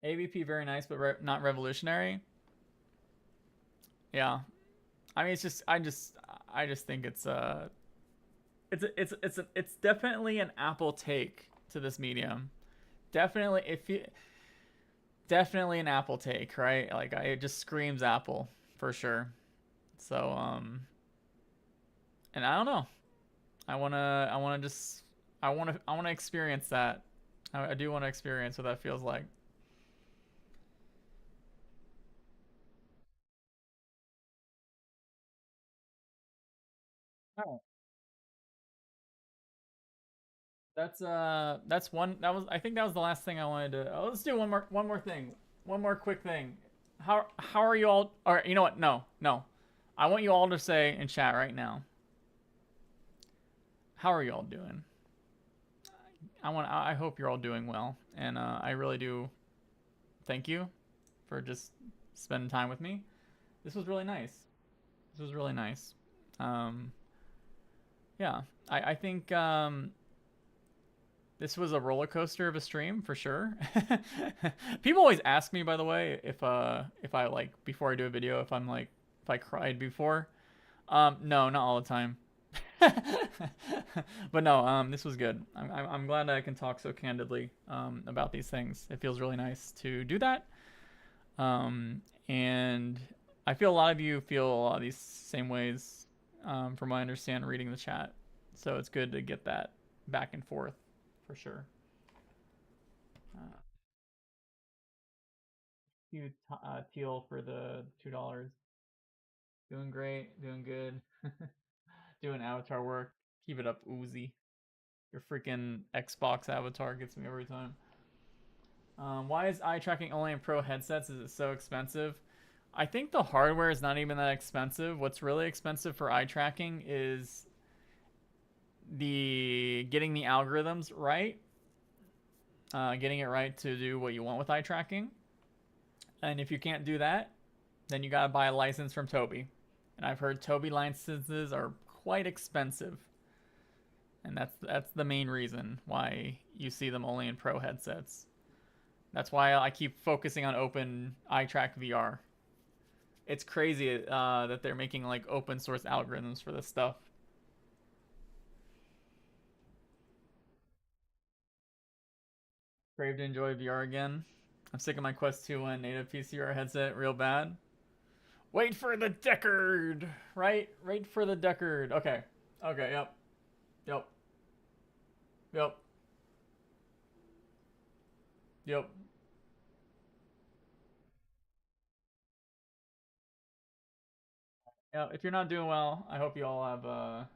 Speaker 1: AVP very nice, but not revolutionary. Yeah, I mean, it's just I just think it's definitely an Apple take to this medium. Definitely, if you definitely an Apple take, right? Like it just screams Apple for sure. So and I don't know. I wanna just I wanna experience that. I do want to experience what that feels like. Oh, that's one that was I think that was the last thing I wanted to. Oh, let's do one more thing, one more quick thing. How are you all? Or you know what? No, I want you all to say in chat right now. How are you all doing? I hope you're all doing well, and I really do thank you for just spending time with me. This was really nice. This was really nice. Um, yeah, I think this was a roller coaster of a stream for sure. People always ask me, by the way, if I like before I do a video, if I'm like if I cried before. No, not all the time. But no, this was good. I'm glad I can talk so candidly about these things. It feels really nice to do that. And I feel a lot of you feel a lot of these same ways, from what I understand reading the chat. So it's good to get that back and forth for sure. Uh, you Teal for the $2. Doing great, doing good, doing avatar work. Keep it up, Uzi. Your freaking Xbox avatar gets me every time. Why is eye tracking only in pro headsets? Is it so expensive? I think the hardware is not even that expensive. What's really expensive for eye tracking is the getting the algorithms right, getting it right to do what you want with eye tracking. And if you can't do that, then you gotta buy a license from Toby. And I've heard Toby licenses are quite expensive, and that's the main reason why you see them only in pro headsets. That's why I keep focusing on open eye track VR. It's crazy that they're making like open source algorithms for this stuff. Brave to enjoy VR again. I'm sick of my Quest 2 and native PCR headset real bad. Wait for the Deckard, right? Wait for the Deckard. Okay. Okay, yep. Yep. Yep. Yep. Yeah, if you're not doing well, I hope you all have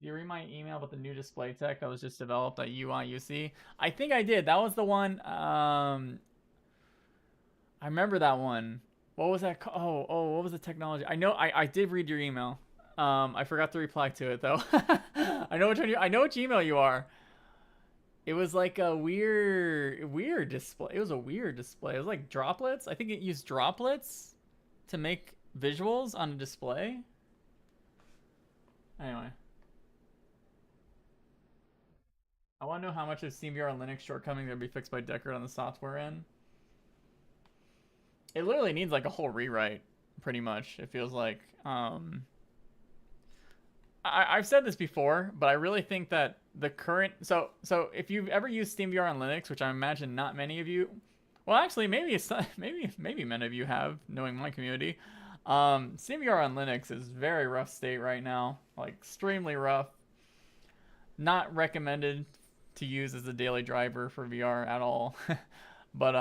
Speaker 1: do you read my email about the new display tech that was just developed at UIUC? I think I did. That was the one. I remember that one. What was that? What was the technology? I know. I did read your email. I forgot to reply to it though. I know which email you are. It was like a weird display. It was a weird display. It was like droplets. I think it used droplets to make visuals on a display. Anyway. I want to know how much of SteamVR and Linux shortcomings will be fixed by Deckard on the software end. It literally needs like a whole rewrite, pretty much. It feels like. I've said this before, but I really think that the current so if you've ever used SteamVR on Linux, which I imagine not many of you, well, actually maybe maybe many of you have, knowing my community. SteamVR on Linux is very rough state right now, like extremely rough. Not recommended to use as a daily driver for VR at all. But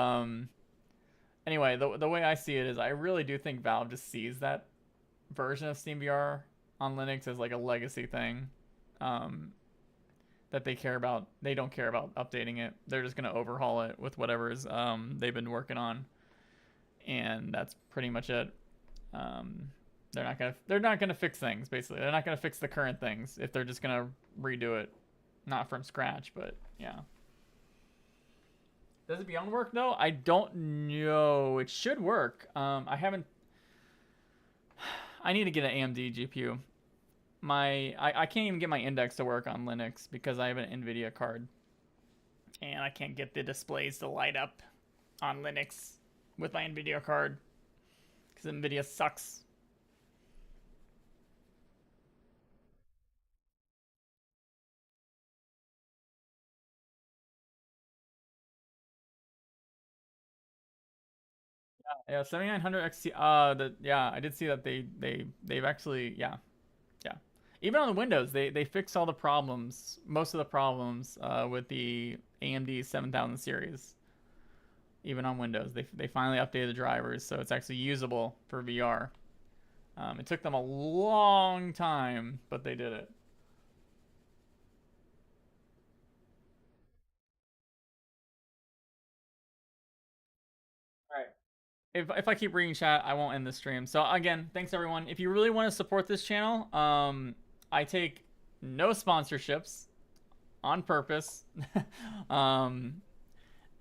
Speaker 1: anyway, the way I see it is I really do think Valve just sees that version of SteamVR on Linux as like a legacy thing. That they care about. They don't care about updating it. They're just gonna overhaul it with whatever's they've been working on, and that's pretty much it. They're not gonna fix things, basically. They're not gonna fix the current things if they're just gonna redo it, not from scratch, but yeah. Does it Beyond work though? I don't know. It should work. I haven't. I need to get an AMD GPU. I can't even get my index to work on Linux because I have an NVIDIA card, and I can't get the displays to light up on Linux with my NVIDIA card because NVIDIA sucks. Yeah, 7900 XT. Yeah, I did see that they've actually, yeah. Even on the Windows, they fixed all the problems, most of the problems with the AMD 7000 series. Even on Windows, they finally updated the drivers, so it's actually usable for VR. It took them a long time, but they did it. All right. If I keep reading chat, I won't end the stream. So again, thanks everyone. If you really want to support this channel, I take no sponsorships on purpose. um,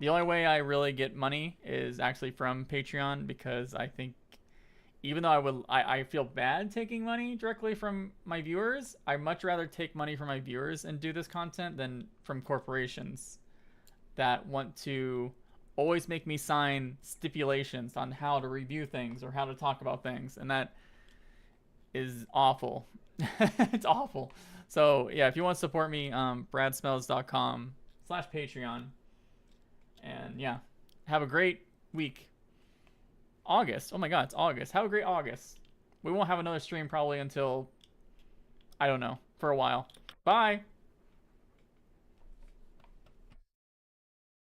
Speaker 1: the only way I really get money is actually from Patreon because I think even though I feel bad taking money directly from my viewers, I much rather take money from my viewers and do this content than from corporations that want to always make me sign stipulations on how to review things or how to talk about things, and that is awful. It's awful. So yeah, if you want to support me, bradsmells.com/Patreon, and yeah, have a great week. August. Oh my god, it's August. Have a great August. We won't have another stream probably until I don't know, for a while. Bye.